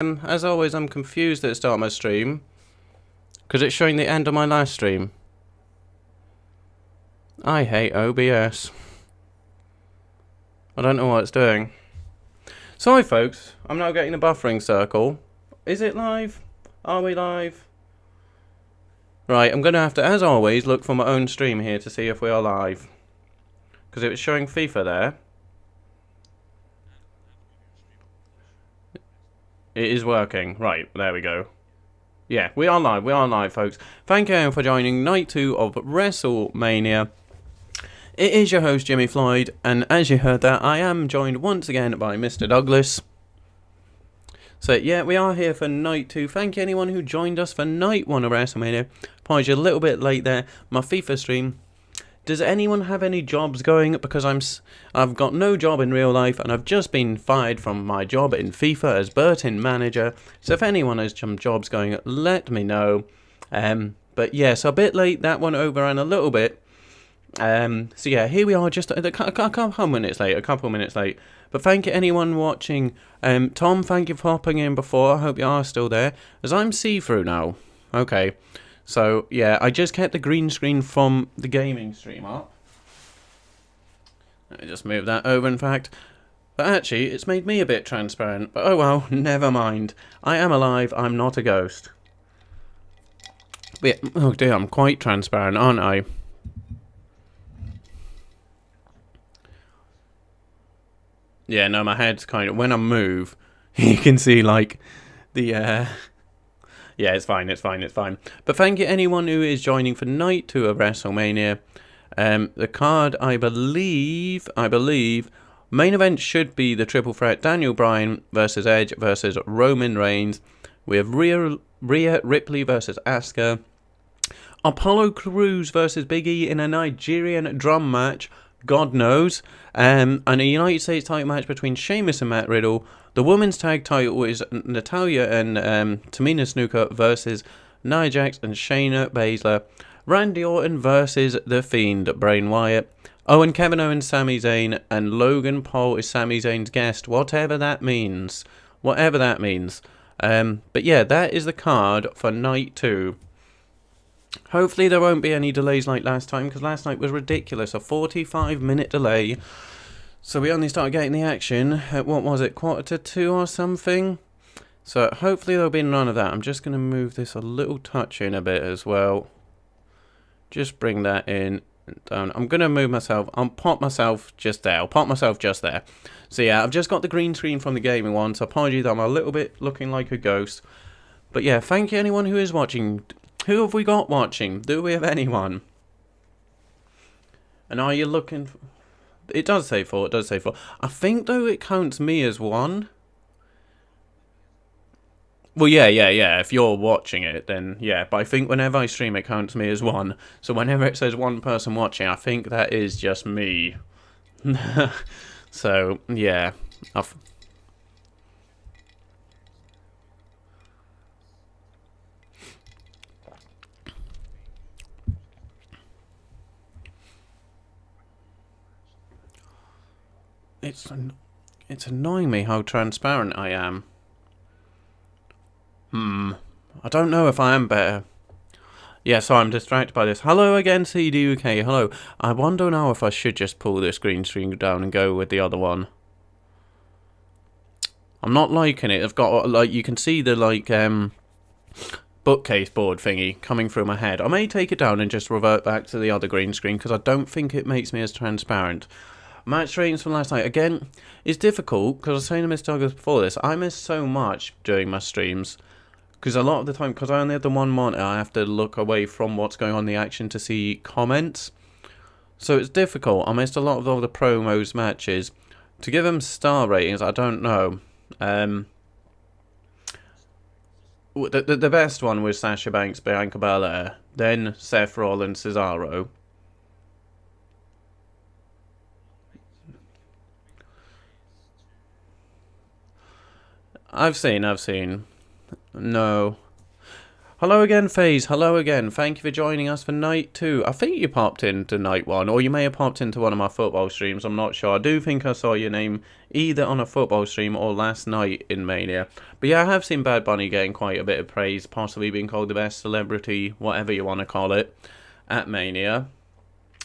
As always, I'm confused at the start of my stream because it's showing the end of my last stream. I hate OBS. I don't know what it's doing. Sorry, folks. I'm now getting a buffering circle. Is it live? Are we live? Right, I'm going to have to, as always, look for my own stream here to see if we are live. Because it was showing FIFA there. It is working. Right, there we go. Yeah, we are live, folks. Thank you for joining Night 2 of WrestleMania. It is your host, Jimmifloyd, and as you heard that, I am joined once again by Mr. Douglas. So, yeah, we are here for Night 2. Thank you anyone who joined us for Night 1 of WrestleMania. Apologies, a little bit late there. My FIFA stream. Does anyone have any jobs going? Because I've got no job in real life, and I've just been fired from my job in FIFA as Burton manager. So if anyone has some jobs going, let me know. But yeah, so a bit late. That one overran a little bit. So yeah, here we are, just a couple minutes late. But thank you anyone watching. Tom, thank you for hopping in before. I hope you are still there, as I'm see-through now. Okay. So, yeah, I just kept the green screen from the gaming stream up. Let me just move that over, in fact. But actually, it's made me a bit transparent. But oh well, never mind. I am alive, I'm not a ghost. But yeah, oh dear, I'm quite transparent, aren't I? Yeah, no, my head's kind of... When I move, you can see, like, the... Yeah, it's fine. But thank you anyone who is joining for Night 2 of WrestleMania. The card, I believe, main event should be the triple threat Daniel Bryan versus Edge versus Roman Reigns. We have Rhea Ripley versus Asuka. Apollo Crews versus Big E in a Nigerian drum match. God knows. And a United States title match between Sheamus and Matt Riddle. The women's tag title is Natalya and Tamina Snuka versus Nia Jax and Shayna Baszler. Randy Orton versus The Fiend, Bray and Wyatt. Kevin Owens, Sami Zayn, and Logan Paul is Sami Zayn's guest, whatever that means. But yeah, that is the card for Night 2. Hopefully there won't be any delays like last time, because last night was ridiculous. A 45-minute delay. So we only started getting the action at, what was it, 1:45 or something? So hopefully there'll be none of that. I'm just going to move this a little touch in a bit as well. Just bring that in and down. I'm going to move myself. I'll pop myself just there. So yeah, I've just got the green screen from the gaming one. So apologies, I'm a little bit looking like a ghost. But yeah, thank you anyone who is watching. Who have we got watching? Do we have anyone? And are you looking... It does say 4, I think, though, it counts me as one. Well, yeah. If you're watching it, then yeah. But I think whenever I stream, it counts me as one. So whenever it says one person watching, I think that is just me. So, yeah. It's annoying me how transparent I am. I don't know if I am better. Yeah, sorry, I'm distracted by this. Hello again, CDUK. Hello. I wonder now if I should just pull this green screen down and go with the other one. I'm not liking it. I've got, like, you can see the, like, bookcase board thingy coming through my head. I may take it down and just revert back to the other green screen, because I don't think it makes me as transparent. Match ratings from last night. Again, it's difficult, because I was saying to Mr. Douglas before this, I miss so much during my streams, because a lot of the time, because I only have the one monitor, I have to look away from what's going on in the action to see comments. So it's difficult. I missed a lot of all the promos matches. To give them star ratings, I don't know. The best one was Sasha Banks, Bianca Belair, then Seth Rollins, Cesaro. I've seen. No. Hello again, FaZe. Hello again. Thank you for joining us for night 2. I think you popped into night 1, or you may have popped into one of my football streams. I'm not sure. I do think I saw your name either on a football stream or last night in Mania. But yeah, I have seen Bad Bunny getting quite a bit of praise, possibly being called the best celebrity, whatever you want to call it, at Mania.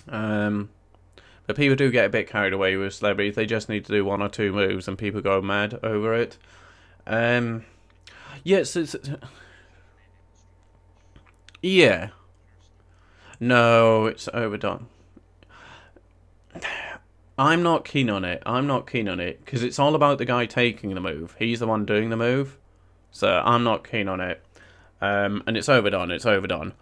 But people do get a bit carried away with celebrities. They just need to do 1 or 2 moves and people go mad over it. Yes, yeah. No, it's overdone. I'm not keen on it. Because it's all about the guy taking the move. He's the one doing the move. So I'm not keen on it. And it's overdone.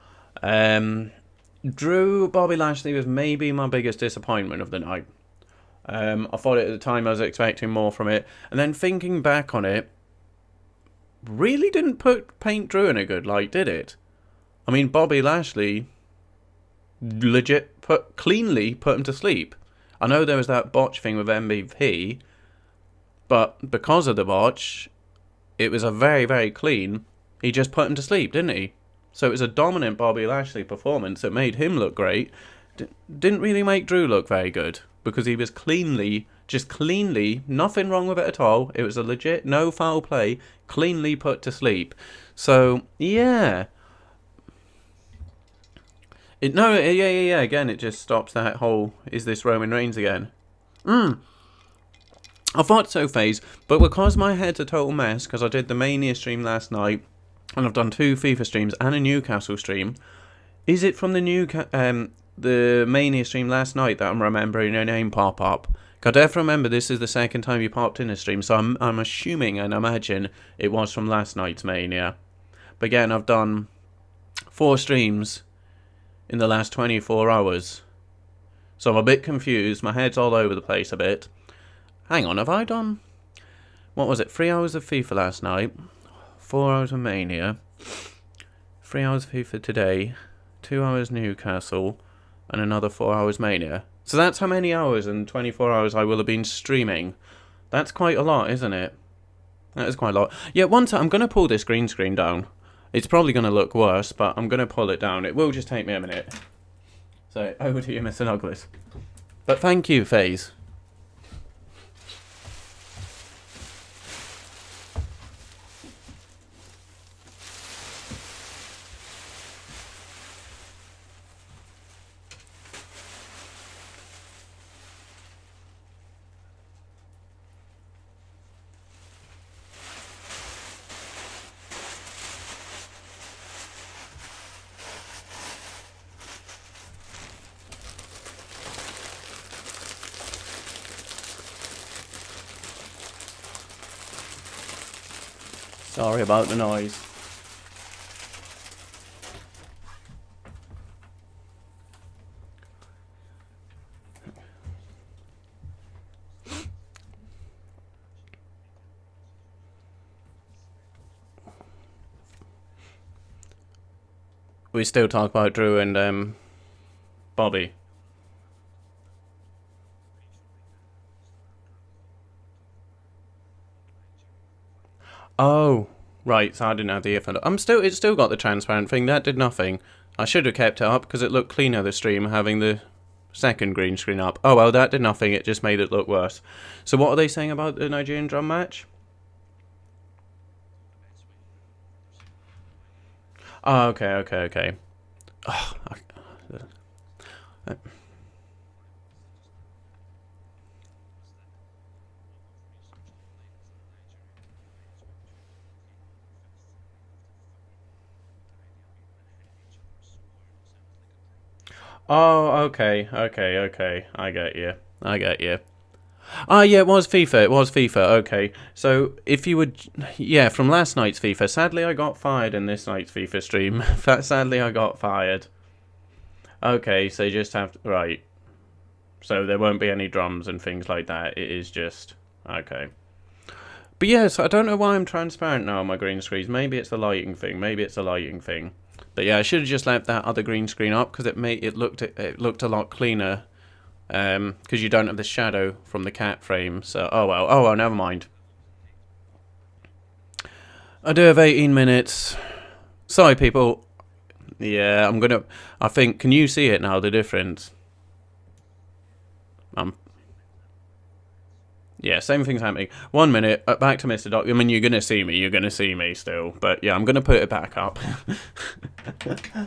Drew Bobby Lashley was maybe my biggest disappointment of the night. I thought at the time I was expecting more from it. And then thinking back on it, really didn't paint Drew in a good light, did it? I mean, Bobby Lashley legit cleanly put him to sleep. I know there was that botch thing with MVP, but because of the botch, it was a very, very clean. He just put him to sleep, didn't he? So it was a dominant Bobby Lashley performance that made him look great. Didn't really make Drew look very good because he was cleanly, nothing wrong with it at all. It was a legit, no foul play, cleanly put to sleep. So, yeah. Again, it just stops that whole, is this Roman Reigns again? I thought so, FaZe, but because my head's a total mess, because I did the Mania stream last night, and I've done 2 FIFA streams and a Newcastle stream, is it from the Mania stream last night that I'm remembering your name pop up? I definitely remember this is the second time you popped in a stream, so I'm assuming and imagine it was from last night's Mania. But again, I've done 4 streams in the last 24 hours. So I'm a bit confused. My head's all over the place a bit. Hang on, have I done... What was it? 3 hours of FIFA last night. 4 hours of Mania. 3 hours of FIFA today. 2 hours Newcastle. And another 4 hours Mania. So that's how many hours in 24 hours I will have been streaming. That's quite a lot, isn't it? That is quite a lot. Yeah, one time I'm going to pull this green screen down. It's probably going to look worse, but I'm going to pull it down. It will just take me a minute. So, over to you, Mr. Douglas. But thank you, FaZe. Sorry about the noise. We still talk about Drew and Bobby. Oh, right, so I didn't have the earphone. It's still got the transparent thing. That did nothing. I should have kept it up because it looked cleaner, the stream, having the second green screen up. Oh, well, that did nothing. It just made it look worse. So what are they saying about the Nigerian drum match? Oh, okay. Oh, okay. I get you. Ah, yeah, it was FIFA. Okay. So, if you would... Yeah, from last night's FIFA. Sadly, I got fired in this night's FIFA stream. Sadly, I got fired. Okay, so you just have to... Right. So, there won't be any drums and things like that. It is just... Okay. But yes, I don't know why I'm transparent now on my green screens. Maybe it's the lighting thing. But yeah, I should have just left that other green screen up because it looked a lot cleaner. Because you don't have the shadow from the cat frame. So oh well, never mind. I do have 18 minutes. Sorry, people. Yeah, I'm gonna. I think. Can you see it now? The difference. Yeah, same thing's happening. 1 minute. Back to Mr. Doc. I mean, you're gonna see me. You're gonna see me still. But yeah, I'm gonna put it back up. Okay.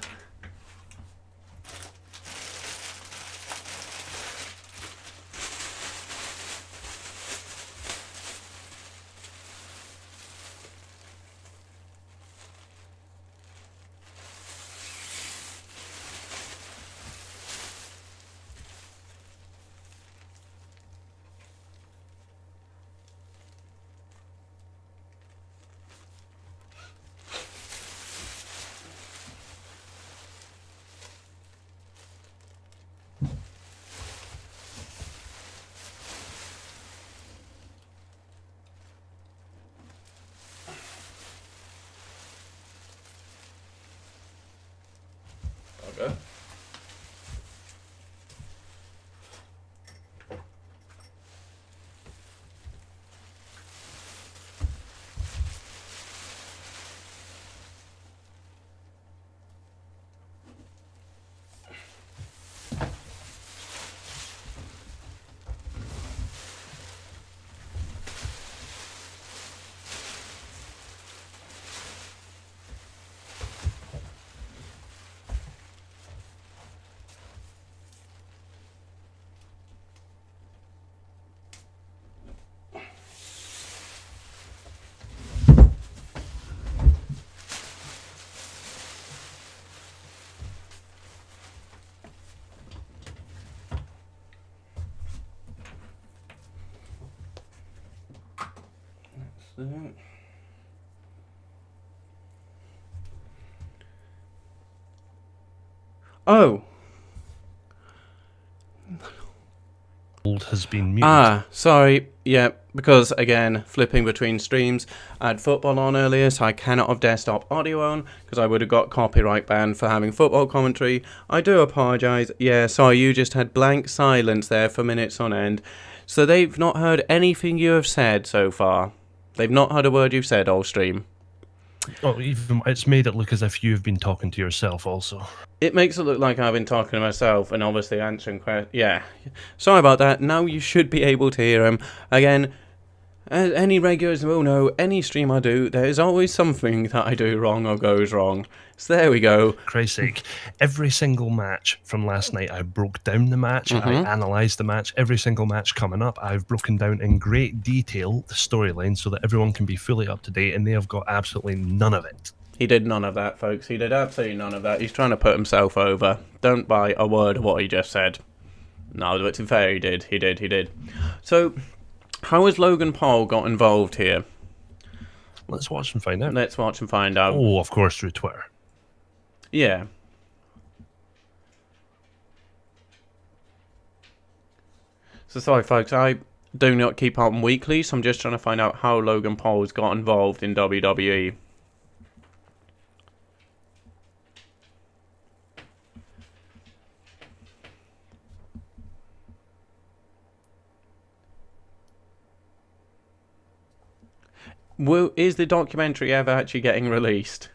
Oh. Has been muted. Sorry. Yeah, because again, flipping between streams, I had football on earlier, so I cannot have desktop audio on because I would have got copyright banned for having football commentary. I do apologise. Yeah, sorry, you just had blank silence there for minutes on end. So they've not heard anything you have said so far. They've not heard a word you've said all stream. Oh, even it's made it look as if you've been talking to yourself also. It makes it look like I've been talking to myself and obviously answering questions. Yeah. Sorry about that. Now you should be able to hear them. Again, as any regulars will know, any stream I do, there is always something that I do wrong or goes wrong. So there we go. Christ's sake. Every single match from last night, I broke down the match. I analysed the match. Every single match coming up, I've broken down in great detail the storyline so that everyone can be fully up to date, and they have got absolutely none of it. He did none of that, folks. He did absolutely none of that. He's trying to put himself over. Don't buy a word of what he just said. No, but to be fair, he did. He did. So, how has Logan Paul got involved here? Let's watch and find out. Let's watch and find out. Oh, of course, through Twitter. Yeah. So sorry, folks. I do not keep up on weekly, so I'm just trying to find out how Logan Paul's got involved in WWE. Is the documentary ever actually getting released?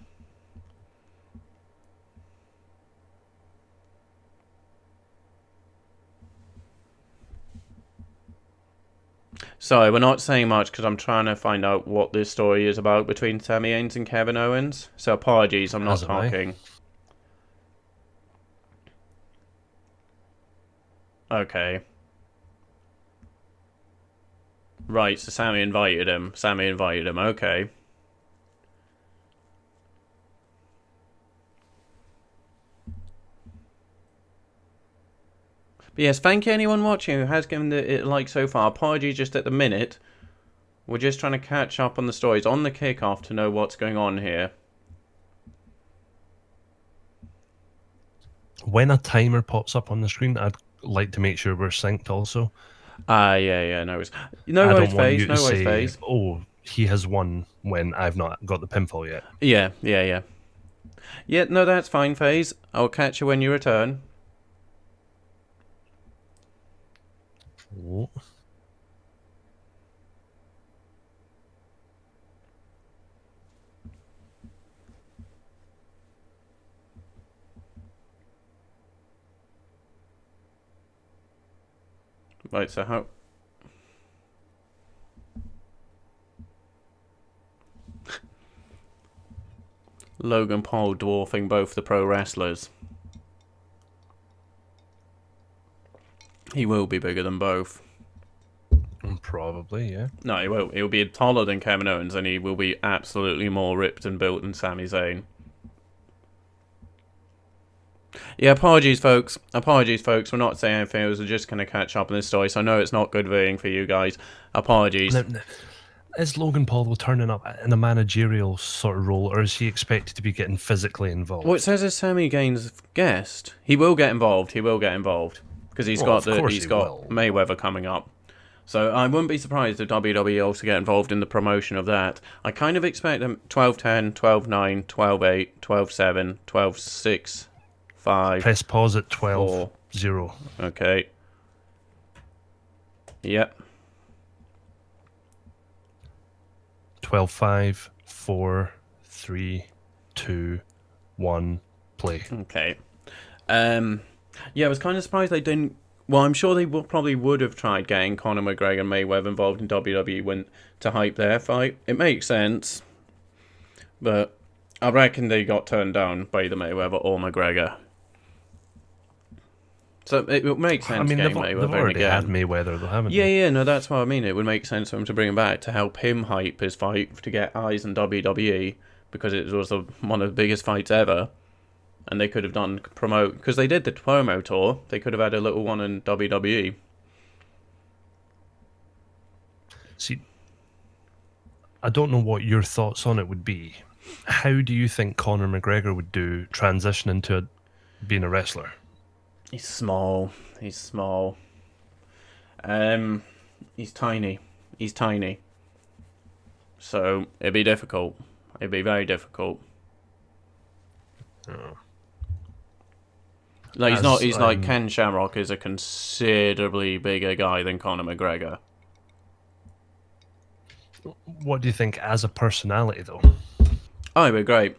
Sorry, we're not saying much because I'm trying to find out what this story is about between Sami Zayn and Kevin Owens. So apologies, I'm not talking. Okay. Right, so Sami invited him. Okay. But yes, thank you anyone watching who has given it a like so far. Apologies just at the minute. We're just trying to catch up on the stories on the kickoff to know what's going on here. When a timer pops up on the screen, I'd like to make sure we're synced also. Yeah, no worries. No worries, FaZe, no worries, FaZe. Oh, he has won when I've not got the pinfall yet. Yeah. Yeah, no, that's fine, FaZe. I'll catch you when you return. Oh. Right, so how... Logan Paul dwarfing both the pro wrestlers. He will be bigger than both. Probably, yeah. No, he won't. He'll be taller than Kevin Owens, and he will be absolutely more ripped and built than Sami Zayn. Yeah, apologies, folks. Apologies, folks. We're not saying anything. We're just going to catch up on this story, so I know it's not good viewing for you guys. Apologies. Now, is Logan Paul turning up in a managerial sort of role, or is he expected to be getting physically involved? Well, it says as Sami Zayn's guest. He will get involved. He will get involved. Because he's got Mayweather coming up. So I wouldn't be surprised if WWE also get involved in the promotion of that. I kind of expect them 12-10, 12-9, 12-8, 12-7, 12-6, 5. Press pause at 12-0. Okay. Yep. 12-5, 4, 3, 2, 1, play. Okay. Yeah, I was kind of surprised they didn't... Well, I'm sure they probably would have tried getting Conor McGregor and Mayweather involved in WWE when to hype their fight. It makes sense. But I reckon they got turned down by either Mayweather or McGregor. So it makes sense getting Mayweather they've already had Mayweather, though, haven't they? Yeah, no, that's what I mean. It would make sense for him to bring him back to help him hype his fight, to get eyes on WWE, because it was one of the biggest fights ever. And they could have done promote, because they did the promo tour. They could have had a little one in WWE. See, I don't know what your thoughts on it would be. How do you think Conor McGregor would do transitioning to being a wrestler? He's small. He's small. He's tiny. He's tiny. So it'd be difficult. It'd be very difficult. Oh. Like he's like Ken Shamrock is a considerably bigger guy than Conor McGregor. What do you think as a personality, though? Oh, he'd be great.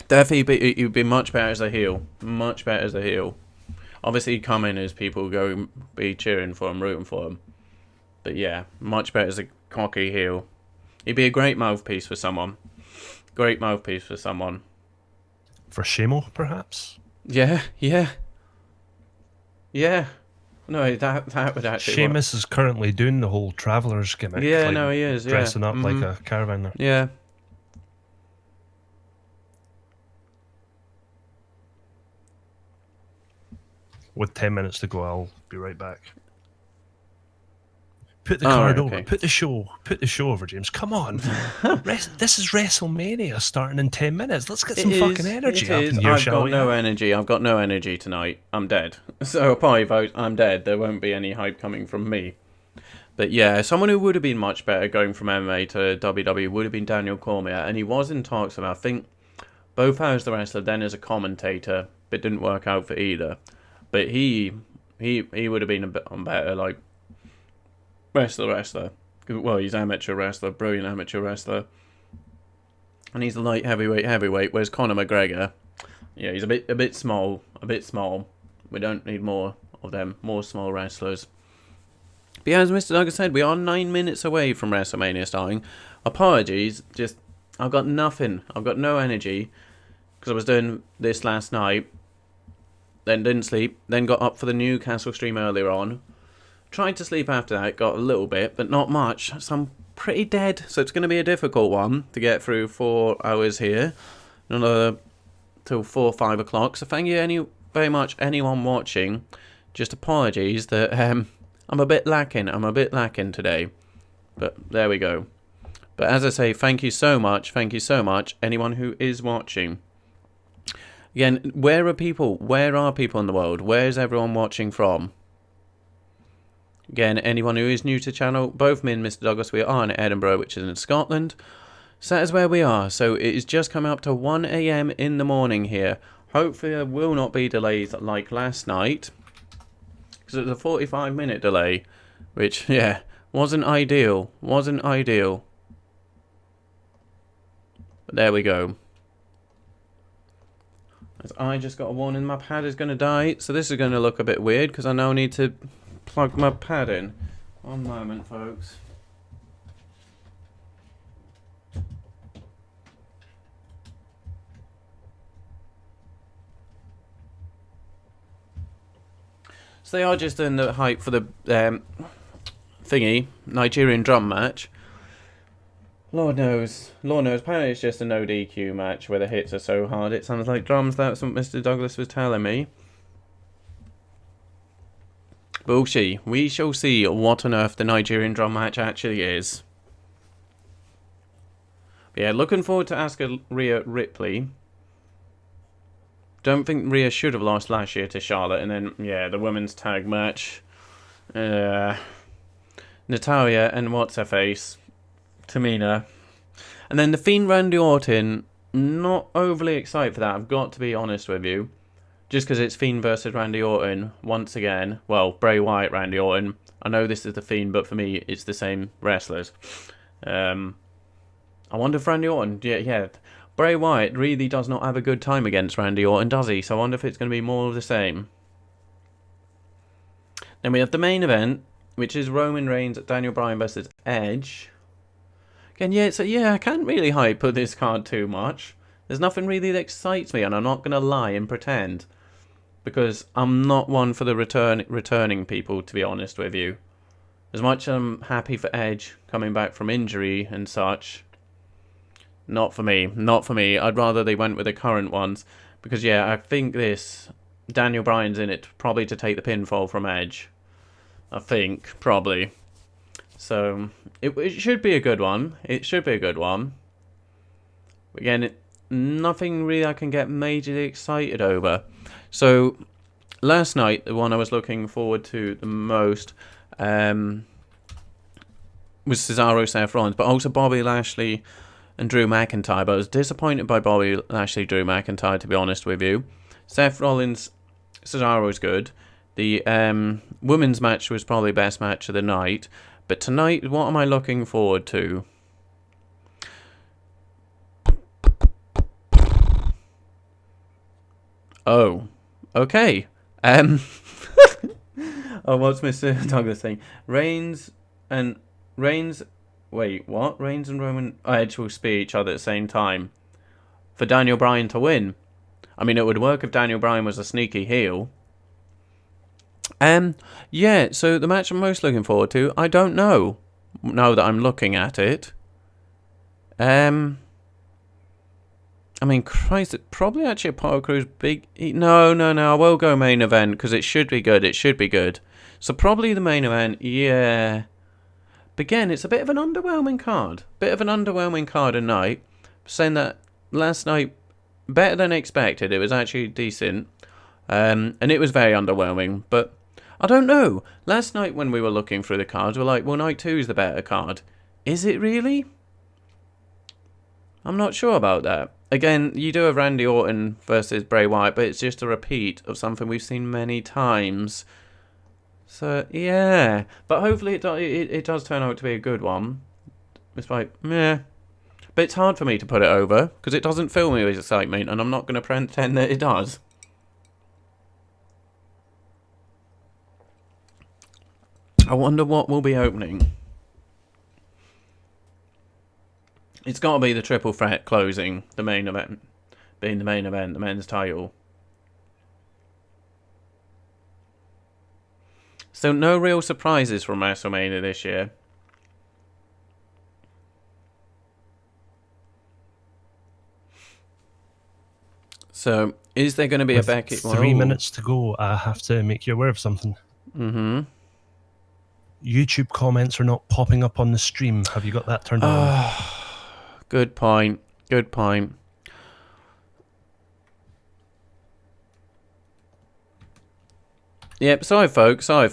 Definitely, he'd be much better as a heel. Much better as a heel. Obviously, he'd come in as people go be cheering for him, rooting for him. But yeah, much better as a cocky heel. He'd be a great mouthpiece for someone. Great mouthpiece for someone. For Shamo, perhaps? Yeah. No, that would actually Sheamus is currently doing the whole Traveller's gimmick. Yeah, like no, he is. Dressing up like a caravaner. Yeah. With 10 minutes to go, I'll be right back. Put the card over. Put the show over, James. Come on. This is WrestleMania starting in 10 minutes. Let's get some fucking energy up in here, shall we? I've got no energy tonight. I'm dead. So, apart vote, I'm dead. There won't be any hype coming from me. But yeah, someone who would have been much better going from MMA to WWE would have been Daniel Cormier. And he was in talks about, I think, both as the wrestler, then as a commentator. But didn't work out for either. But he would have been a bit better, like, wrestler. Well, he's amateur wrestler, brilliant amateur wrestler. And he's a light heavyweight, whereas Conor McGregor, yeah, he's a bit small. We don't need more of them, more small wrestlers. But yeah, as Mr. Douglas said, we are 9 minutes away from WrestleMania starting. Apologies, just, I've got nothing. I've got no energy, because I was doing this last night, then didn't sleep, then got up for the Newcastle stream earlier on. Tried to sleep after that, got a little bit, but not much. So I'm pretty dead, so it's going to be a difficult one to get through 4 hours here. Another till 4 or 5 o'clock. So thank you very much, anyone watching. Just apologies that I'm a bit lacking. I'm a bit lacking today. But there we go. But as I say, thank you so much, anyone who is watching. Again, where are people? Where are people in the world? Where is everyone watching from? Again, anyone who is new to the channel, both me and Mr. Douglas, we are in Edinburgh, which is in Scotland. So that is where we are. So it is just coming up to 1 AM in the morning here. Hopefully there will not be delays like last night. Because it was a 45-minute delay. Which, yeah, wasn't ideal. But there we go. As I just got a warning, my pad is going to die. So this is going to look a bit weird because I now need to plug my pad in. One moment, folks. So they are just in the hype for the Nigerian drum match. Lord knows. Apparently it's just a no DQ match where the hits are so hard it sounds like drums. That's what Mr. Douglas was telling me. But we shall see what on earth the Nigerian drum match actually is. But yeah, looking forward to Asuka, Rhea, Ripley. Don't think Rhea should have lost last year to Charlotte. And then, yeah, the women's tag match. Natalya and what's-her-face? Tamina. And then the Fiend Randy Orton. Not overly excited for that, I've got to be honest with you. Just because it's Fiend versus Randy Orton once again. Well, Bray Wyatt, Randy Orton. I know this is the Fiend, but for me, it's the same wrestlers. I wonder if Randy Orton... Yeah. Bray Wyatt really does not have a good time against Randy Orton, does he? So I wonder if it's going to be more of the same. Then we have the main event, which is Roman Reigns, Daniel Bryan versus Edge. Again, I can't really hype for this card too much. There's nothing really that excites me, and I'm not going to lie and pretend. Because I'm not one for the returning people, to be honest with you. As much as I'm happy for Edge coming back from injury and such... Not for me. I'd rather they went with the current ones. Because, I think Daniel Bryan's in it probably to take the pinfall from Edge. I think, probably. So, it should be a good one. Again, nothing really I can get majorly excited over. So, last night, the one I was looking forward to the most was Cesaro, Seth Rollins. But also Bobby Lashley... and Drew McIntyre, but I was disappointed by Bobby Lashley, Drew McIntyre, to be honest with you. Seth Rollins, Cesaro was good. The women's match was probably best match of the night. But tonight, what am I looking forward to? Oh, okay. What's Mr. Douglas saying? Reigns... Wait, what? Reigns and Roman Edge will spear each other at the same time for Daniel Bryan to win. I mean, it would work if Daniel Bryan was a sneaky heel. So the match I'm most looking forward to, I don't know, now that I'm looking at it. I mean, Christ, it's probably actually Apollo Crews big... No, I will go main event, because it should be good. So probably the main event, yeah... But again, it's a bit of an underwhelming card. A night. Saying that last night, better than expected. It was actually decent. And it was very underwhelming. But I don't know. Last night when we were looking through the cards, we were like, well, night 2 is the better card. Is it really? I'm not sure about that. Again, you do have Randy Orton versus Bray Wyatt, but it's just a repeat of something we've seen many times. So, yeah. But hopefully it does turn out to be a good one. It's like, meh. But it's hard for me to put it over, because it doesn't fill me with excitement, and I'm not going to pretend that it does. I wonder what will be opening. It's got to be the triple threat closing, the main event. Being the main event, the men's title. So no real surprises from WrestleMania this year. So, is there going to be a Becky... 3 minutes to go, I have to make you aware of something. Mm-hmm. YouTube comments are not popping up on the stream. Have you got that turned on? Good point. Yep, sorry folks. I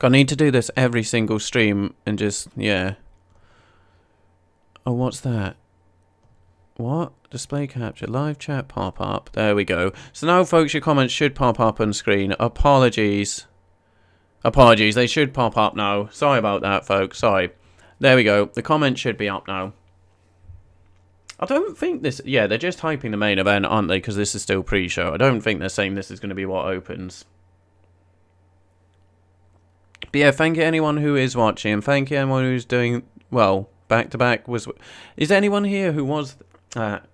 need to do this every single stream and just, yeah. Oh, what's that? What? Display capture, live chat pop up. There we go. So now, folks, your comments should pop up on screen. Apologies, they should pop up now. Sorry about that, folks. Sorry. There we go. The comments should be up now. I don't think this... Yeah, they're just hyping the main event, aren't they? Because this is still pre-show. I don't think they're saying this is going to be what opens. But yeah, thank you anyone who is watching, and thank you anyone who's doing, well, back-to-back was... Is anyone here who was...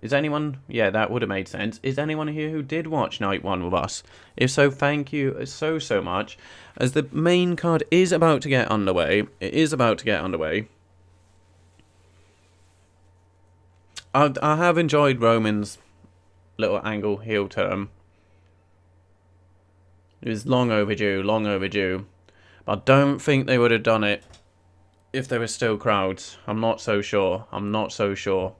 is anyone... Yeah, that would have made sense. Is anyone here who did watch Night 1 with us? If so, thank you so much. As the main card is about to get underway. It is about to get underway. I have enjoyed Roman's little angle heel turn. It was long overdue, long overdue. But I don't think they would have done it if there were still crowds. I'm not so sure. I'm not so sure.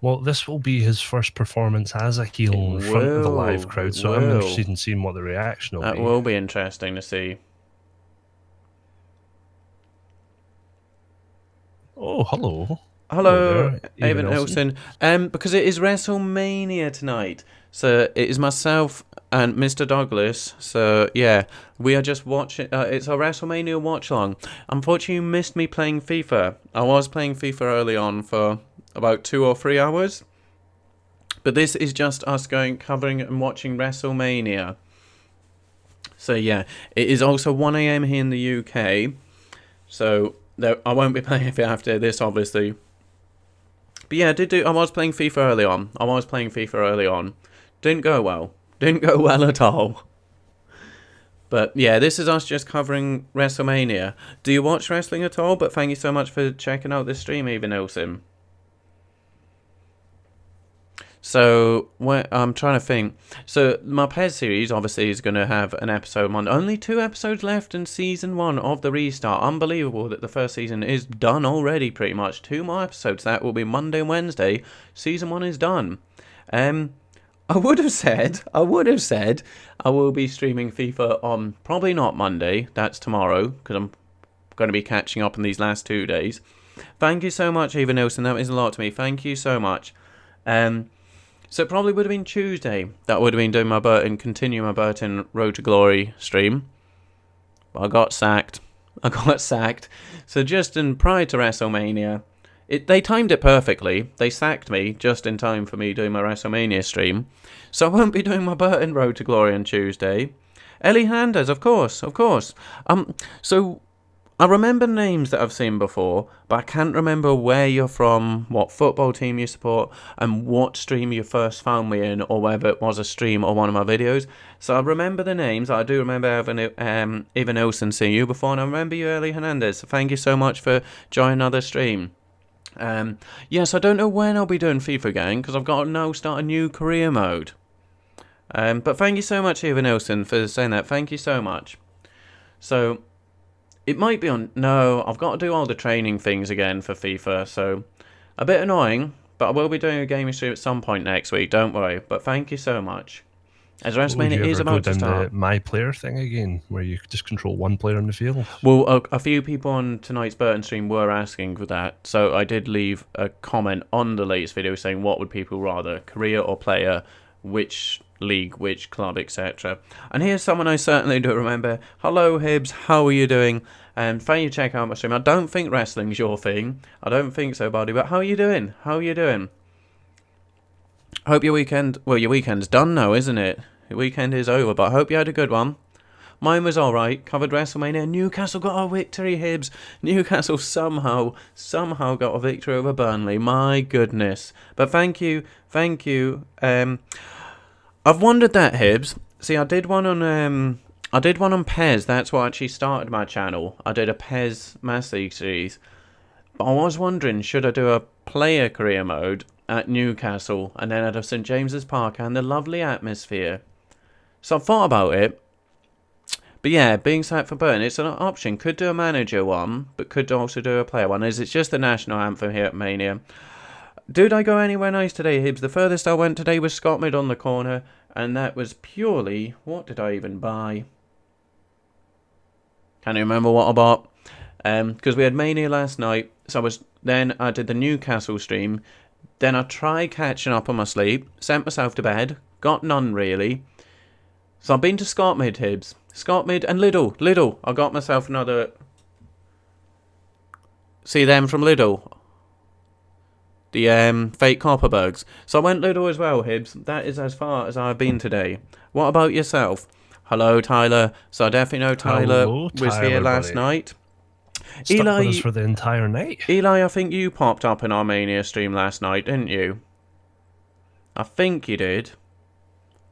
Well, this will be his first performance as a heel in front of a live crowd, so I'm interested in seeing what the reaction will be. That will be interesting to see. Oh, hello. Hello, Evan Nelson. Because it is WrestleMania tonight. So it is myself and Mr. Douglas. So yeah, we are just watching. It's a WrestleMania watch along. Unfortunately, you missed me playing FIFA. I was playing FIFA early on for about 2 or 3 hours. But this is just us covering and watching WrestleMania. So yeah, it is also 1 a.m. here in the UK. So I won't be playing it after this, obviously. But yeah, I was playing FIFA early on. Didn't go well. Didn't go well at all. But yeah, this is us just covering WrestleMania. Do you watch wrestling at all? But thank you so much for checking out this stream, Evan Nelson. So, I'm trying to think. So, my Pez series, obviously, is going to have an episode on. Only 2 episodes left in Season 1 of the Restart. Unbelievable that the first season is done already, pretty much. 2 more episodes. That will be Monday and Wednesday. Season 1 is done. I would have said I will be streaming FIFA on, probably not Monday. That's tomorrow, because I'm going to be catching up on these last 2 days. Thank you so much, Eva Nilsson. That means a lot to me. Thank you so much. So it probably would have been Tuesday that I would have been doing my continue my Burton Road to Glory stream. But I got sacked. So just prior to WrestleMania, they timed it perfectly. They sacked me just in time for me doing my WrestleMania stream. So I won't be doing my Burton Road to Glory on Tuesday. Ellie Handers, of course. So I remember names that I've seen before, but I can't remember where you're from, what football team you support, and what stream you first found me in, or whether it was a stream or one of my videos. So I remember the names. I do remember Evan Olsen seeing you before, and I remember you, Ellie Hernandez. So thank you so much for joining another stream. Yes, I don't know when I'll be doing FIFA again, because I've got to now start a new career mode. But thank you so much, Evan Olsen, for saying that. Thank you so much. So it might be on... No, I've got to do all the training things again for FIFA, so a bit annoying, but I will be doing a gaming stream at some point next week, don't worry. But thank you so much. As WrestleMania is about to start. The my player thing again, where you just control one player in the field? Well, a few people on tonight's Burton stream were asking for that, so I did leave a comment on the latest video saying what would people rather, career or player, which league, which club, etc. And here's someone I certainly do remember. Hello Hibbs, how are you doing? Thank you for checking out my stream. I don't think wrestling's your thing. I don't think so, buddy, but how are you doing? Hope your weekend's done now, isn't it? Your weekend is over, but I hope you had a good one. Mine was alright. Covered WrestleMania. Newcastle got a victory, Hibbs. Newcastle somehow got a victory over Burnley. My goodness. But thank you. I've wondered that, Hibbs. See, I did one on Pez. That's what actually started my channel. I did a Pez Master League series. But I was wondering, should I do a player career mode at Newcastle and then at St James's Park and the lovely atmosphere? So I've thought about it. But yeah, being set for Burton, it's an option. Could do a manager one, but could also do a player one. As it's just the national anthem here at Mania. Did I go anywhere nice today, Hibbs? The furthest I went today was Scott Mid on the corner, and that was purely... What did I even buy? Can't even remember what I bought. Because we had Mania last night, so then I did the Newcastle stream. Then I tried catching up on my sleep, sent myself to bed, got none really. So I've been to Scott Mid, Hibbs. Scott Mid and Lidl. I got myself another... See them from Lidl? The fake Copperbergs. So I went Lidl as well, Hibbs. That is as far as I've been today. What about yourself? Hello, Tyler. So I definitely know Tyler Hello, was here Tyler, last buddy. night. Stuck Eli, with us for the entire night. Eli, I think you popped up in our Mania stream last night, didn't you? I think you did.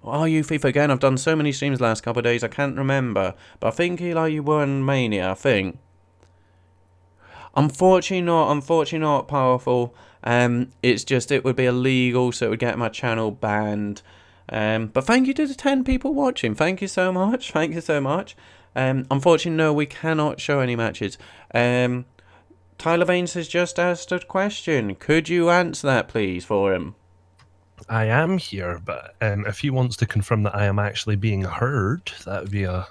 Oh, you thief again. I've done so many streams the last couple of days, I can't remember. But I think, Eli, you were in Mania, I think. Unfortunately not powerful. It's just, it would be illegal, so it would get my channel banned. But thank you to the 10 people watching. Thank you so much. Thank you so much. Unfortunately, no, we cannot show any matches. Tyler Vaines has just asked a question. Could you answer that, please, for him? I am here, but if he wants to confirm that I am actually being heard, that would be a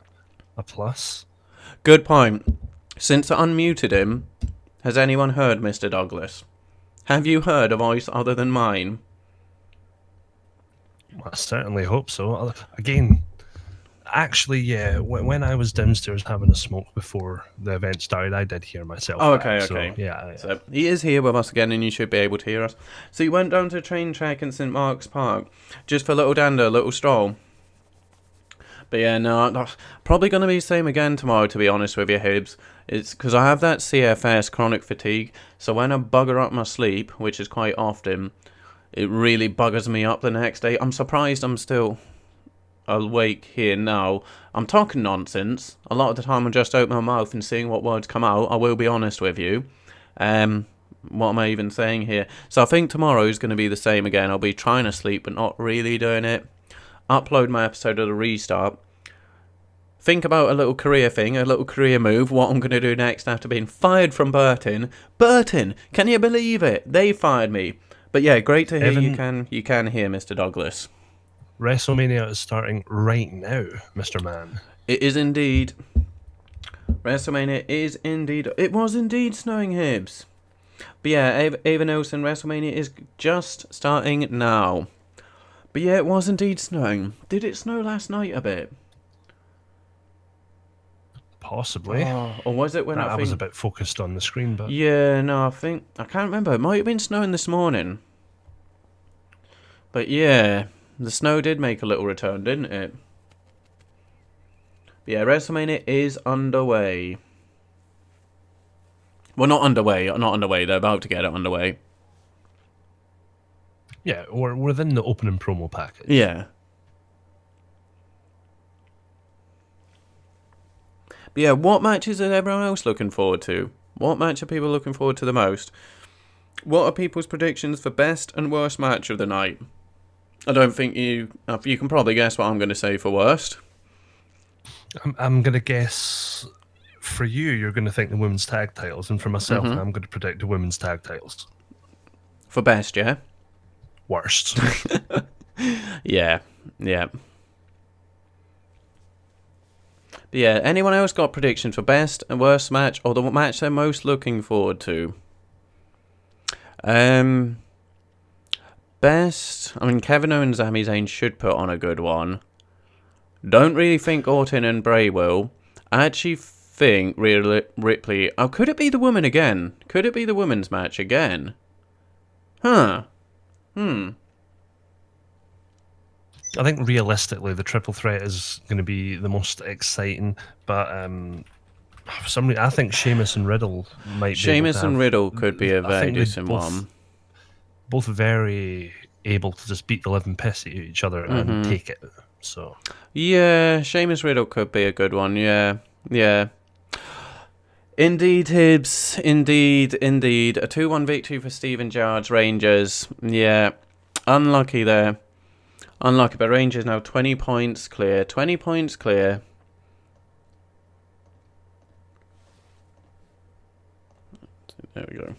plus. Good point. Since I unmuted him, has anyone heard Mr. Douglas? Have you heard a voice other than mine? I certainly hope so. Again, actually, yeah, when I was downstairs having a smoke before the event started, I did hear myself. Oh, back, okay. So, yeah. So he is here with us again, and you should be able to hear us. So you went down to the train track in St. Mark's Park, just for a little dander, a little stroll. But yeah, no, probably going to be the same again tomorrow, to be honest with you, Hibs. It's because I have that CFS, chronic fatigue, so when I bugger up my sleep, which is quite often, it really buggers me up the next day. I'm surprised I'm still awake here now. I'm talking nonsense. A lot of the time I'm just opening my mouth and seeing what words come out. I will be honest with you. What am I even saying here? So I think tomorrow is going to be the same again. I'll be trying to sleep but not really doing it. Upload my episode of the restart. Think about a little career thing, a little career move, what I'm going to do next after being fired from Burton. Burton! Can you believe it? They fired me. But yeah, great to hear you can hear Mr. Douglas. WrestleMania is starting right now, Mr. Man. It is indeed. WrestleMania is indeed. It was indeed snowing, Hibs. But yeah, Ava Nelson, WrestleMania is just starting now. But yeah, it was indeed snowing. Did it snow last night a bit? Possibly. Or was it when I was a bit focused on the screen, but yeah, no, I can't remember. It might have been snowing this morning. But yeah, the snow did make a little return, didn't it? But yeah, WrestleMania is underway. Well, not underway. They're about to get it underway. yeah, we're within the opening promo package. Yeah. But yeah, what matches is everyone else looking forward to? What match are people looking forward to the most? What are people's predictions for best and worst match of the night? I don't think you can probably guess what I'm going to say for worst. I'm going to guess for you, you're going to think the women's tag titles, and for myself, I'm going to predict the women's tag titles. For best, yeah? Worst. Yeah. But yeah, anyone else got predictions for best and worst match, or the match they're most looking forward to? Best, I mean, Kevin Owens, Sami Zayn should put on a good one. Don't really think Orton and Bray will. I actually think Ripley. Oh, could it be the woman again? Could it be the women's match again? Huh. I think realistically, the triple threat is going to be the most exciting, but for some reason, I think Sheamus and Riddle might be. Sheamus and Riddle could be a very decent one. Both very able to just beat the living piss out of each other and take it. So yeah, Sheamus Riddle could be a good one. Yeah. Indeed, Hibs. Indeed. A 2-1 victory for Steven Gerrard's Rangers. Yeah, unlucky there. Unlucky, but Rangers now 20 points clear. 20 points clear. There we go.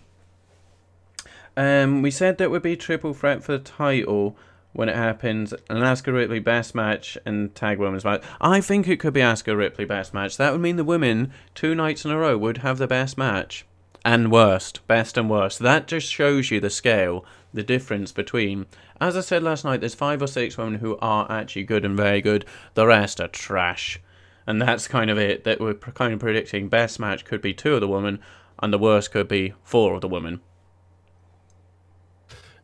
We said that would be triple threat for the title when it happens. An Asuka Ripley best match and tag women's match. I think it could be Asuka Ripley best match. That would mean the women 2 nights in a row would have the best match. And worst. Best and worst. That just shows you the scale, the difference between. As I said last night, there's 5 or 6 women who are actually good and very good. The rest are trash. And that's kind of it. That we're kind of predicting best match could be 2 of the women, and the worst could be 4 of the women.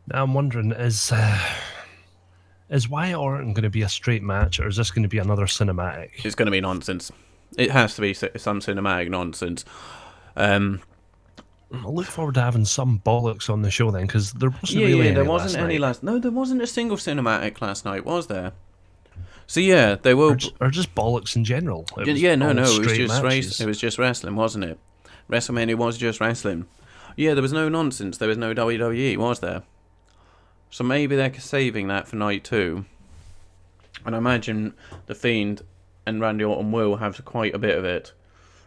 Now I'm wondering, is Is Wyatt Orton going to be a straight match, or is this going to be another cinematic? It's going to be nonsense. It has to be some cinematic nonsense. I look forward to having some bollocks on the show then, because there wasn't Yeah, really yeah, any there wasn't any last night. No, there wasn't a single cinematic last night, was there? So yeah, they will. Or just bollocks in general. It was Yeah, no, all no, it was straight just matches. it was just wrestling, wasn't it? WrestleMania was just wrestling. Yeah, there was no nonsense. There was no WWE, was there? So maybe they're saving that for night 2. And I imagine the Fiend and Randy Orton will have quite a bit of it.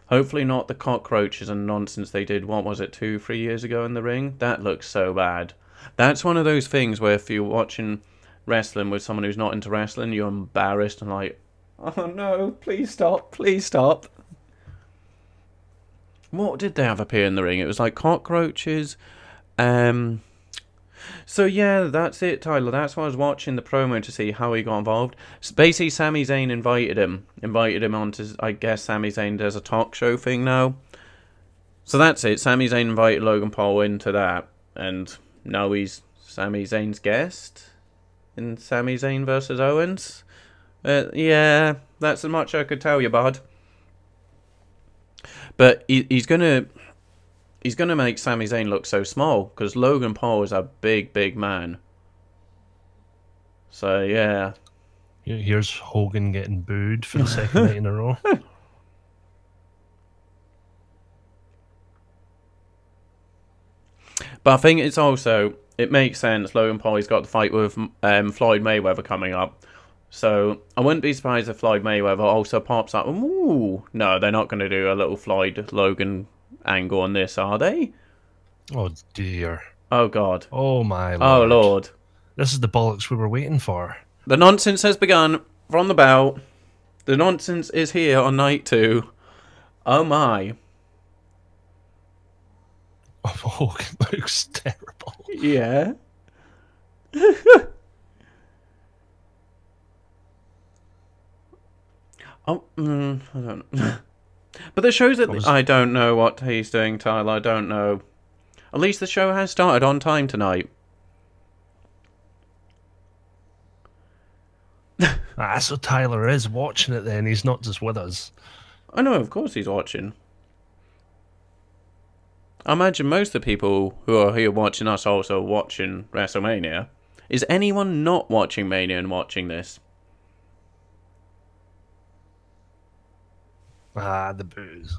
Hopefully not the cockroaches and nonsense they did, what was it, 2-3 years ago in the ring? That looks so bad. That's one of those things where if you're watching wrestling with someone who's not into wrestling, you're embarrassed and like, oh no, please stop, please stop. What did they have appear in the ring? It was like cockroaches. So yeah, that's it, Tyler. That's why I was watching the promo to see how he got involved. Basically, Sami Zayn invited him onto. I guess Sami Zayn does a talk show thing now. So that's it. Sami Zayn invited Logan Paul into that, and now he's Sami Zayn's guest in Sami Zayn versus Owens. Yeah, that's as much I could tell you, bud. But he's gonna make Sami Zayn look so small because Logan Paul is a big, big man. So yeah. Here's Hogan getting booed for the second night in a row. But I think it makes sense. Logan Paul's got the fight with Floyd Mayweather coming up. So I wouldn't be surprised if Floyd Mayweather also pops up. Ooh, no, they're not going to do a little Floyd Logan angle on this, are they? Oh dear. Oh God. Oh my lord. Oh Lord. This is the bollocks we were waiting for. The nonsense has begun from the bell. The nonsense is here on night 2. Oh my. Oh, Hogan looks terrible. Yeah. I don't know. But the show's I don't know what he's doing, Tyler. I don't know. At least the show has started on time tonight. So Tyler is watching it then. He's not just with us. I know, of course he's watching. I imagine most of the people who are here watching us also watching WrestleMania. Is anyone not watching Mania and watching this? The booze.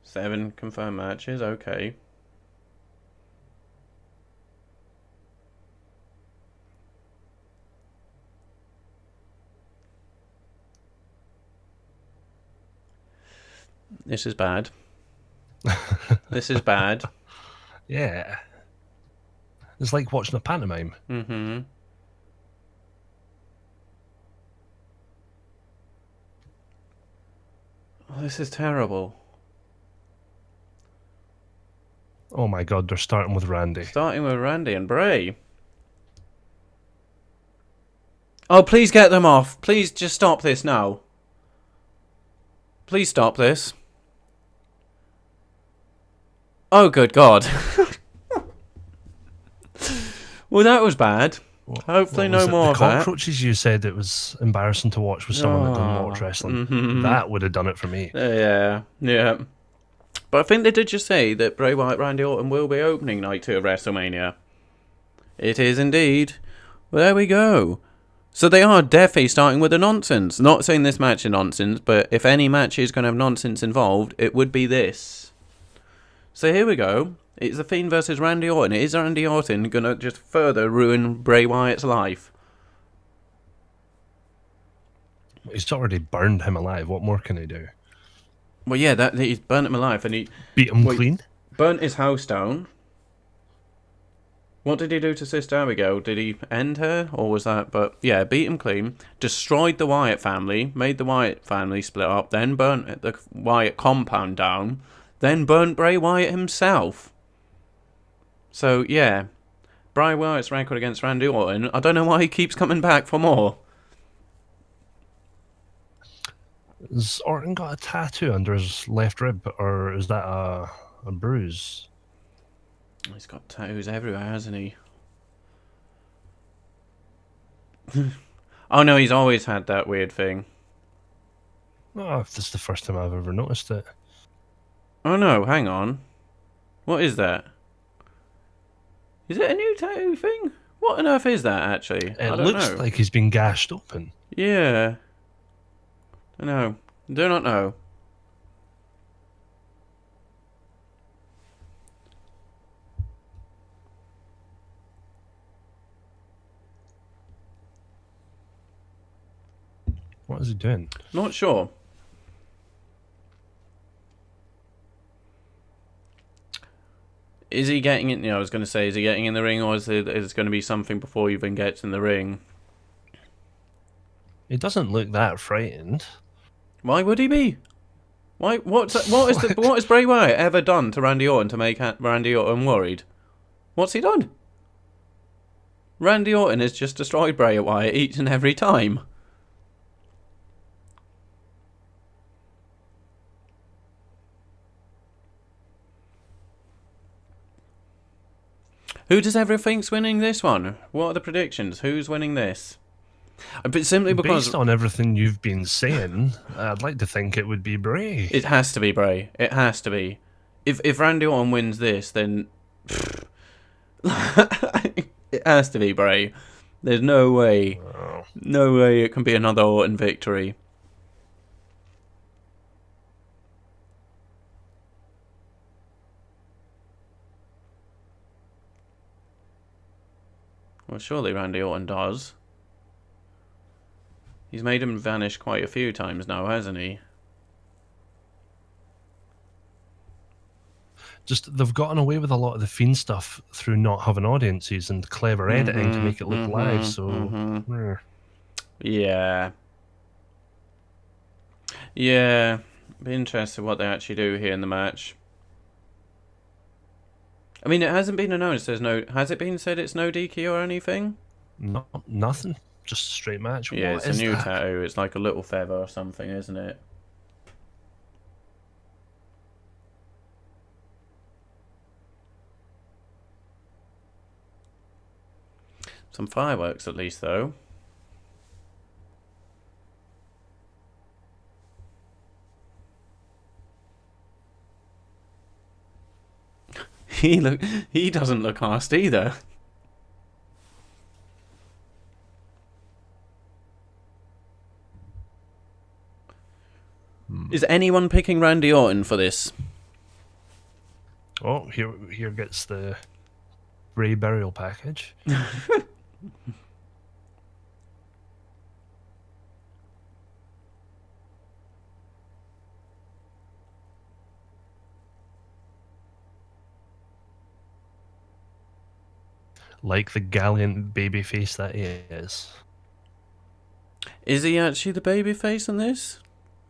Seven confirmed matches, okay. This is bad. This is bad. Yeah. It's like watching a pantomime. Mm-hmm. Oh, this is terrible. Oh my god, they're starting with Randy. Starting with Randy and Bray. Oh, please get them off. Please just stop this now. Please stop this. Oh, good God. Well, that was bad. Hopefully no more of the that. cockroaches you said it was embarrassing to watch with someone that didn't watch wrestling. Mm-hmm. That would have done it for me. Yeah. But I think they did just say that Bray Wyatt, Randy Orton will be opening night 2 of WrestleMania. It is indeed. Well, there we go. So they are definitely starting with the nonsense. Not saying this match is nonsense, but if any match is going to have nonsense involved, it would be this. So here we go. It's the Fiend versus Randy Orton. Is Randy Orton going to just further ruin Bray Wyatt's life? He's already burned him alive. What more can he do? Well, yeah, he's burnt him alive and he beat him clean. Burnt his house down. What did he do to Sister Abigail? Did he end her, or was that? But yeah, beat him clean. Destroyed the Wyatt family. Made the Wyatt family split up. Then burnt the Wyatt compound down. Then burnt Bray Wyatt himself. So yeah, Bray Wyatt's record against Randy Orton. I don't know why he keeps coming back for more. Has Orton got a tattoo under his left rib, or is that a bruise? He's got tattoos everywhere, hasn't he? Oh no, he's always had that weird thing. Oh, this is the first time I've ever noticed it. Oh no, hang on. What is that? Is it a new tattoo thing? What on earth is that, actually? I It don't looks know. like he's been gashed open. Yeah. I know. Do not know. What is he doing? Not sure. Is he getting it? I was going to say, is he getting in the ring, or is it going to be something before he even gets in the ring? He doesn't look that frightened. Why would he be? Why? What has Bray Wyatt ever done to Randy Orton to make Randy Orton worried? What's he done? Randy Orton has just destroyed Bray Wyatt each and every time. Who does everyone think's winning this one? What are the predictions? Who's winning this? But simply because, based on everything you've been saying, I'd like to think it would be Bray. it has to be Bray. It has to be. If Randy Orton wins this, then it has to be Bray. There's no way. Oh. No way it can be another Orton victory. Well, surely Randy Orton does. He's made him vanish quite a few times now, hasn't he? Just, they've gotten away with a lot of the Fiend stuff through not having audiences and clever editing to make it look live, so... Yeah. Yeah. Be interested what they actually do here in the match. I mean, it hasn't been announced. There's no. Has it been said it's no DQ or anything? No, nothing. Just a straight match. Yeah, What it's is a new that? tattoo. It's like a little feather or something, isn't it? Some fireworks, at least, though. He doesn't look arsed either. Is anyone picking Randy Orton for this? Oh, here gets the Bray burial package. Like the gallant babyface that he is. Is he actually the babyface in this?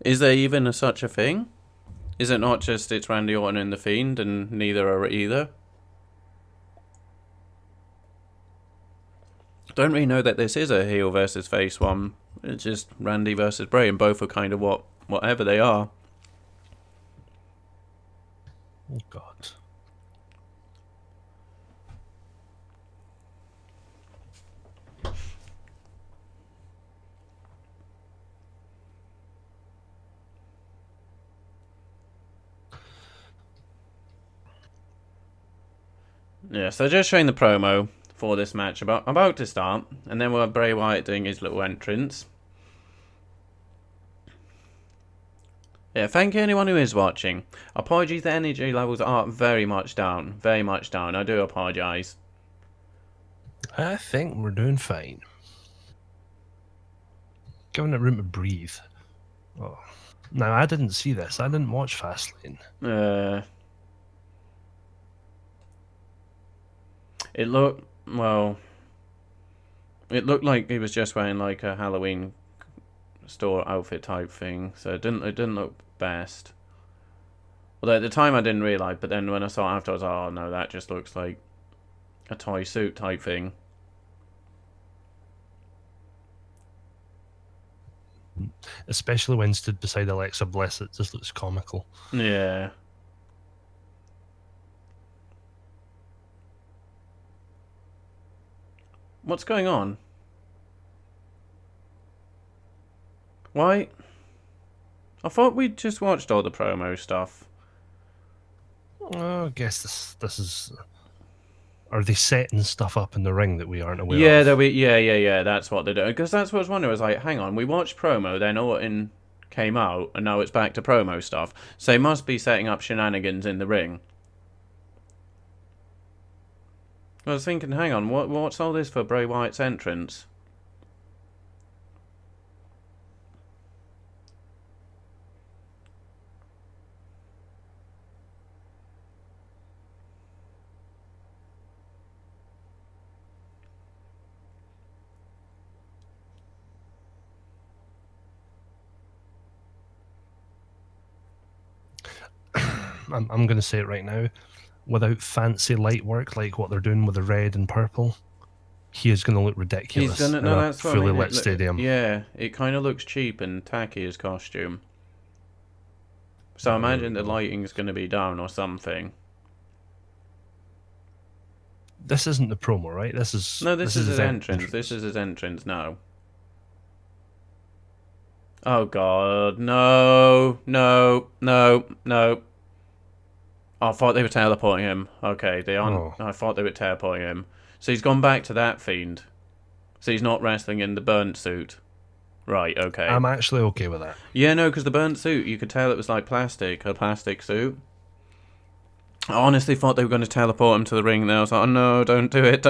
Is there even such a thing? Is it not just it's Randy Orton and the Fiend and neither are either? Don't really know that this is a heel versus face one. It's just Randy versus Bray, and both are kind of whatever they are. Oh God. Yeah, so just showing the promo for this match about to start, and then we'll have Bray Wyatt doing his little entrance. Yeah, thank you anyone who is watching. Apologies, the energy levels are very much down. Very much down. I do apologise. I think we're doing fine. Giving it room to breathe. Oh. Now, I didn't see this. I didn't watch Fastlane. It looked like he was just wearing like a Halloween store outfit type thing, so it didn't look best. Although at the time I didn't realise, but then when I saw it after, I was like, oh no, that just looks like a toy suit type thing. especially when stood beside Alexa Bliss. It just looks comical. Yeah. What's going on? Why? I thought we'd just watched all the promo stuff. Oh, I guess this is. Are they setting stuff up in the ring that we aren't aware of? Yeah. That's what they're doing. Because that's what I was wondering. I was like, hang on, we watched promo, then Orton came out, and now it's back to promo stuff. So they must be setting up shenanigans in the ring. I was thinking, hang on, what's all this for Bray Wyatt's entrance? I'm going to say it right now. Without fancy light work like what they're doing with the red and purple, he is going to look ridiculous He's gonna, in a fully lit stadium. Yeah, it kind of looks cheap and tacky, his costume. So I imagine the lighting's going to be down or something. This isn't the promo, right? This is his entrance. This is his entrance now. Oh god, no. Oh, I thought they were teleporting him. Okay, they aren't. I thought they were teleporting him. So he's gone back to that Fiend. So he's not wrestling in the burnt suit. Right, okay. I'm actually okay with that. Yeah, no, because the burnt suit, you could tell it was like plastic, a plastic suit. I honestly thought they were going to teleport him to the ring there. I was like, oh no, don't do it.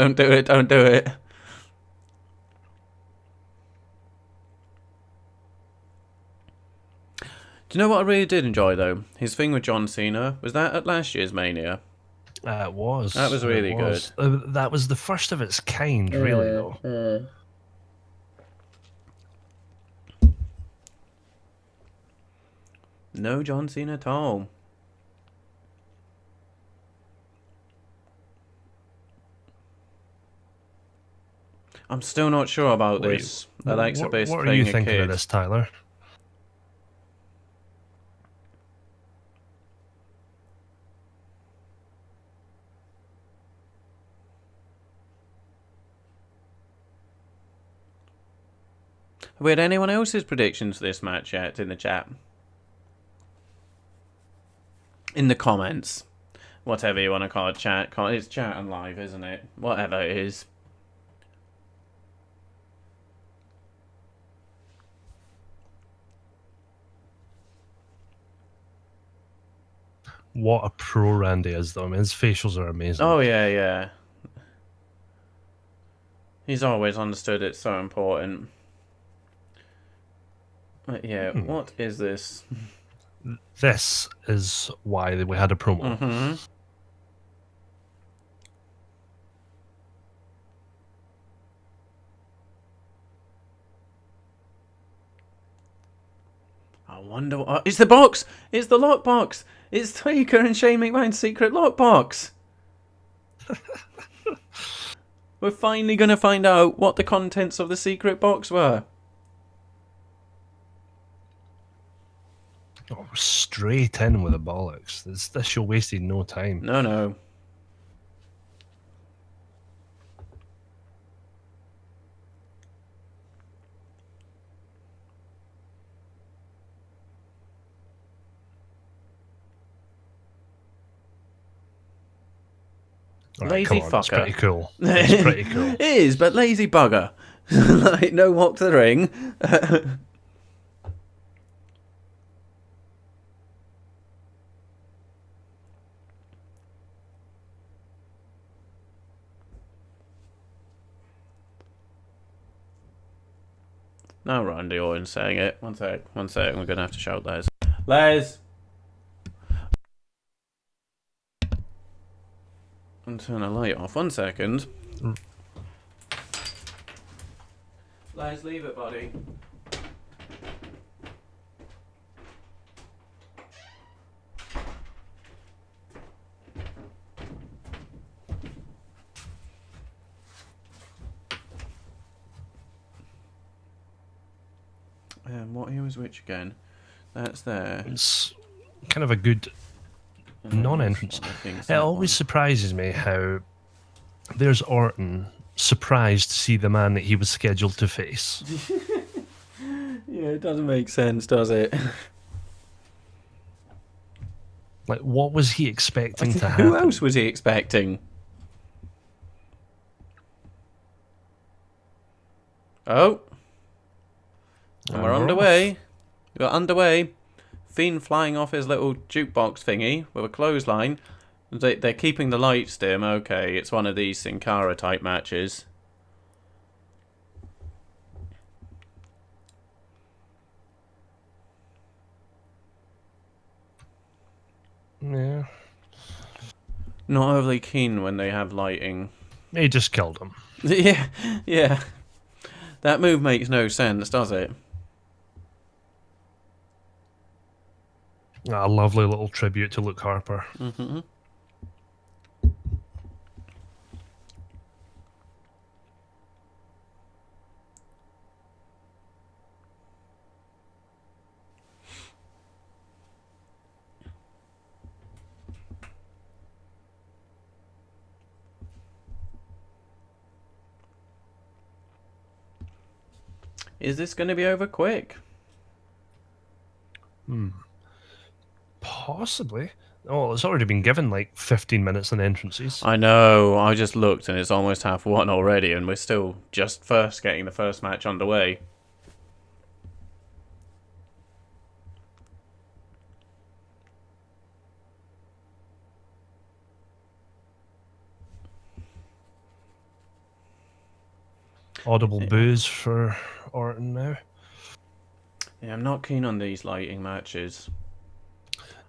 Do you know what I really did enjoy, though? His thing with John Cena. Was that at last year's Mania? It was. That was really good. That was the first of its kind, really, though. No John Cena at all. I'm still not sure about this. Alexa Bliss what are playing you thinking of this, Tyler? Have we had anyone else's predictions for this match yet in the chat? In the comments. Whatever you want to call it, chat. It's chat and live, isn't it? Whatever it is. What a pro Randy is, though. I mean, his facials are amazing. Oh, yeah. He's always understood it's so important. Yeah, what is this? This is why we had a promo. Mm-hmm. I wonder what... It's the box! It's the lockbox! It's Taker and Shane McMahon's secret lockbox! We're finally going to find out what the contents of the secret box were. Oh, straight in with the bollocks. This show wasted no time. No. Lazy fucker. It's pretty cool. It's pretty cool. It is, but lazy bugger. Like, no walk to the ring. Now Randy Orton saying it. One sec. We're going to have to shout Les. Les! And turn the light off. 1 second. Les, leave it, buddy. What he was which again? That's there. It's kind of a good non-entrance. It always surprises me how there's Orton surprised to see the man that he was scheduled to face. Yeah, it doesn't make sense, does it? Like, what was he expecting to happen? Who else was he expecting? Oh. And we're underway. We're underway. Fiend flying off his little jukebox thingy with a clothesline. They're keeping the lights dim. Okay, it's one of these Sin Cara type matches. Yeah. Not overly keen when they have lighting. He just killed him. Yeah. That move makes no sense, does it? A lovely little tribute to Luke Harper. Mm-hmm. Is this going to be over quick? Possibly. Oh, it's already been given like 15 minutes in entrances. I know. I just looked and it's almost 1:30 already, and we're still just getting the first match underway. Audible boos for Orton now. Yeah, I'm not keen on these lighting matches.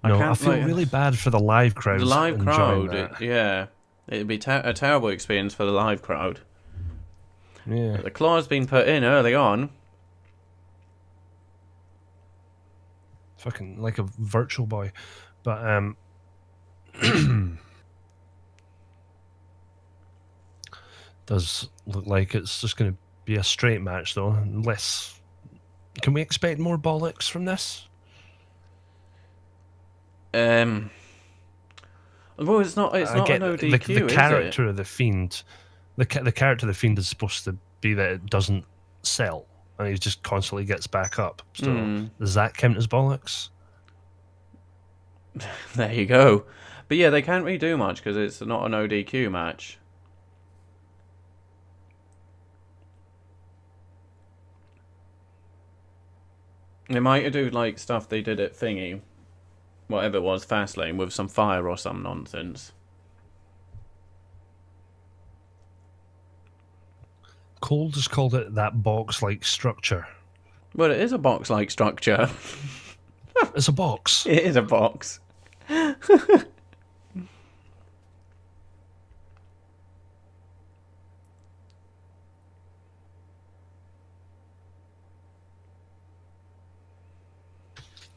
No, I feel really bad for the live crowd. The live crowd, yeah. It'd be a terrible experience for the live crowd. Yeah. But the claw's been put in early on. Fucking like a virtual boy. But, does look like it's just going to be a straight match, though. Unless... Can we expect more bollocks from this? Well, it's not an ODQ, the character is it? of the Fiend, the character of the Fiend is supposed to be that it doesn't sell, and he just constantly gets back up. So does that count as bollocks? There you go. But yeah, they can't really do much because it's not an ODQ match. They might do like stuff they did at Thingy, whatever it was, Fastlane, with some fire or some nonsense. Cole just called it that box-like structure. Well, it is a box-like structure. It's a box. It is a box.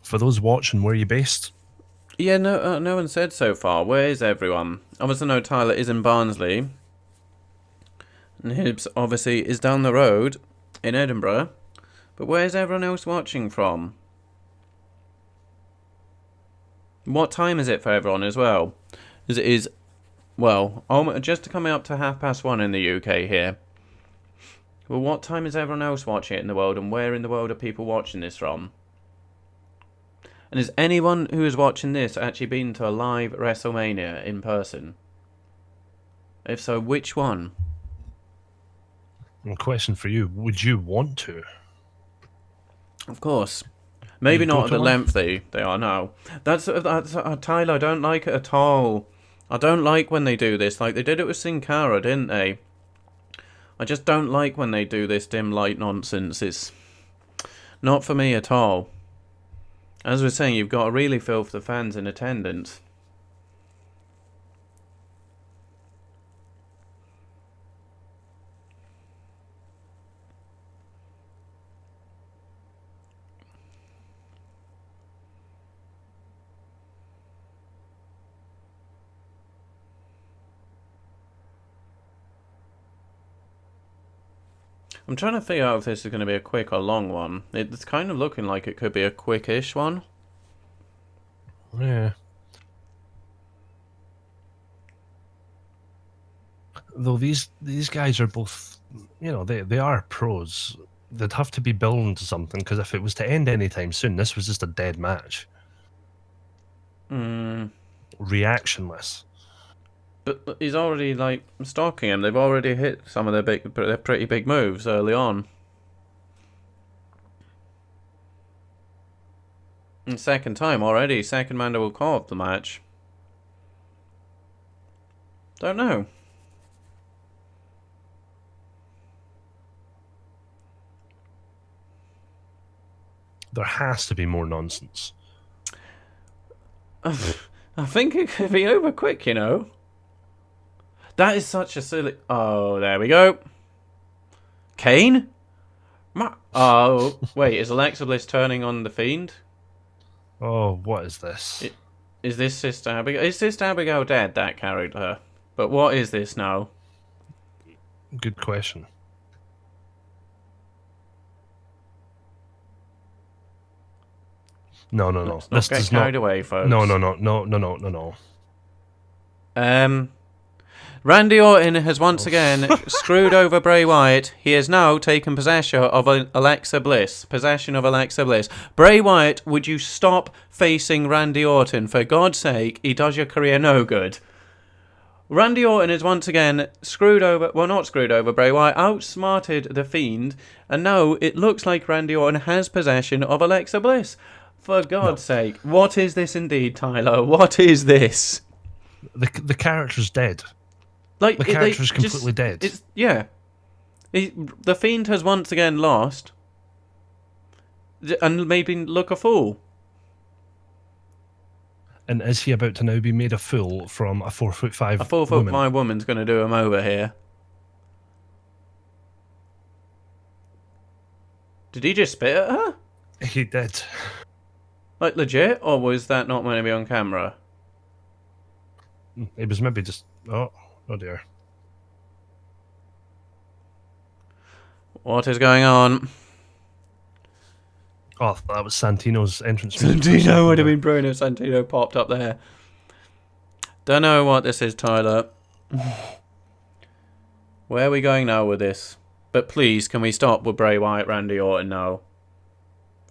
For those watching, where are you based? Yeah, no one said so far. Where is everyone? Obviously, no, Tyler is in Barnsley. And Hibbs, obviously, is down the road in Edinburgh. But where's everyone else watching from? What time is it for everyone as well? As it is, well, just coming up to 1:30 in the UK here. Well, what time is everyone else watching it in the world, and where in the world are people watching this from? And has anyone who is watching this actually been to a live WrestleMania in person? If so, which one? And question for you, would you want to? Of course. Maybe not at the length they are now. That's Tyler, I don't like it at all. I don't like when they do this. Like, they did it with Sin Cara, didn't they? I just don't like when they do this dim light nonsense. It's not for me at all. As we're saying, you've got to really feel for the fans in attendance. I'm trying to figure out if this is going to be a quick or long one. It's kind of looking like it could be a quick-ish one. Yeah. Though these guys are both, you know, they are pros. They'd have to be building to something, because if it was to end anytime soon, this was just a dead match. Reactionless. But he's already, like, stalking him. They've already hit some of their pretty big moves early on. And second time already. Second mandible claw of the match. Don't know. There has to be more nonsense. I think it could be over quick, you know. That is such a silly... Oh, there we go. Kane? Oh, wait, is Alexa Bliss turning on the Fiend? Oh, what is this? Is this Sister Abigail? Is Sister Abigail dead, that character? But what is this now? Good question. No. Let's not get carried away, folks. No. Randy Orton has once again screwed over Bray Wyatt. He has now taken possession of Alexa Bliss. Bray Wyatt, would you stop facing Randy Orton? For God's sake, he does your career no good. Randy Orton is once again not screwed over Bray Wyatt, outsmarted the Fiend, and now it looks like Randy Orton has possession of Alexa Bliss. For God's sake, what is this indeed, Tyler? What is this? The character's dead. Like, the character's completely dead. The Fiend has once again lost, and maybe look a fool. And is he about to now be made a fool from a 4'5" A 4'5" woman's going to do him over here. Did he just spit at her? He did. Like, legit? Or was that not meant to be on camera? It was maybe just... Oh dear. What is going on? Oh, that was Santino's entrance. Santino would have been Bruno. Santino popped up there. Don't know what this is, Tyler. Where are we going now with this? But please, can we stop with Bray Wyatt, Randy Orton now?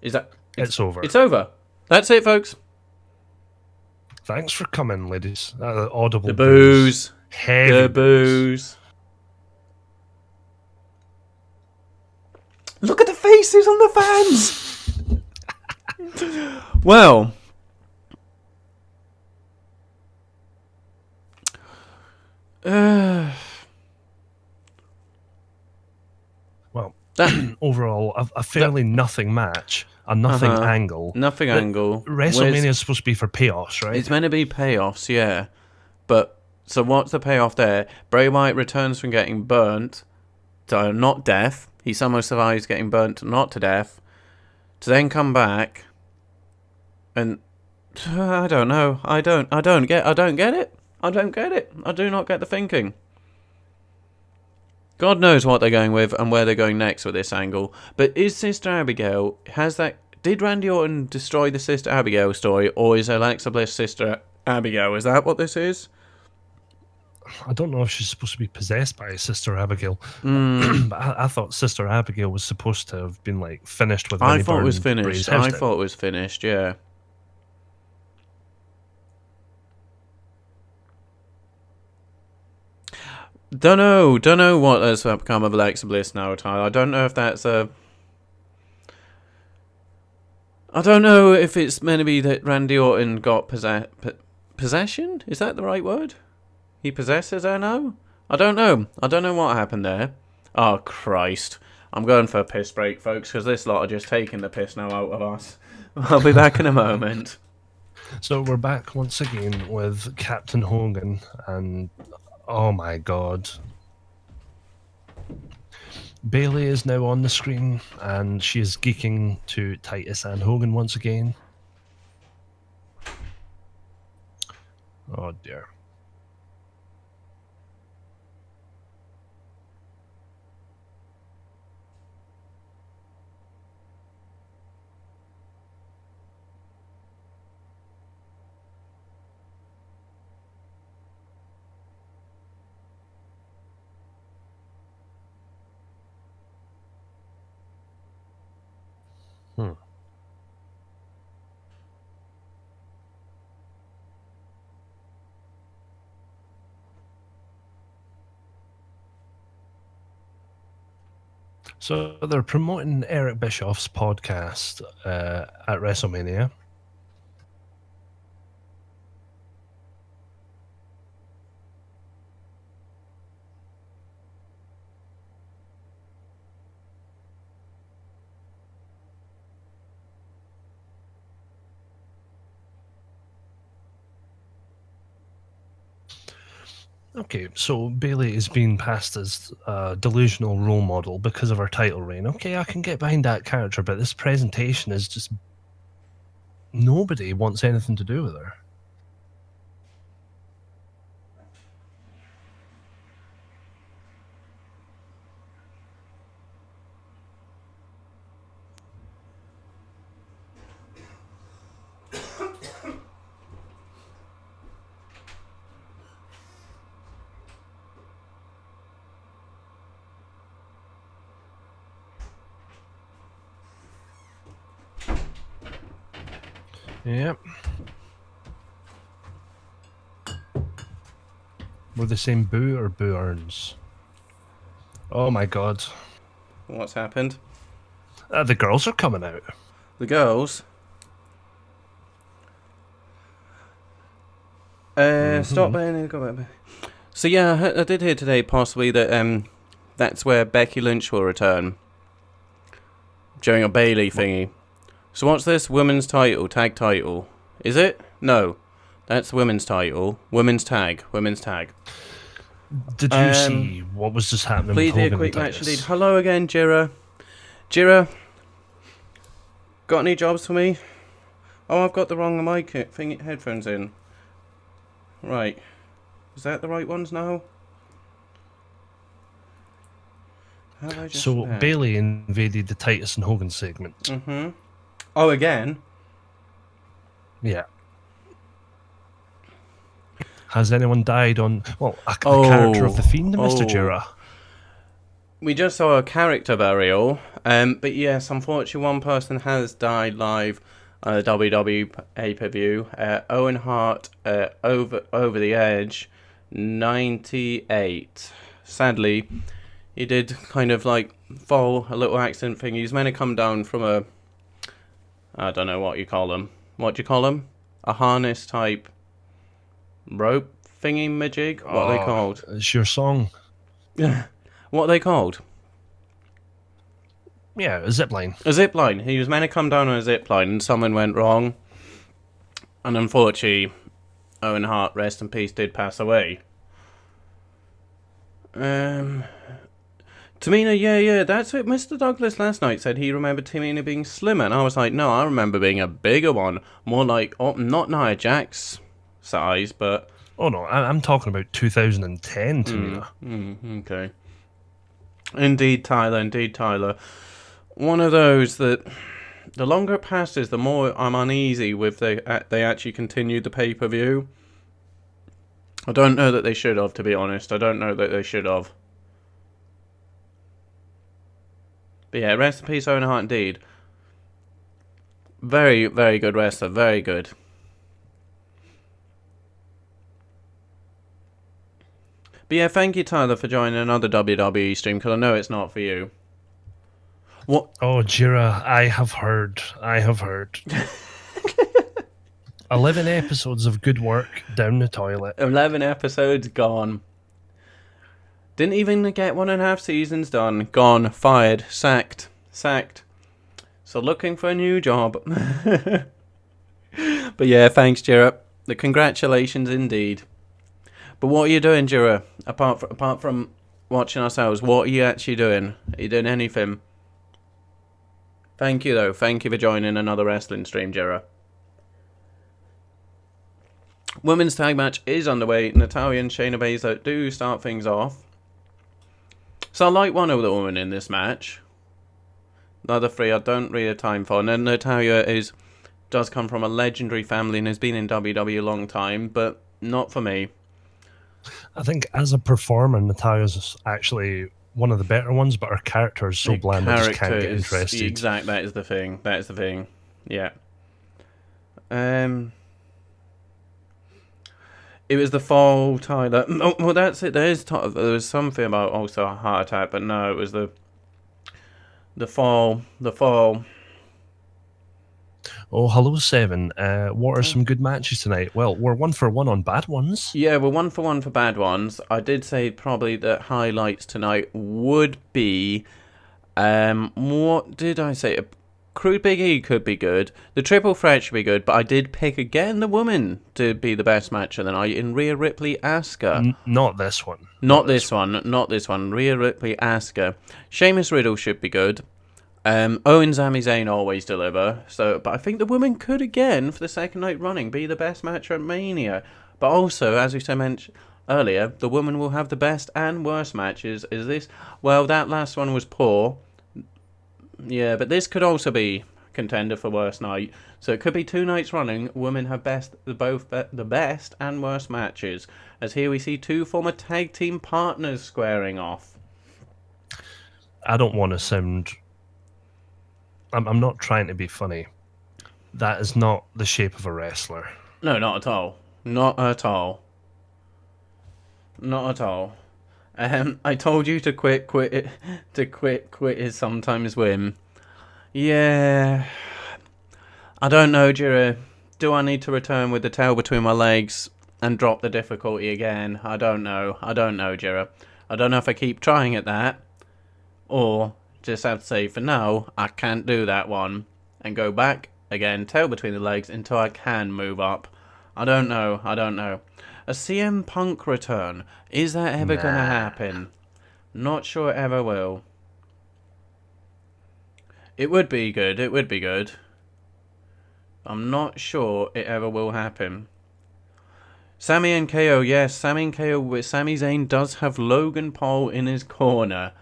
Is that... It's over. It's over. That's it, folks. Thanks for coming, ladies. Audible The booze. Heavy The booze. Look at the faces on the fans. Well. Well, overall, a fairly nothing match. A nothing angle. Nothing angle. WrestleMania is supposed to be for payoffs, right? It's meant to be payoffs, yeah. But, so what's the payoff there? Bray Wyatt returns from getting burnt to not death. He somehow survives getting burnt not to death. To then come back. And, I don't know. I don't get it. I don't get it. I do not get the thinking. God knows what they're going with and where they're going next with this angle. But is Sister Abigail, did Randy Orton destroy the Sister Abigail story, or is Alexa Bliss Sister Abigail? Is that what this is? I don't know if she's supposed to be possessed by Sister Abigail. But I thought Sister Abigail was supposed to have been like finished with. I thought it was finished. Yeah. Don't know what has become of Alexa Bliss now, Tyler. I don't know if that's a... I don't know if it's meant to be that Randy Orton got possession? Is that the right word? He possesses her now? I don't know. I don't know what happened there. Oh, Christ. I'm going for a piss break, folks, because this lot are just taking the piss now out of us. I'll be back in a moment. So we're back once again with Captain Hogan and... Oh my God. Bayley is now on the screen and she is geeking to Titus and Hogan once again. Oh dear. So they're promoting Eric Bischoff's podcast at WrestleMania. Okay, so Bayley is being passed as a delusional role model because of her title reign. Okay, I can get behind that character, but this presentation is just... Nobody wants anything to do with her. Yep. Were they saying boo or boo earns? Oh my god. What's happened? The girls are coming out. The girls? Stop burning. Go back. So yeah, I did hear today possibly that that's where Becky Lynch will return during a Bayley thingy. So what's this? Women's title, tag title. Is it? No. That's women's title. Women's tag. Women's tag. Did you see what was just happening please with do a Hogan quick and match Titus? indeed. Hello again, Jira. Jira, got any jobs for me? Oh, I've got the wrong mic thing, headphones in. Right. Is that the right ones now? How do I just So Bayley invaded the Titus and Hogan segment. Mm-hmm. Oh, again? Yeah. Has anyone died on... Well, the character of the Fiend, Mr. Jura? We just saw a character burial. But yes, unfortunately, one person has died live on a WWE pay-per-view. Owen Hart, over the edge, 98. Sadly, he did kind of like fall, a little accident thing. He's meant to come down from a... I don't know what you call them. What do you call them? A harness type rope thingy majig? What are they called? It's your song. What are they called? Yeah, a zip line. A zip line. He was meant to come down on a zip line and something went wrong. And unfortunately, Owen Hart, rest in peace, did pass away. Tamina, yeah, that's it. Mr. Douglas last night said he remembered Tamina being slimmer, and I was like, no, I remember being a bigger one. More like, not Nia Jax size, but... Oh no, I'm talking about 2010 Tamina. Okay. Indeed, Tyler. One of those that... The longer it passes, the more I'm uneasy with they actually continued the pay-per-view. I don't know that they should have, to be honest. I don't know that they should have. But yeah, rest in peace, Owen Hart, indeed. Very, very good wrestler. Very good. But yeah, thank you, Tyler, for joining another WWE stream, because I know it's not for you. What? Oh, Jira, I have heard. 11 episodes of good work down the toilet. 11 episodes gone. Didn't even get 1.5 seasons done. Gone, fired, sacked. So looking for a new job. But yeah, thanks, Jira. The congratulations indeed. But what are you doing, Jira? Apart from watching ourselves, what are you actually doing? Are you doing anything? Thank you, though. Thank you for joining another wrestling stream, Jira. Women's tag match is underway. Natalya and Shayna Baszler do start things off. So I like one of the women in this match. The other three I don't really have time for. And then Natalya does come from a legendary family and has been in WWE a long time, but not for me. I think as a performer, Natalya's actually one of the better ones, but her character is so bland I just can't get interested. Exact. That is the thing. Yeah. It was the fall, Tyler. Oh, well, that's it. There was something about also a heart attack, but no, it was the fall. Oh, hello, Seven. What are some good matches tonight? Well, we're 1 for 1 on bad ones. Yeah, we're 1 for 1 for bad ones. I did say probably the highlights tonight would be, what did I say? Crude Big E could be good. The triple threat should be good, but I did pick again the woman to be the best match of the night in Rhea Ripley Asuka. Not this one. Not this one. Rhea Ripley Asuka. Sheamus Riddle should be good. Owens, Sami, Zayn always deliver. But I think the woman could again, for the second night running, be the best match at Mania. But also, as we mentioned earlier, the woman will have the best and worst matches. Is this? Well, that last one was poor. Yeah, but this could also be contender for worst night. So it could be 2 nights running. Women have both the best and worst matches. As here we see 2 former tag team partners squaring off. I don't want to sound... I'm not trying to be funny. That is not the shape of a wrestler. No, not at all. Not at all. I told you to quit is sometimes win. Yeah. I don't know, Jira. Do I need to return with the tail between my legs and drop the difficulty again? I don't know, Jira. I don't know if I keep trying at that, or just have to say for now, I can't do that one, and go back again, tail between the legs, until I can move up. I don't know. A CM Punk return. Is that ever going to happen? Not sure it ever will. It would be good. I'm not sure it ever will happen. Sami and KO, yes. Sami and KO with Sami Zayn does have Logan Paul in his corner.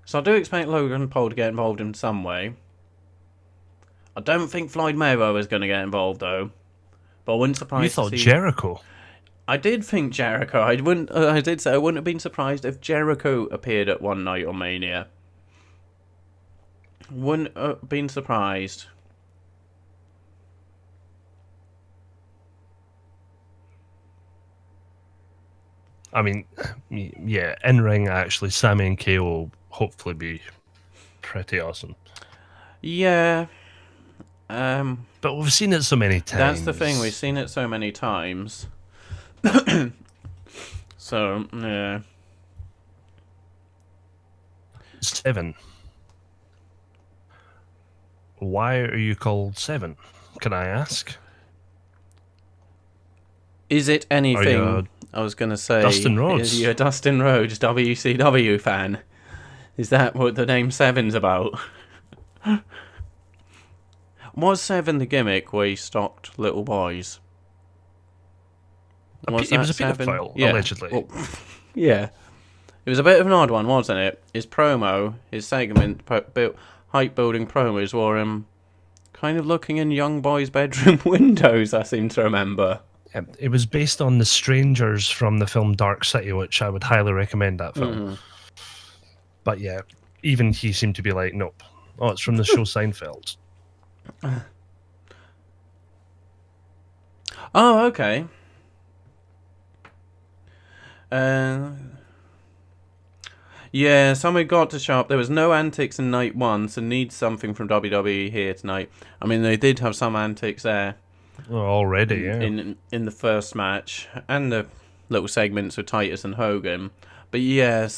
So I do expect Logan Paul to get involved in some way. I don't think Floyd Mayweather is going to get involved, though. But I wouldn't surprise. You thought Jericho? I did think Jericho. I did say I wouldn't have been surprised if Jericho appeared at one night on Mania. Wouldn't have been surprised. I mean, yeah, in ring actually, Sami and KO will hopefully be pretty awesome. Yeah. But we've seen it so many times. That's the thing. We've seen it so many times. So, yeah. 7. Why are you called 7? Can I ask? Is it anything? I was going to say... Dustin Rhodes. Is you a Dustin Rhodes WCW fan? Is that what the name 7's about? Was 7 the gimmick where he stalked little boys? It was a paedophile, yeah. Allegedly. Well, yeah. It was a bit of an odd one, wasn't it? His segment, hype-building promos were him kind of looking in young boys' bedroom windows, I seem to remember. It was based on the strangers from the film Dark City, which I would highly recommend that film. But yeah, even he seemed to be like, nope. Oh, it's from the show Seinfeld. Oh, okay. Yeah, somebody got to show up. There was no antics in night 1, so needs something from WWE here tonight. I mean, they did have some antics there. Already, yeah. In the first match, and the little segments with Titus and Hogan. But yeah,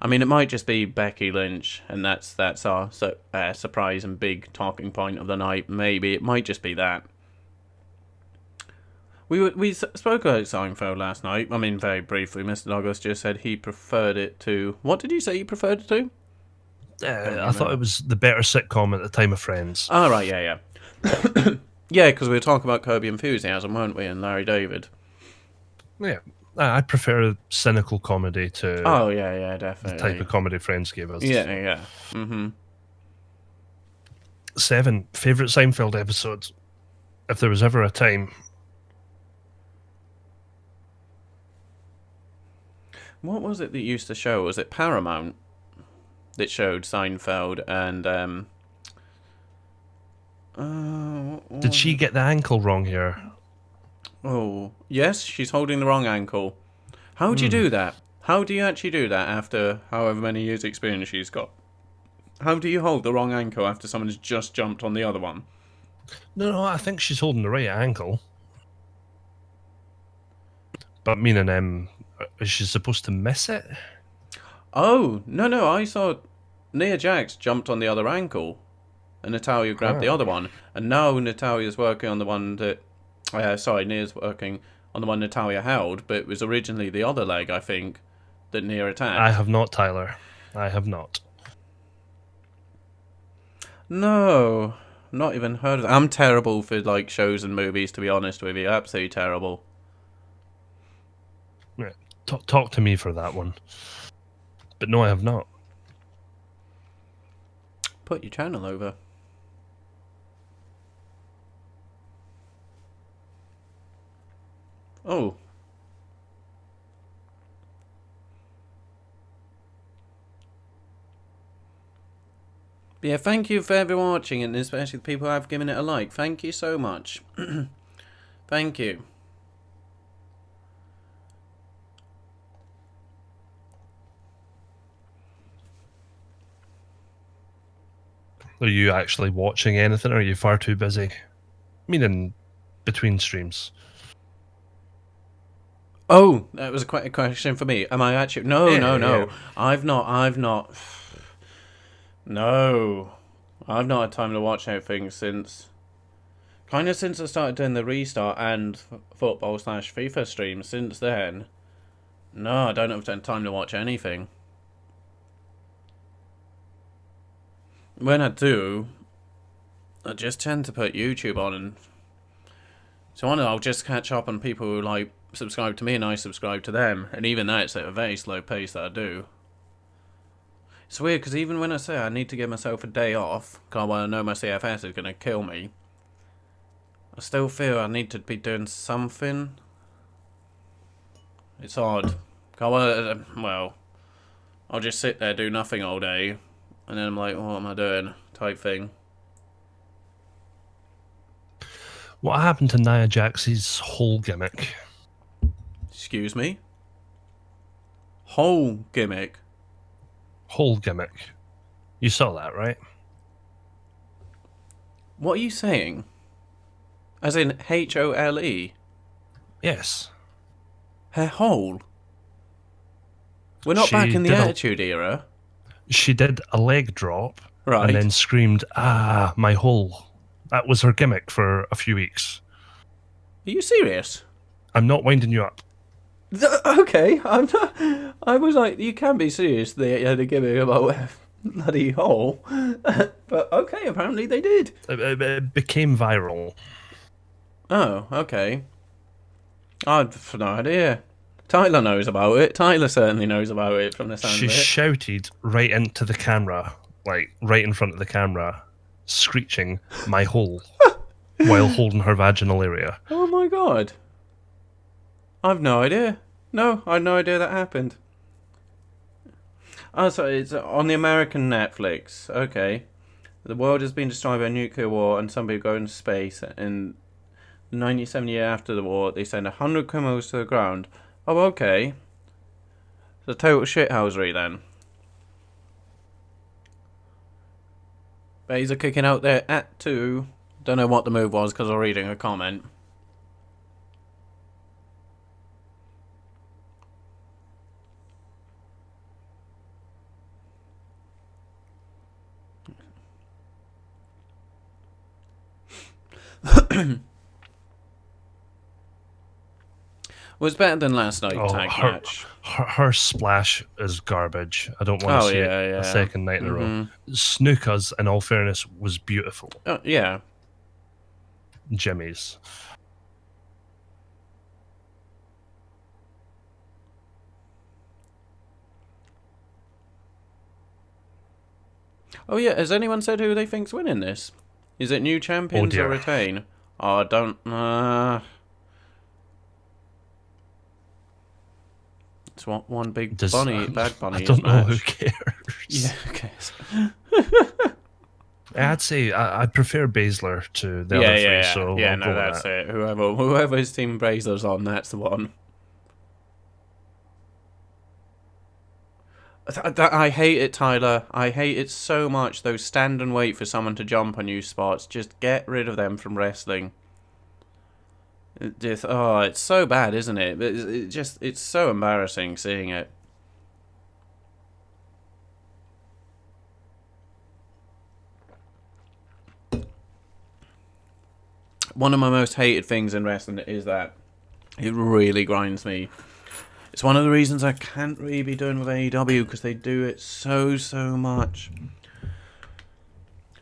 I mean, it might just be Becky Lynch, and that's our surprise and big talking point of the night. Maybe it might just be that. We spoke about Seinfeld last night. I mean, very briefly. Mr. Douglas just said he preferred it to... What did you say he preferred it to? I thought it was the better sitcom at the time of Friends. Oh, right, yeah. Yeah, because we were talking about Kirby Enthusiasm, weren't we, and Larry David. Yeah, I prefer cynical comedy to... Oh, yeah, definitely. The type of comedy Friends gave us. Yeah. Mm-hmm. 7, favourite Seinfeld episodes. If there was ever a time... What was it that used to show? Was it Paramount? that showed Seinfeld and Did she get the ankle wrong here? oh yes, she's holding the wrong ankle. How do you do that? How do you actually do that after however many years experience she's got? How do you hold the wrong ankle after someone's just jumped on the other one? No, I think she's holding the right ankle. But meaning, is she supposed to miss it? Oh, no, I saw Nia Jax jumped on the other ankle and Natalya grabbed the other one. And now Natalya's working on the one that... Nia's working on the one Natalya held, but it was originally the other leg, I think, that Nia attacked. I have not, Tyler. I have not. No, not even heard of that. I'm terrible for like shows and movies, to be honest with you. Absolutely terrible. Yeah, talk to me for that one. But no, I have not. Put your channel over. Oh. But yeah, thank you for everyone watching, and especially the people who have given it a like. Thank you so much. Thank you. Are you actually watching anything, or are you far too busy? Meaning, between streams. Oh, that was quite a question for me. Am I actually... No. Yeah. I've not... No. I've not had time to watch anything since... Kind of since I started doing the restart and football/FIFA streams. Since then... No, I don't have time to watch anything. When I do, I just tend to put YouTube on, and so I'll just catch up on people who like subscribe to me and I subscribe to them, and even that it's at a very slow pace that I do. It's weird because even when I say I need to give myself a day off because I know my CFS is going to kill me, I still feel I need to be doing something. It's odd. Well, I'll just sit there, do nothing all day, and then I'm like, what am I doing? Type thing. What happened to Nia Jax's whole gimmick? Excuse me? Whole gimmick? Whole gimmick. You saw that, right? What are you saying? As in H-O-L-E? Yes. Her whole? We're not back in the Attitude Era. She did a leg drop, right, and then screamed, "Ah, my hole." That was her gimmick for a few weeks. Are you serious? I'm not winding you up. Okay, I'm not. I was like, you can be serious. They had a gimmick about bloody hole, but okay, apparently they did. It became viral. Oh, okay. I've no idea. Tyler knows about it. Tyler certainly knows about it from the sound of it. She shouted right into the camera, like right in front of the camera, screeching, "My hole," while holding her vaginal area. Oh my god. I've no idea. No, I had no idea that happened. Oh, so it's on the American Netflix. Okay. The world has been destroyed by a nuclear war and some people go into space. In the 97 year after the war, they send 100 criminals to the ground. Oh, okay. It's a total shithousery then. Bays are kicking out there at 2. Don't know what the move was because I'm reading a comment. Was better than last night's tag match. Her splash is garbage. I don't want to see it a second night in a row. Snuka's, in all fairness, was beautiful. Yeah. Jimmy's. Oh yeah, has anyone said who they think's winning this? Is it new champions or retain? Oh, I don't... It's one big bunny, bad bunny. I don't know, who cares? Yeah, okay. I'd say I prefer Baszler to the other three, so I'll go with that's that. it. Whoever's team Baszler's on, that's the one. I hate it, Tyler. I hate it so much. Those stand and wait for someone to jump on you spots. Just get rid of them from wrestling. It's so bad, isn't it? It's so embarrassing seeing it. One of my most hated things in wrestling is that it really grinds me. It's one of the reasons I can't really be doing with AEW, because they do it so much.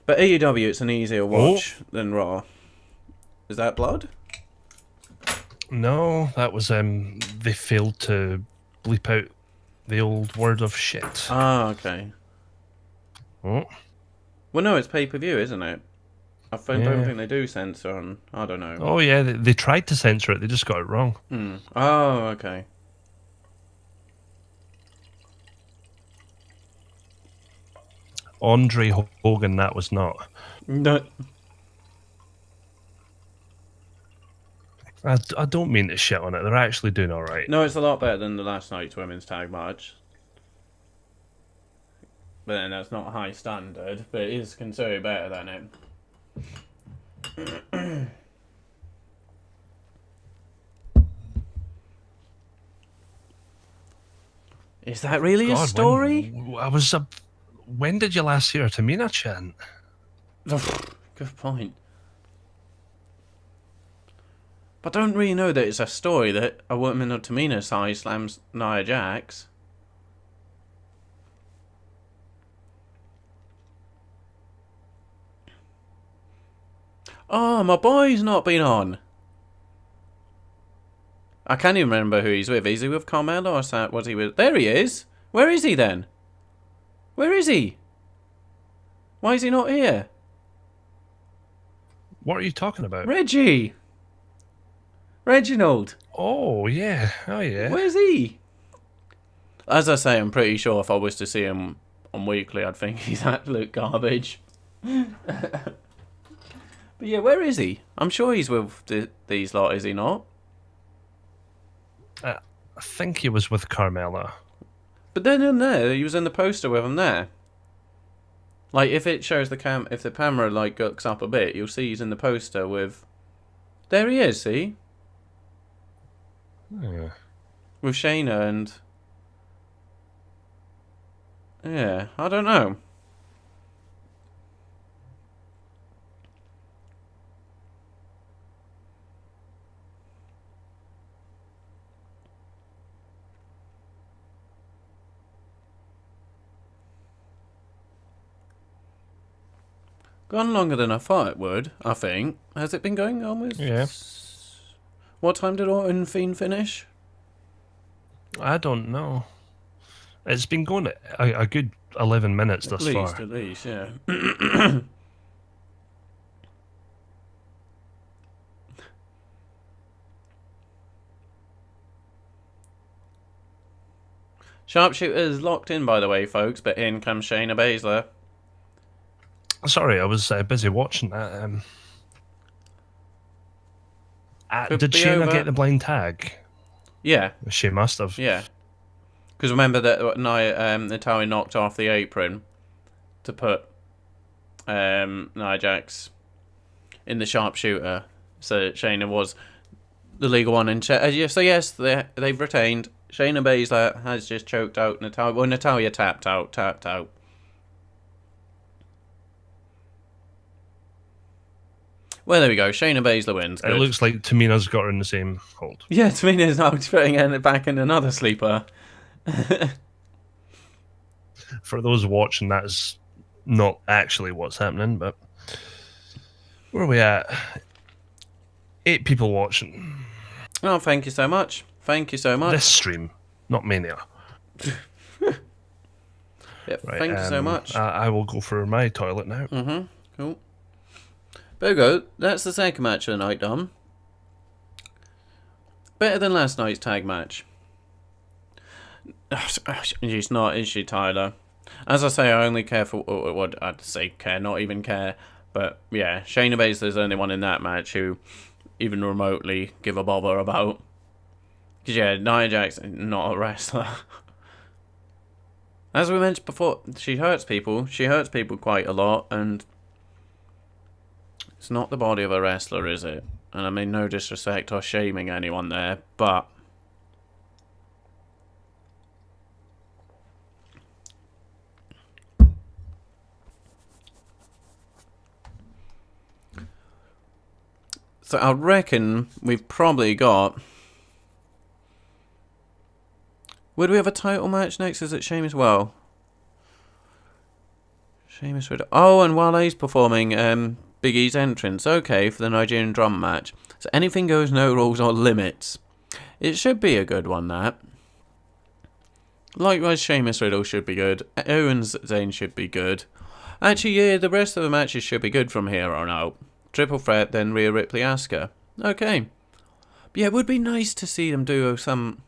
But AEW, it's an easier watch than Raw. Is that blood? No, that was they failed to bleep out the old word of shit. Ah, okay. Oh. Well, no, it's pay-per-view, isn't it? I don't think they do censor on... I don't know. Oh, yeah, they tried to censor it. They just got it wrong. Oh, okay. Andre Hogan, that was not. No. I don't mean to shit on it. They're actually doing all right. No, it's a lot better than the last night's women's tag match. But then that's not a high standard, but it is considerably better than it. Is that really a story? When did you last hear a Tamina chant? Good point. But I don't really know that it's a story that a woman of Tamina size slams Nia Jax. Oh, my boy's not been on. I can't even remember who he's with. Is he with Carmelo or was he with... There he is. Where is he then? Where is he? Why is he not here? What are you talking about? Reggie. Reginald. Oh, yeah. Oh, yeah. Where's he? As I say, I'm pretty sure if I was to see him on Weekly, I'd think he's absolute garbage. But yeah, where is he? I'm sure he's with these lot, is he not? I think he was with Carmella. But then in there, he was in the poster with him there. Like, if it shows if the camera like looks up a bit, you'll see he's in the poster with... There he is, see? Yeah. With Shayna and... Yeah, I don't know. Gone longer than I thought it would, I think. Has it been going almost? Yeah. What time did Orton and Fiend finish? I don't know. It's been going a good 11 minutes thus far. At least, yeah. Sharpshooter's locked in, by the way, folks, but in comes Shayna Baszler. Sorry, I was busy watching that. Did Shayna get the blind tag? Yeah. She must have. Yeah. Because remember that Natalya knocked off the apron to put Nia Jax in the sharpshooter. So Shayna was the legal one. So yes, they've retained. Shayna Baszler has just choked out Natalya. Well, Natalya tapped out. Well, there we go. Shayna Baszler wins. Good. It looks like Tamina's got her in the same hold. Yeah, Tamina's now putting it back in another sleeper. For those watching, that is not actually what's happening, but where are we at? 8 people watching. Oh, thank you so much. Thank you so much. This stream, not Mania. Yep, right, thank you so much. I will go for my toilet now. Cool. There we go. That's the second match of the night done. Better than last night's tag match. It's not, is she, Tyler? As I say, I only care for what I'd say care, not even care. But yeah, Shayna Baszler's the only one in that match who even remotely give a bother about. Because yeah, Nia Jax, not a wrestler. As we mentioned before, she hurts people. She hurts people quite a lot, and it's not the body of a wrestler, is it? And I mean no disrespect or shaming anyone there, but so I reckon we've probably got... Would we have a title match next? Is it Sheamus? Well, Sheamus Riddle. Oh, and Wale's performing Big E's entrance. Okay, for the Nigerian drum match. So anything goes, no rules or limits. It should be a good one, that. Likewise, Sheamus Riddle should be good. Owens Zayn should be good. Actually, yeah, the rest of the matches should be good from here on out. Triple threat, then Rhea, Ripley, Asuka. Okay. But yeah, it would be nice to see them do some...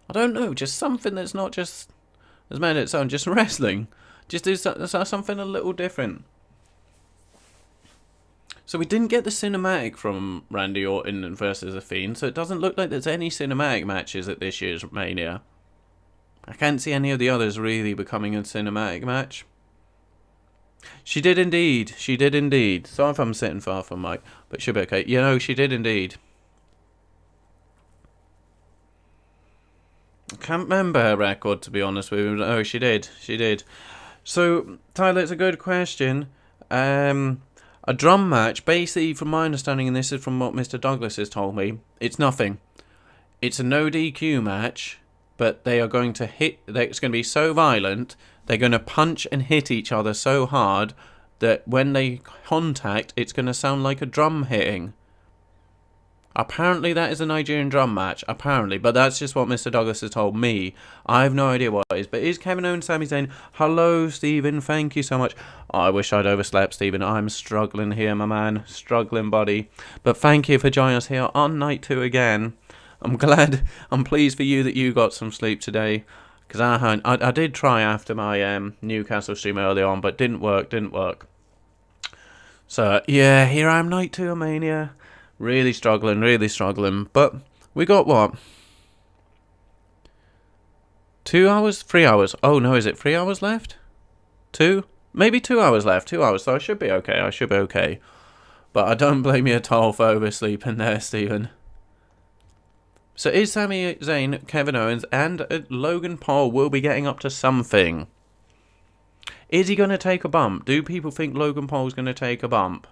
I don't know, just something that's not just, as made it sound, just wrestling. Just do something a little different. So we didn't get the cinematic from Randy Orton versus The Fiend, so it doesn't look like there's any cinematic matches at this year's Mania. I can't see any of the others really becoming a cinematic match. She did indeed. She did indeed. Sorry if I'm sitting far from Mike, but she'll be okay. You know, she did indeed. I can't remember her record, to be honest with you. Oh, she did. She did. So, Tyler, it's a good question. A drum match, basically, from my understanding, and this is from what Mr. Douglas has told me, it's nothing. It's a no DQ match, but they are going to hit... It's going to be so violent, they're going to punch and hit each other so hard that when they contact, it's going to sound like a drum hitting. Apparently that is a Nigerian drum match, apparently, but that's just what Mr. Douglas has told me. I have no idea what it is, but is Kevin Owens, Sami Zayn? Hello, Stephen, thank you so much. Oh, I wish I'd overslept, Stephen. I'm struggling here, my man, struggling, buddy. But thank you for joining us here on night 2 again. I'm pleased for you that you got some sleep today, because I did try after my Newcastle stream early on, but didn't work. So, yeah, here I am, night 2 of Mania. Really struggling. But we got what? 2 hours? 3 hours? Oh no, is it 3 hours left? 2? Maybe 2 hours left. 2 hours, so I should be okay. But I don't blame you at all for oversleeping there, Stephen. So is Sami Zayn, Kevin Owens, and Logan Paul will be getting up to something. Is he going to take a bump? Do people think Logan Paul's going to take a bump?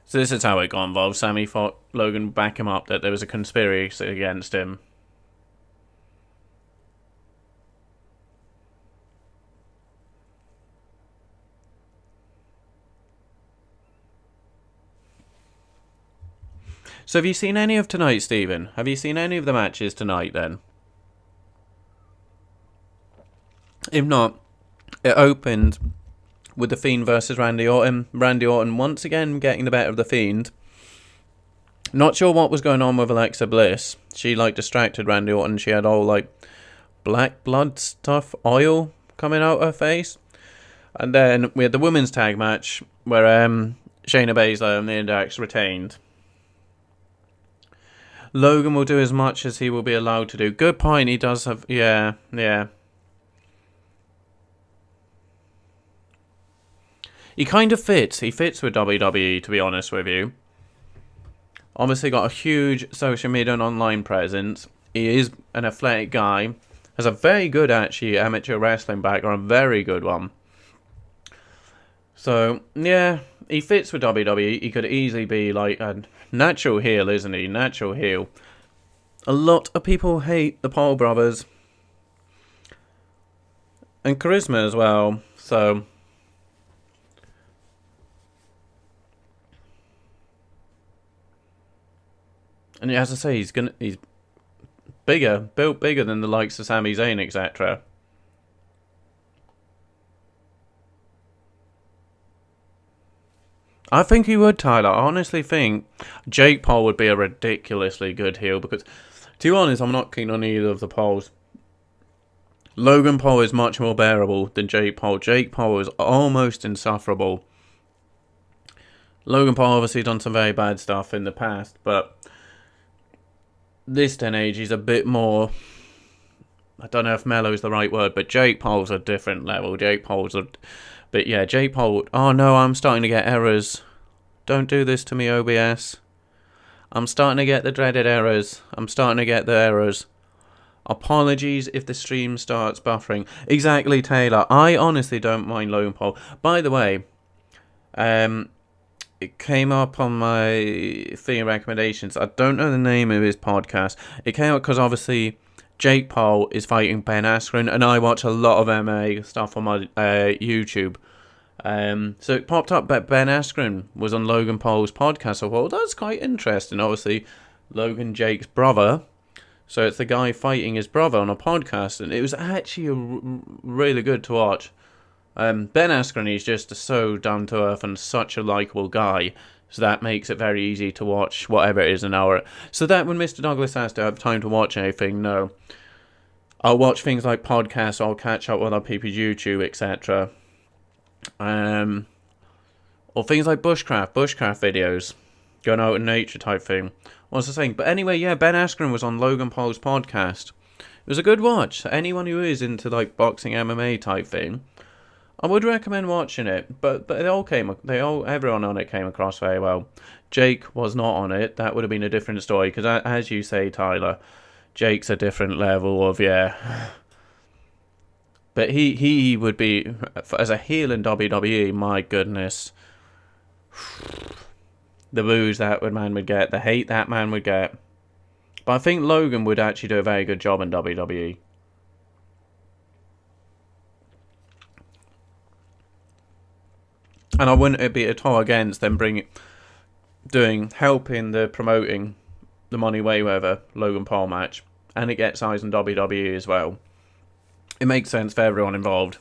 So this is how it got involved. Sami thought Logan back him up that there was a conspiracy against him. So have you seen any of tonight, Stephen? Have you seen any of the matches tonight then? If not, it opened with The Fiend versus Randy Orton. Randy Orton once again getting the better of The Fiend. Not sure what was going on with Alexa Bliss. She distracted Randy Orton. She had all black blood stuff, oil coming out her face. And then we had the women's tag match where Shayna Baszler and the Index retained. Logan will do as much as he will be allowed to do. Good point. He does have... Yeah. He kind of fits. He fits with WWE, to be honest with you. Obviously got a huge social media and online presence. He is an athletic guy. Has a very good, actually, amateur wrestling background. Very good one. So, yeah, he fits with WWE. He could easily be a natural heel, isn't he? Natural heel. A lot of people hate the Paul brothers. And charisma as well. So... And as I say, he's built bigger than the likes of Sami Zayn, etc. I think he would, Tyler. I honestly think Jake Paul would be a ridiculously good heel because To be honest, I'm not keen on either of the Pauls. Logan Paul is much more bearable than Jake Paul. Jake Paul is almost insufferable. Logan Paul obviously done some very bad stuff in the past, but this day and age he's a bit more, I don't know if mellow is the right word, but Jake Paul's a different level. Jake Paul, oh no, I'm starting to get errors. Don't do this to me, OBS. I'm starting to get the dreaded errors. I'm starting to get the errors. Apologies if the stream starts buffering. Exactly, Taylor. I honestly don't mind Logan Paul. By the way, it came up on my thing of recommendations. I don't know the name of his podcast. It came up because obviously Jake Paul is fighting Ben Askren, and I watch a lot of MMA stuff on my YouTube. So it popped up that Ben Askren was on Logan Paul's podcast. So I thought, well, that's quite interesting. Obviously, Logan Jake's brother. So it's the guy fighting his brother on a podcast, and it was actually really good to watch. Ben Askren is just so down to earth and such a likable guy, so that makes it very easy to watch whatever it is an hour. So that when Mr. Douglas has to have time to watch anything, no. I'll watch things like podcasts, I'll catch up with other people's YouTube, etc. Or things like bushcraft videos, going out in nature type thing. What's the thing? But anyway, yeah, Ben Askren was on Logan Paul's podcast. It was a good watch. Anyone who is into like boxing, MMA type thing, I would recommend watching it. But everyone on it came across very well. Jake was not on it. That would have been a different story. Because as you say, Tyler, Jake's a different level of But he would be, as a heel in WWE, my goodness. The boos that man would get, the hate that man would get. But I think Logan would actually do a very good job in WWE. And I wouldn't be at all against them helping the promoting the Money Mayweather Logan Paul match. And it gets eyes on WWE as well. It makes sense for everyone involved.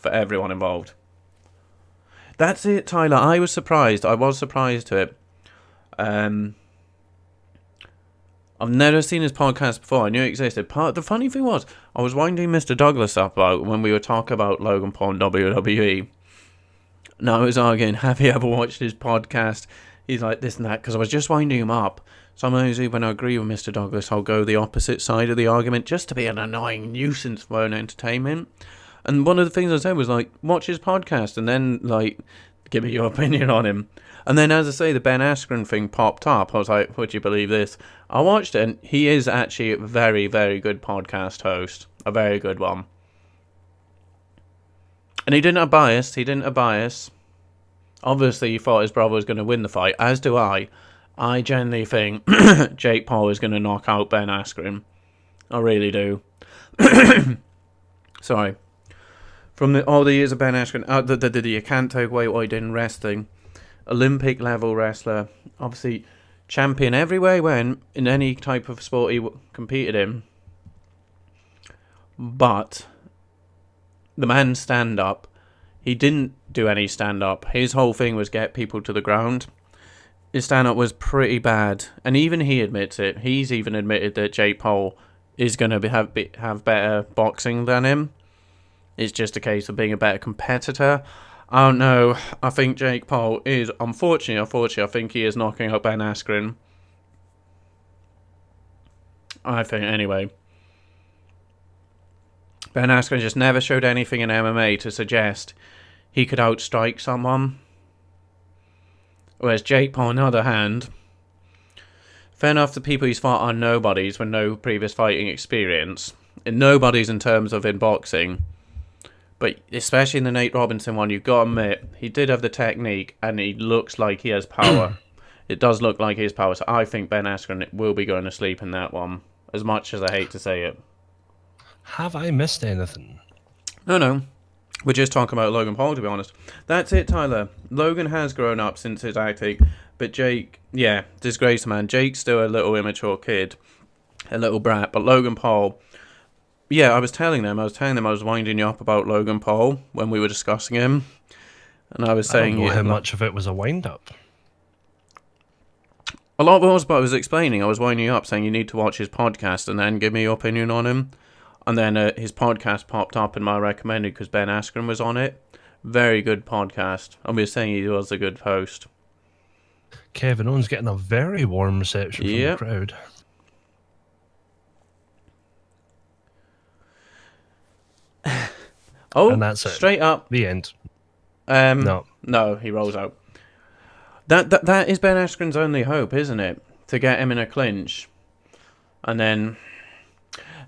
That's it, Tyler. I was surprised to it. I've never seen his podcast before. I knew it existed. The funny thing was, I was winding Mr. Douglas up about when we were talking about Logan Paul and WWE. And I was arguing, have you ever watched his podcast? He's like this and that, because I was just winding him up. Sometimes when I agree with Mr. Douglas, I'll go the opposite side of the argument just to be an annoying nuisance for an entertainment. And one of the things I said was like, watch his podcast and then like, give me your opinion on him. And then, as I say, the Ben Askren thing popped up. I was like, would you believe this? I watched it, and he is actually a very, very good podcast host. A very good one. And he didn't have bias. Obviously, he thought his brother was going to win the fight, as do I. I genuinely think Jake Paul is going to knock out Ben Askren. I really do. Sorry. From all the years of Ben Askren, you can't take away what he did in wrestling. Olympic level wrestler, obviously champion everywhere he went in any type of sport he competed in. But the man stand up, he didn't do any stand up. His whole thing was get people to the ground. His stand up was pretty bad, and even he admits it. He's even admitted that Jake Paul is going to have better boxing than him. It's just a case of being a better competitor. I don't know. I think Jake Paul is, unfortunately, I think he is knocking out Ben Askren. I think, anyway. Ben Askren just never showed anything in MMA to suggest he could outstrike someone. Whereas Jake Paul, on the other hand, fair enough, the people he's fought are nobodies with no previous fighting experience. And nobodies in terms of in boxing. But especially in the Nate Robinson one, you've got to admit, he did have the technique, and he looks like he has power. It does look like he has power, so I think Ben Askren will be going to sleep in that one, as much as I hate to say it. Have I missed anything? No. We're just talking about Logan Paul, to be honest. That's it, Tyler. Logan has grown up since his acting, but Jake, disgrace, man. Jake's still a little immature kid, a little brat, but Logan Paul... Yeah, I was telling them I was winding you up about Logan Paul when we were discussing him. And I was saying... I don't know how much of it was a wind-up. A lot was, but I was explaining. I was winding you up, saying you need to watch his podcast and then give me your opinion on him. And then his podcast popped up in my recommended because Ben Askren was on it. Very good podcast. I was saying he was a good host. Kevin Owens getting a very warm reception from the crowd. And that's it. Straight up. The end. No, he rolls out. That is Ben Askren's only hope, isn't it? To get him in a clinch. And then,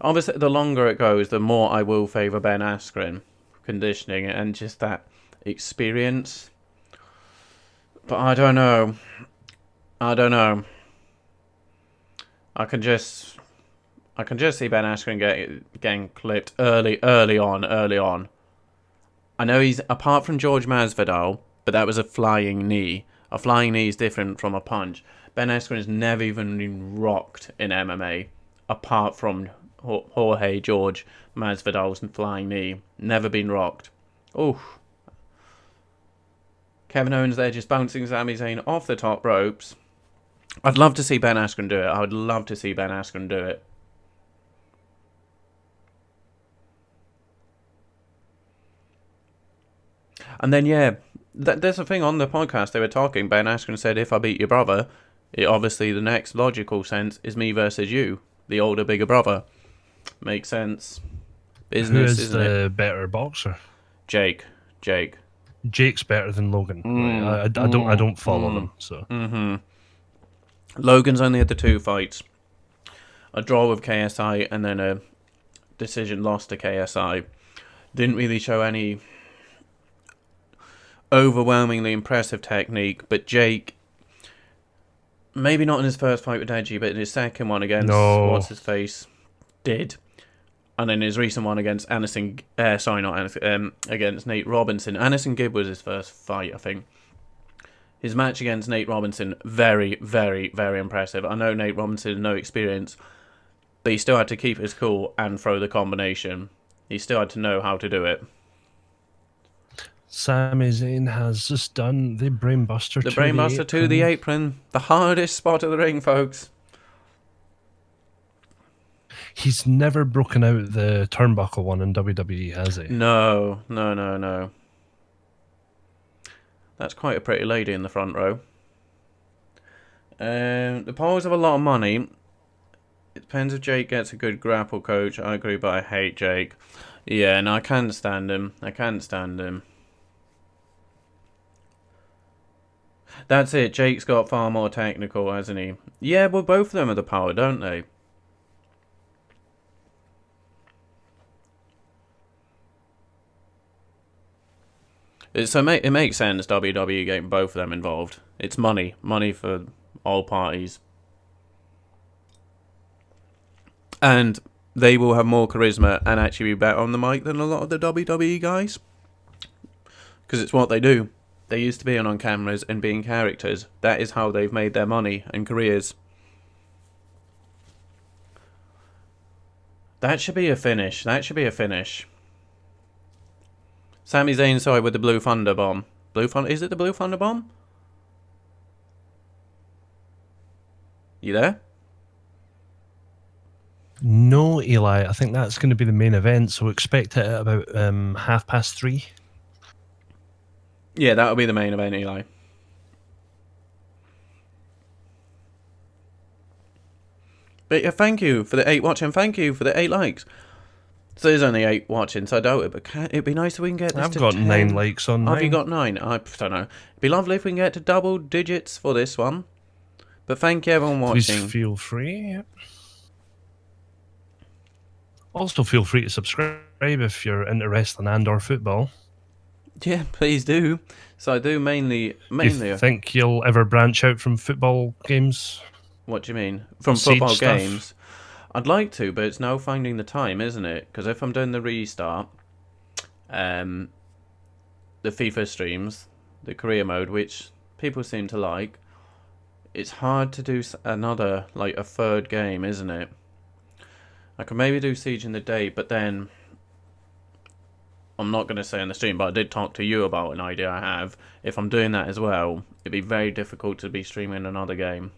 obviously, the longer it goes, the more I will favour Ben Askren. Conditioning and just that experience. But I don't know. I can just see Ben Askren getting clipped early on. I know he's, apart from George Masvidal, but that was a flying knee. A flying knee is different from a punch. Ben Askren has never even been rocked in MMA, apart from Jorge George Masvidal's flying knee. Never been rocked. Oof. Kevin Owens there just bouncing Sami Zayn off the top ropes. I'd love to see Ben Askren do it. I would love to see Ben Askren do it. And then, yeah, there's a thing on the podcast they were talking. Ben Askren said, if I beat your brother, obviously the next logical sense is me versus you, the older, bigger brother. Makes sense. Business, Who is isn't the it? better boxer? Jake. Jake's better than Logan. I don't follow them. So. Mm-hmm. Logan's only had the 2 fights. A draw with KSI and then a decision loss to KSI. Didn't really show any overwhelmingly impressive technique, but Jake, maybe not in his first fight with Edgy, but in his second one against what's-his-face, did. And in his recent one against against Nate Robinson. Anderson Gibb was his first fight, I think. His match against Nate Robinson, very, very, very impressive. I know Nate Robinson had no experience, but he still had to keep his cool and throw the combination. He still had to know how to do it. Sami Zayn has just done the brainbuster to the apron. The hardest spot of the ring, folks. He's never broken out the turnbuckle one in WWE, has he? No. That's quite a pretty lady in the front row. The Poles have a lot of money. It depends if Jake gets a good grapple coach. I agree, but I hate Jake. Yeah, no, I can't stand him. That's it. Jake's got far more technical, hasn't he? Yeah, well, both of them are the power, don't they? So it makes sense WWE getting both of them involved. It's money for all parties. And they will have more charisma and actually be better on the mic than a lot of the WWE guys. Because it's what they do. They used to be on cameras and being characters. That is how they've made their money and careers. That should be a finish. Sami Zayn, sorry, with the Blue Thunder Bomb. Is it the Blue Thunder Bomb? You there? No, Eli. I think that's going to be the main event, so expect it at about 3:30. Yeah, that'll be the main event, Eli. But yeah, thank you for the 8 watching. Thank you for the 8 likes. So there's only 8 watching, so I doubt it, but it'd be nice if we can get this to 10. I've got 9 likes on mine. Have you got 9? I don't know. It'd be lovely if we can get to double digits for this one. But thank you everyone watching. Please feel free. Also feel free to subscribe if you're into wrestling and or football. Yeah, please do. So I do mainly. Do you think you'll ever branch out from football games? What do you mean? From football games? I'd like to, but it's now finding the time, isn't it? Because if I'm doing the restart, the FIFA streams, the career mode, which people seem to like, it's hard to do another, like a third game, isn't it? I could maybe do Siege in the Day, but then I'm not going to say on the stream, but I did talk to you about an idea I have. If I'm doing that as well, it'd be very difficult to be streaming another game.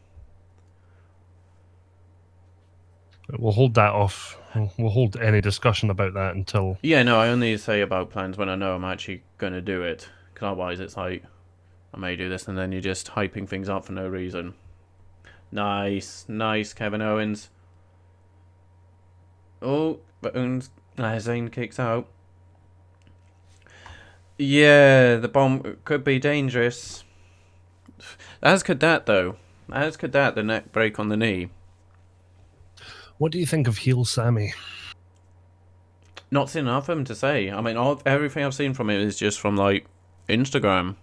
We'll hold that off. We'll hold any discussion about that until... Yeah, no, I only say about plans when I know I'm actually going to do it. Because otherwise it's like, I may do this and then you're just hyping things up for no reason. Nice, Kevin Owens. Oh, but Zayn kicks out. Yeah, the bomb could be dangerous. As could that, though. As could that, the neck break on the knee. What do you think of heel Sami? Not seen enough of him to say. I mean, everything I've seen from him is just from, like, Instagram.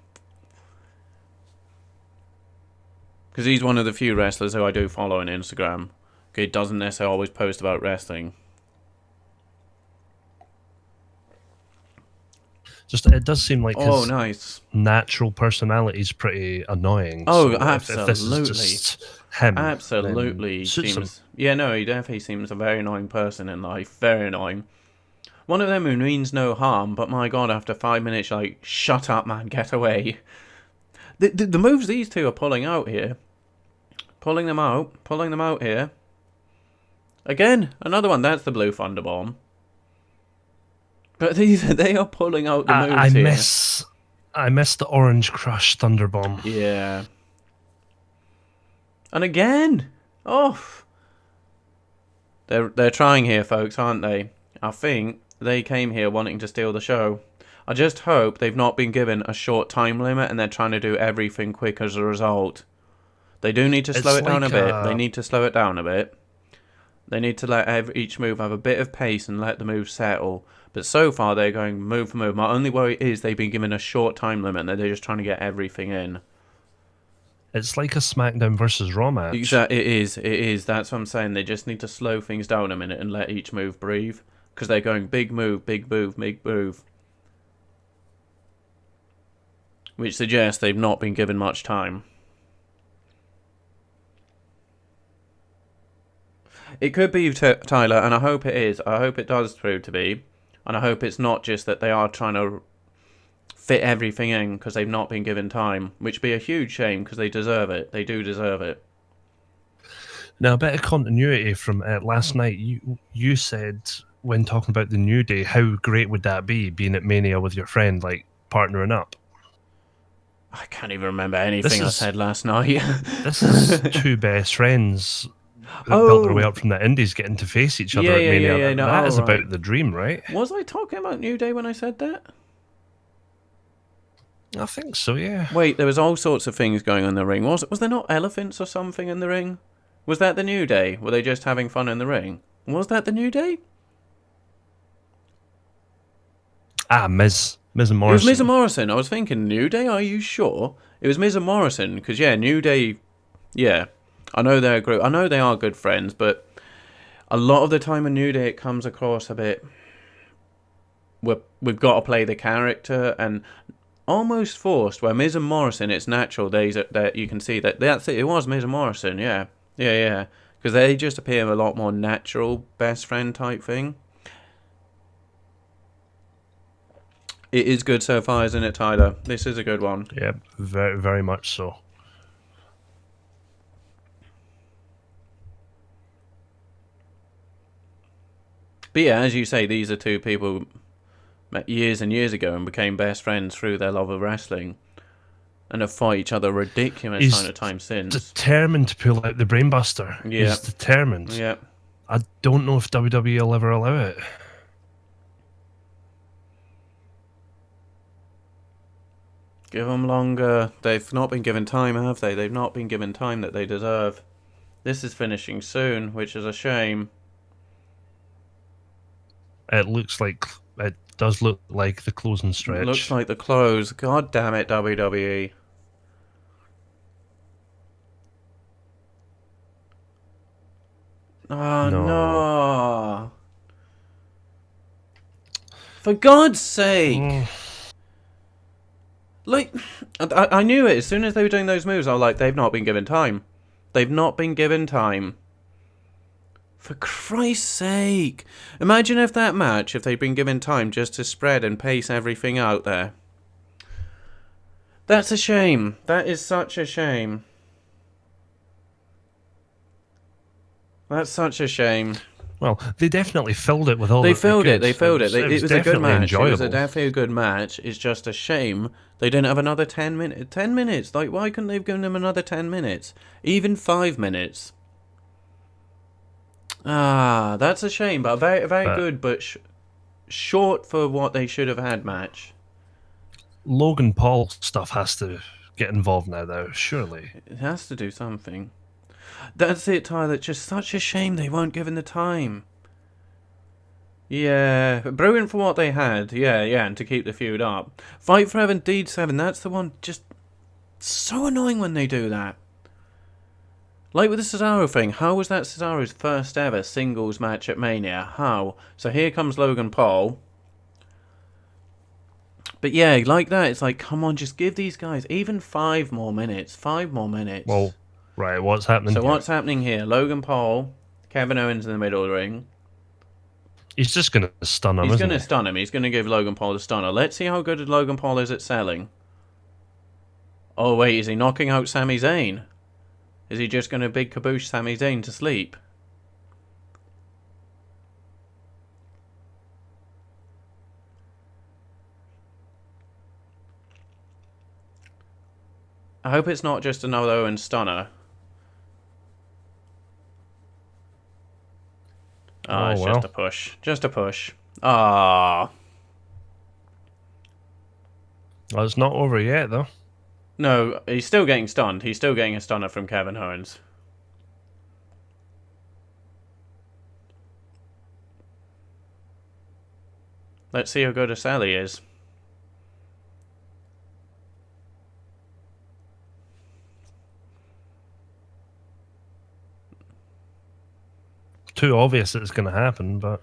Because he's one of the few wrestlers who I do follow on Instagram. He doesn't necessarily always post about wrestling. Just, it does seem like his nice. natural personality is pretty annoying. Oh, so absolutely. If this is just him, absolutely seems him. Yeah, no, he definitely seems a very annoying person in life. Very annoying. One of them who means no harm, but my god, after 5 minutes, like, shut up, man, get away. The moves these two are pulling out here. Pulling them out here. Again, another one. That's the blue thunderbomb. But they are pulling out the moves here. I miss the orange crush thunderbomb. Yeah. And again, They're trying here, folks, aren't they? I think they came here wanting to steal the show. I just hope they've not been given a short time limit and they're trying to do everything quick as a result. They do need to slow it down a bit. They need to slow it down a bit. They need to let each move have a bit of pace and let the move settle. But so far, they're going move for move. My only worry is they've been given a short time limit and they're just trying to get everything in. It's like a SmackDown versus Raw match. Exactly, it is. That's what I'm saying. They just need to slow things down a minute and let each move breathe. Because they're going big move, big move, big move. Which suggests they've not been given much time. It could be, Tyler, and I hope it is. I hope it does prove to be. And I hope it's not just that they are trying to fit everything in because they've not been given time. Which would be a huge shame because they deserve it. They do deserve it. Now, a bit of continuity from last night. You said, when talking about the New Day, how great would that be, being at Mania with your friend, like, partnering up? I can't even remember anything I said last night. This is two best friends that built their way up from the Indies getting to face each other at Mania. That is about the dream, right? Was I talking about New Day when I said that? I think so, yeah. Wait, there was all sorts of things going on in the ring. Was there not elephants or something in the ring? Was that the New Day? Were they just having fun in the ring? Was that the New Day? Miz and Morrison. It was Miz and Morrison. I was thinking, New Day, are you sure? It was Miz and Morrison, because, yeah, New Day, yeah. I know they're a group. I know they are good friends, but a lot of the time in New Day, it comes across a bit... We've got to play the character, and almost forced, where Miz and Morrison, it's natural, that you can see that's it. It was Miz and Morrison, yeah. Yeah. Because they just appear a lot more natural, best friend type thing. It is good so far, isn't it, Tyler? This is a good one. Yeah, very, very much so. But yeah, as you say, these are two people who met years and years ago and became best friends through their love of wrestling. And have fought each other a ridiculous amount of time since. Determined to pull out the brainbuster. Yeah. He's determined. Yeah. I don't know if WWE will ever allow it. Give them longer. They've not been given time, have they? They've not been given time that they deserve. This is finishing soon, which is a shame. It does look like the closing stretch. It looks like the close. God damn it, WWE. Oh, no. For God's sake. Like, I knew it. As soon as they were doing those moves, I was like, they've not been given time. They've not been given time. For Christ's sake. Imagine if that match, if they'd been given time just to spread and pace everything out there. That's a shame. That is such a shame. That's such a shame. Well, they definitely filled it with all. They that filled they it. They could. filled it. It was a good match. Enjoyable. It was definitely a good match. It's just a shame they didn't have another 10 minutes. 10 minutes. Like, why couldn't they have given them another 10 minutes? Even 5 minutes. Ah, that's a shame. But very, very good, but short for what they should have had match. Logan Paul stuff has to get involved now, though. Surely it has to do something. That's it, Tyler. It's just such a shame they weren't given the time. Yeah, brilliant for what they had. Yeah, and to keep the feud up. Fight Forever and Deed 7, that's the one. Just so annoying when they do that. Like with the Cesaro thing, how was that Cesaro's first ever singles match at Mania? How? So here comes Logan Paul. But yeah, like that, it's like, come on, just give these guys even 5 more minutes. 5 more minutes. Well, right, what's happening So here? what's happening here? Logan Paul, Kevin Owens in the middle of the ring. He's just going to stun him, He's going to stun him. He's going to give Logan Paul the stunner. Let's see how good Logan Paul is at selling. Oh, wait, is he knocking out Sami Zayn? Is he just going to big kaboosh Sami Zayn to sleep? I hope it's not just another Owens stunner. Oh, it's well. just a push. Just a push. Ah. Well, it's not over yet, though. No, he's still getting stunned. He's still getting a stunner from Kevin Owens. Let's see how good a Sally is. Too obvious that it's going to happen, but...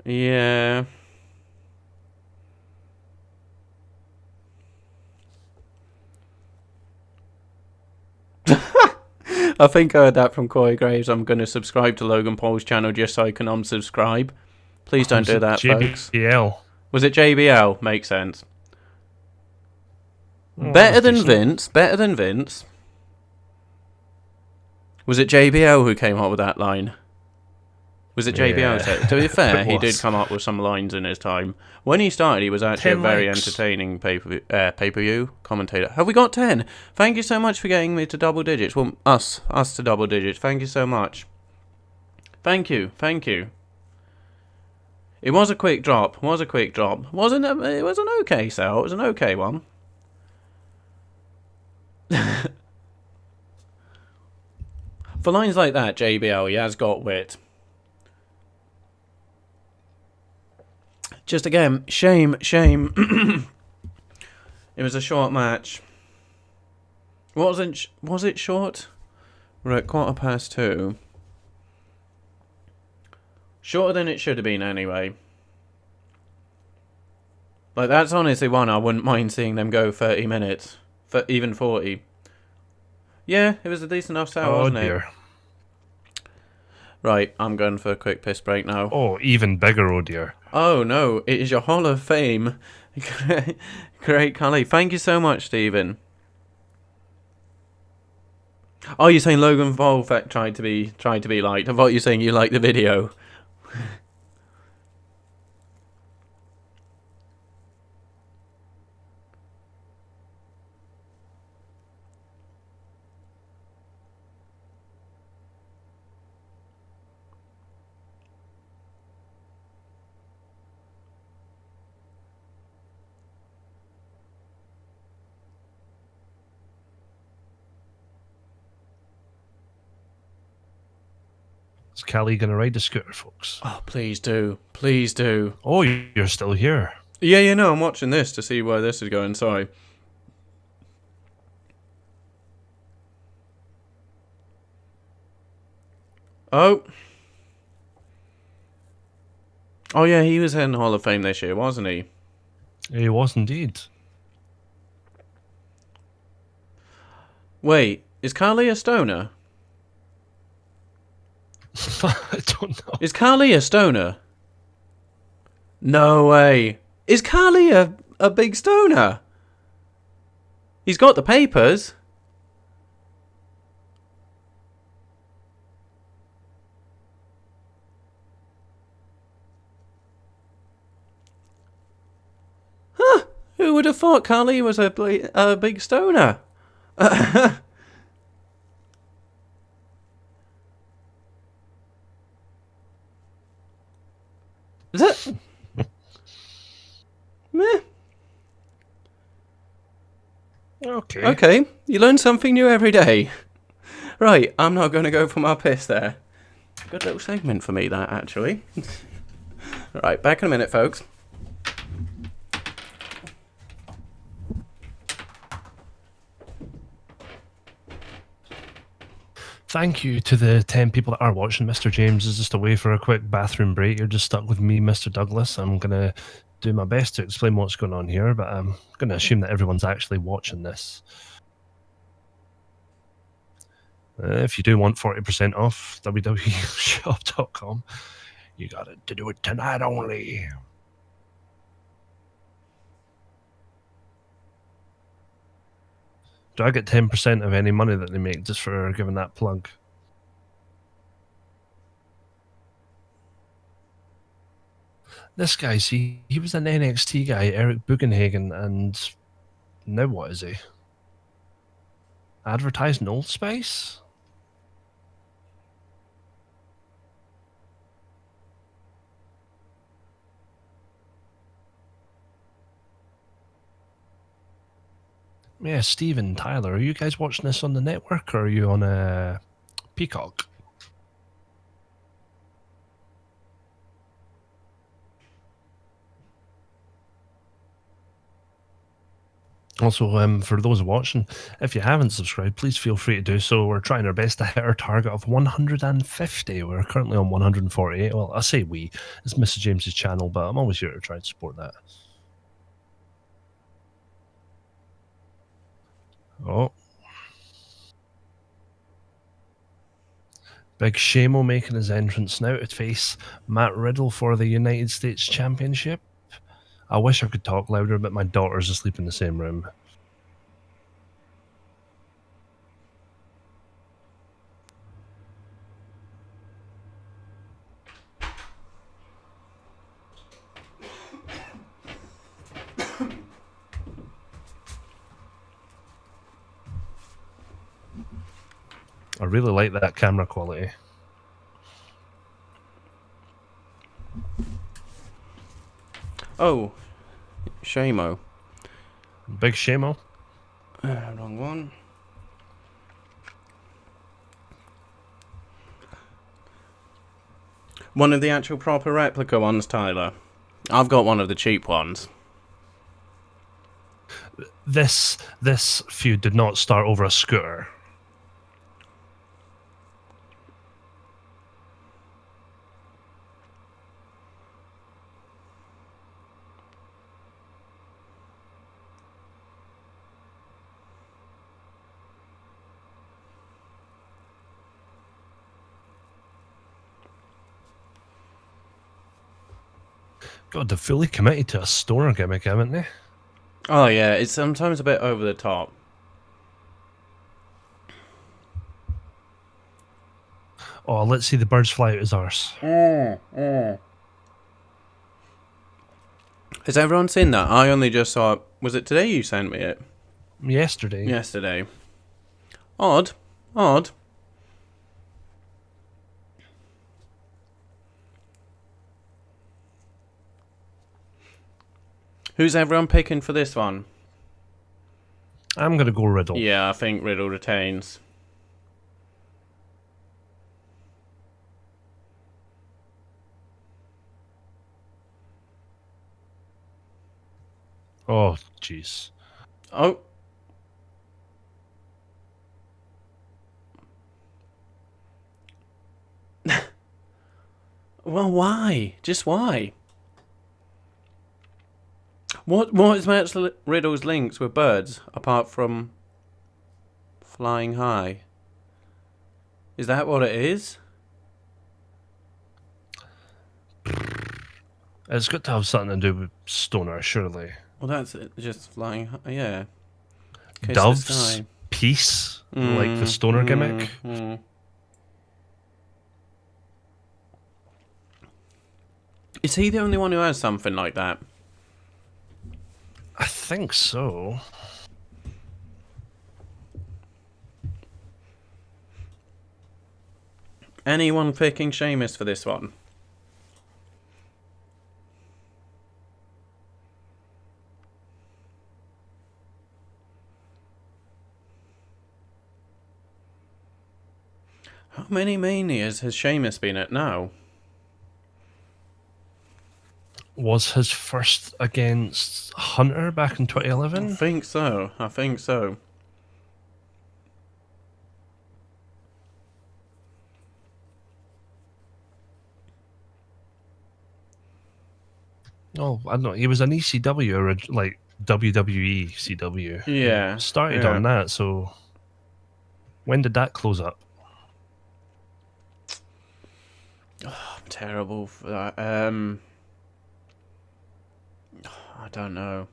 Yeah. I think I heard that from Corey Graves. I'm going to subscribe to Logan Paul's channel just so I can unsubscribe. Please don't do that, folks. JBL. Was it JBL? Makes sense. Oh, Better than Vince. Better than Vince. Was it JBL who came up with that line? Was it JBL? Yeah, to be fair, he did was. come up with some lines in his time. When he started, he was actually a 10 very likes. entertaining pay-per-view commentator. Have we got 10? Thank you so much for getting me to double digits. Well, us to double digits. Thank you so much. Thank you. It was a quick drop. Wasn't it? It was an okay sell. It was an okay one. For lines like that, JBL, he has got wit. Just again, shame. It was a short match. Was it short? We're at 2:15. Shorter than it should have been anyway. Like, that's honestly one I wouldn't mind seeing them go 30 minutes. For even 40. Yeah, it was a decent enough sell, wasn't it? Right, I'm going for a quick piss break now. Oh, even bigger, oh dear. Oh no, it is your Hall of Fame. Great Cully. Thank you so much, Stephen. Oh, you're saying Logan Paul tried to be liked. I thought you were saying you liked the video. Is Callie going to ride the scooter, folks? Oh, please do. Please do. Oh, you're still here. Yeah, no, I'm watching this to see where this is going. Sorry. Oh. Oh, yeah, he was in the Hall of Fame this year, wasn't he? He was indeed. Wait, is Carly a stoner? I don't know. Is Carly a stoner? No way. Is Carly a big stoner? He's got the papers. would have thought Carly was a big stoner. Is it? Meh. Okay. Okay, you learn something new every day. Right, I'm not going to go for my piss there. Good little segment for me, that, actually. Right, back in a minute, folks. Thank you to the 10 people that are watching. Mr. James is just away for a quick bathroom break. You're just stuck with me, Mr. Douglas. I'm going to do my best to explain what's going on here, but I'm going to assume that everyone's actually watching this. If you do want 40% off www.shop.com, you got to do it tonight only. Do I get 10% of any money that they make just for giving that plug? This guy, see, he was an NXT guy, Eric Bugenhagen, and now what is he? Advertising Old Spice? Yeah, Steven, Tyler, are you guys watching this on the network or are you on Peacock? Also, for those watching, if you haven't subscribed, please feel free to do so. We're trying our best to hit our target of 150. We're currently on 148. Well, I say we. It's Mr. James's channel, but I'm always here to try and support that. Oh. Big Shamo making his entrance now to face Matt Riddle for the United States Championship. I wish I could talk louder, but my daughter's asleep in the same room. I really like that camera quality. Oh, Shamo. Big Shamo. Wrong one. One of the actual proper replica ones, Tyler. I've got one of the cheap ones. This feud did not start over a scooter. God, they're fully committed to a stoner gimmick, haven't they? Oh yeah, it's sometimes a bit over the top. Oh, let's see the birds fly out his arse. Has everyone seen that? I only just saw it. Was it today you sent me it? Yesterday. Yesterday. Odd. Odd. Who's everyone picking for this one? I'm going to go Riddle. Yeah, I think Riddle retains. Oh, jeez. Oh. Well, why? Just why? What is Matt Riddle's links with birds, apart from flying high? Is that what it is? It's got to have something to do with stoner, surely. Well, that's it, just flying high, yeah. Kiss the Doves, sky. peace, like the stoner gimmick. Is he the only one who has something like that? I think so. Anyone picking Sheamus for this one? How many Manias has Sheamus been at now? Was his first against Hunter back in 2011? I think so. I think so. Oh, I don't know. He was an ECW, like WWE CW. Yeah. He started yeah. on that, so when did that close up? I'm terrible for that. I don't know.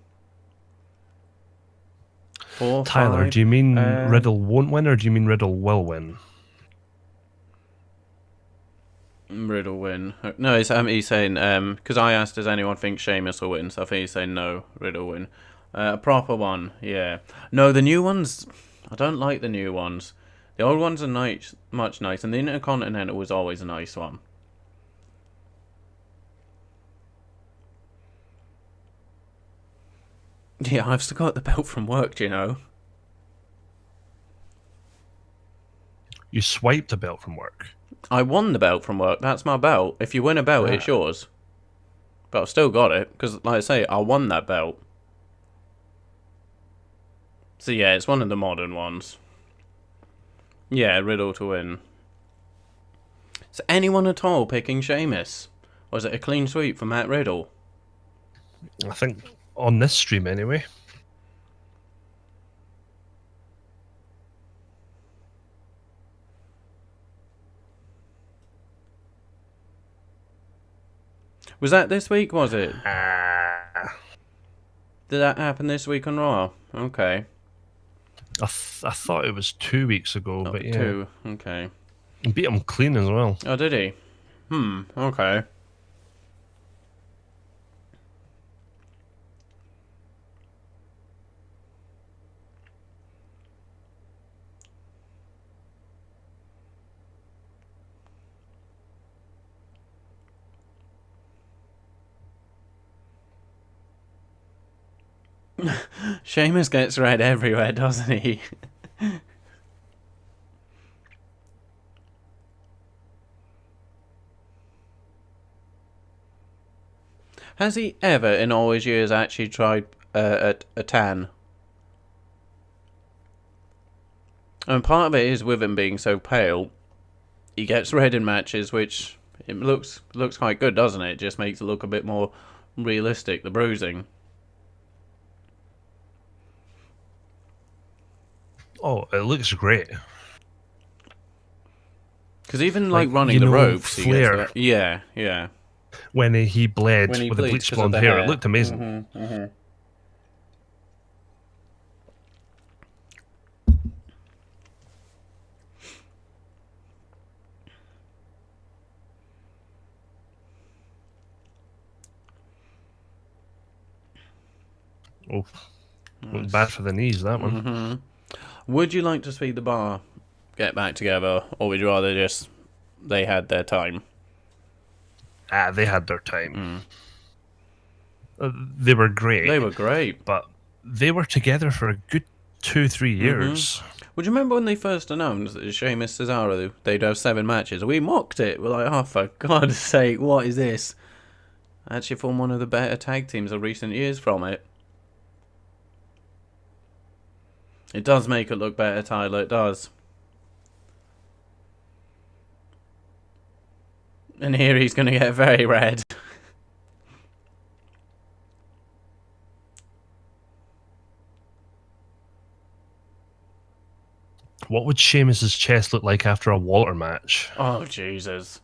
4, Tyler, 5? do you mean Riddle won't win, or do you mean Riddle will win? Riddle win. No, he's saying, because I asked, does anyone think Sheamus will win? So I think he's saying no, Riddle win. A proper one, yeah. No, the new ones, I don't like the new ones. The old ones are much nice, and the Intercontinental was always a nice one. Yeah, I've still got the belt from work, do you know? You swiped a belt from work. I won the belt from work. That's my belt. If you win a belt, it's yours. But I've still got it, because, like I say, I won that belt. So yeah, it's one of the modern ones. Yeah, Riddle to win. Is anyone at all picking Sheamus? Or is it a clean sweep for Matt Riddle? I think on this stream anyway. Was that this week, was it? Did that happen this week on Raw? Okay. I thought it was 2 weeks ago, but yeah. 2, okay. He beat him clean as well. Oh, did he? Okay. Sheamus gets red everywhere, doesn't he? Has he ever, in all his years, actually tried a tan? And part of it is with him being so pale, he gets red in matches, which it looks quite good, doesn't it? It just makes it look a bit more realistic, the bruising. Oh, it looks great. Because even like running the ropes, Flair. Yeah, yeah. When he bled When he with the bleached bleach blonde hair, it looked amazing. Mm-hmm, mm-hmm. Oh, nice. Bad for the knees, that one. Mm-hmm. Would you like to see the Bar get back together, or would you rather just they had their time? They had their time. They were great. They were great. But they were together for a good 2-3 years. Would you remember when they first announced that Sheamus Cesaro, they'd have 7 matches? We mocked it. We're like, oh, for God's sake, what is this? Actually formed one of the better tag teams of recent years from it. It does make it look better, Tyler, it does. And here he's going to get very red. What would Sheamus's chest look like after a Walter match? Oh, Jesus.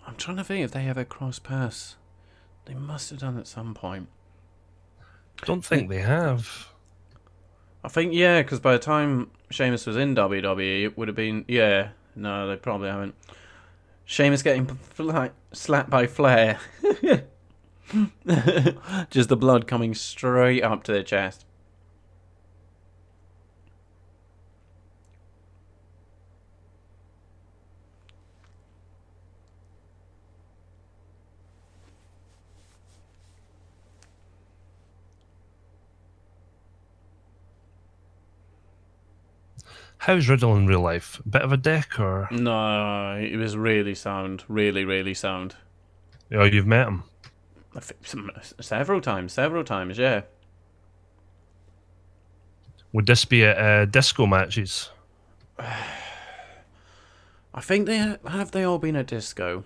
I'm trying to think if they ever crossed paths. They must have done at some point. Don't think they have. I think, yeah, because by the time Sheamus was in WWE, it would have been... Yeah, no, they probably haven't. Sheamus getting slapped by Flair. Just the blood coming straight up to their chest. How's Riddle in real life? Bit of a dick, or? No, it was really sound. Really, really sound. Oh, you've met him? Several times, yeah. Would this be at disco matches? I think they all been at disco.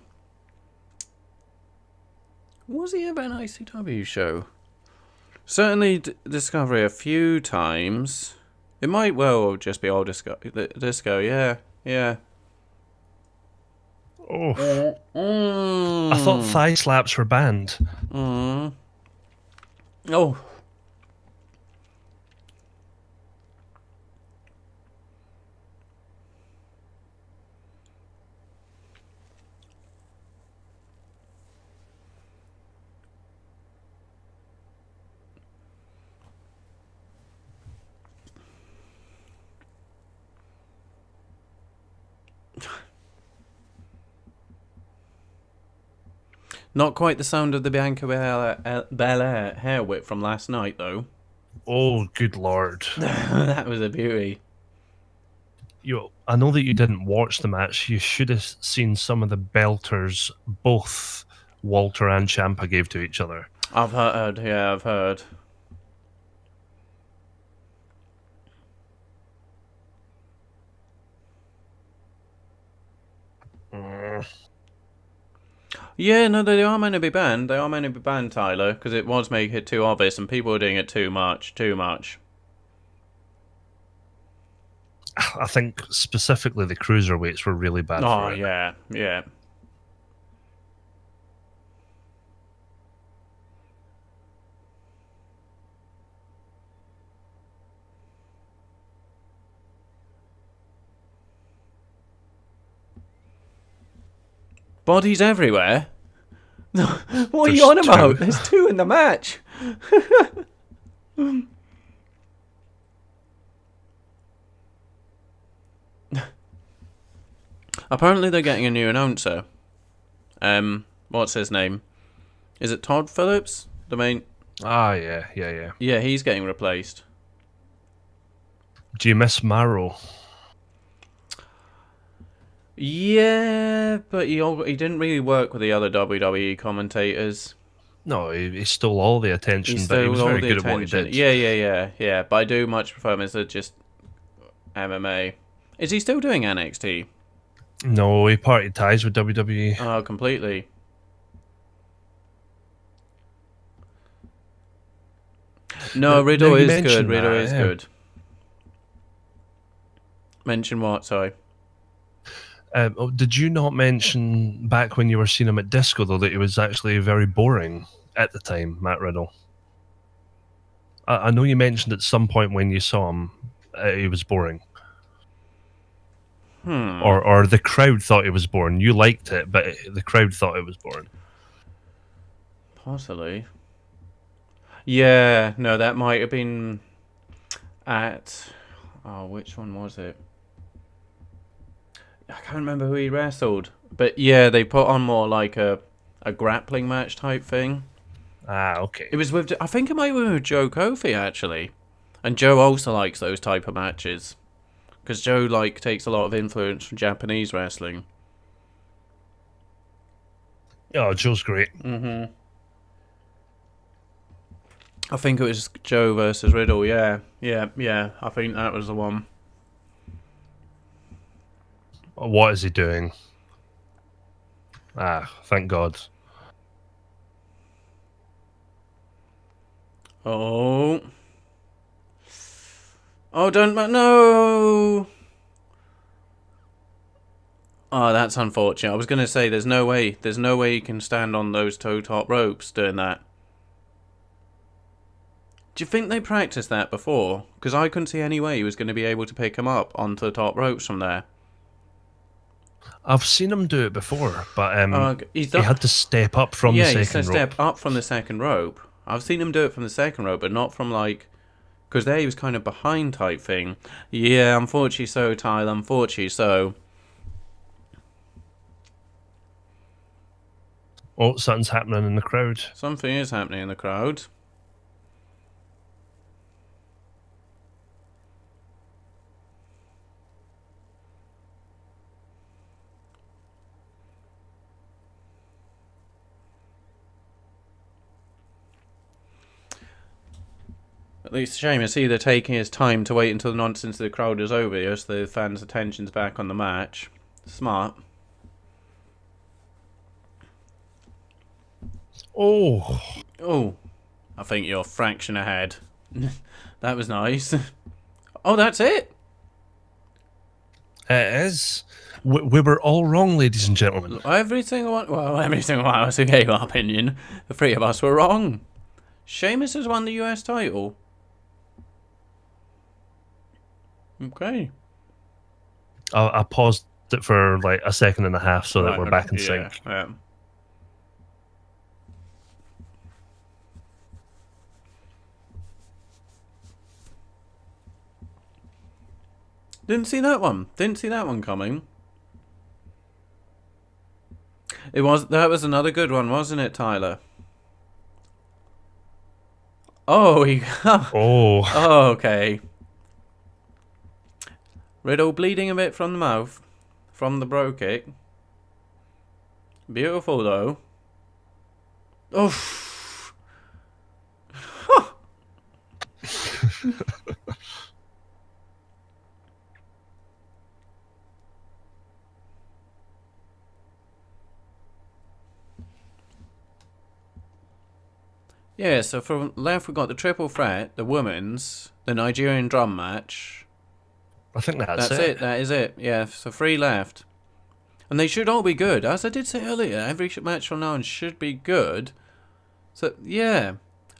Was he ever an ICW show? Certainly Discovery a few times. It might well just be all disco, yeah. Oh. I thought thigh slaps were banned. Oh. Not quite the sound of the Bianca Belair hair whip from last night, though. Oh, good lord. That was a beauty. I know that you didn't watch the match. You should have seen some of the belters both Walter and Ciampa gave to each other. I've heard. Yeah, no, they are meant to be banned. They are meant to be banned, Tyler, because it was making it too obvious and people were doing it too much. I think specifically the cruiserweights were really bad for it. Oh, yeah. Bodies everywhere? What are you on about? There's two in the match. Apparently they're getting a new announcer. What's his name? Is it Todd Phillips? The main... Ah, yeah. Yeah, he's getting replaced. Do you miss Marrow? Yeah, but he didn't really work with the other WWE commentators. No, he stole all the attention, but he was very good at what he did. Yeah. But I do much prefer him as just MMA. Is he still doing NXT? No, he parted ties with WWE. Oh, completely. No, Riddle is good. Riddle is good. Mention what? Sorry. Did you not mention back when you were seeing him at Disco, though, that he was actually very boring at the time, Matt Riddle? I know you mentioned at some point when you saw him, he was boring. Or the crowd thought it was boring. You liked it, but the crowd thought it was boring. Possibly. Yeah, no, that might have been at... Oh, which one was it? I can't remember who he wrestled. But yeah, they put on more like a grappling match type thing. Ah, okay. It was with... I think it might have been with Joe Kofi, actually. And Joe also likes those type of matches. Because Joe, takes a lot of influence from Japanese wrestling. Oh, Joe's great. Mm-hmm. I think it was Joe versus Riddle, yeah. I think that was the one. What is he doing? Ah, thank God. Oh, don't... No! Oh, that's unfortunate. I was going to say, there's no way you can stand on those toe top ropes doing that. Do you think they practiced that before? Because I couldn't see any way he was going to be able to pick him up onto the top ropes from there. I've seen him do it before, but He he had to step up from the he second rope. step up from the second rope. I've seen him do it from the second rope, but not from like, because there he was kind of behind type thing. Yeah, unfortunately so, Tyler. Unfortunately so. Oh, something's happening in the crowd. Something is happening in the crowd. At least Sheamus either taking his time to wait until the nonsense of the crowd is over, just the fans' attention's back on the match. Smart. Oh, I think you're a fraction ahead. That was nice. Oh, that's it? It is. We were all wrong, ladies and gentlemen. Every single one of us who gave our opinion, the three of us were wrong. Sheamus has won the US title. Okay. I paused it for like a second and a half so that we're back in sync. Yeah. Didn't see that one. Didn't see that one coming. That was another good one, wasn't it, Tyler? Oh, oh, okay. Riddle bleeding a bit from the mouth, from the bro kick. Beautiful though. Oof. Yeah, so from left we've got the triple threat, the women's, the Nigerian drum match. I think that's it. That is it. Yeah, so 3 left. And they should all be good. As I did say earlier, every match from now on should be good. So, yeah.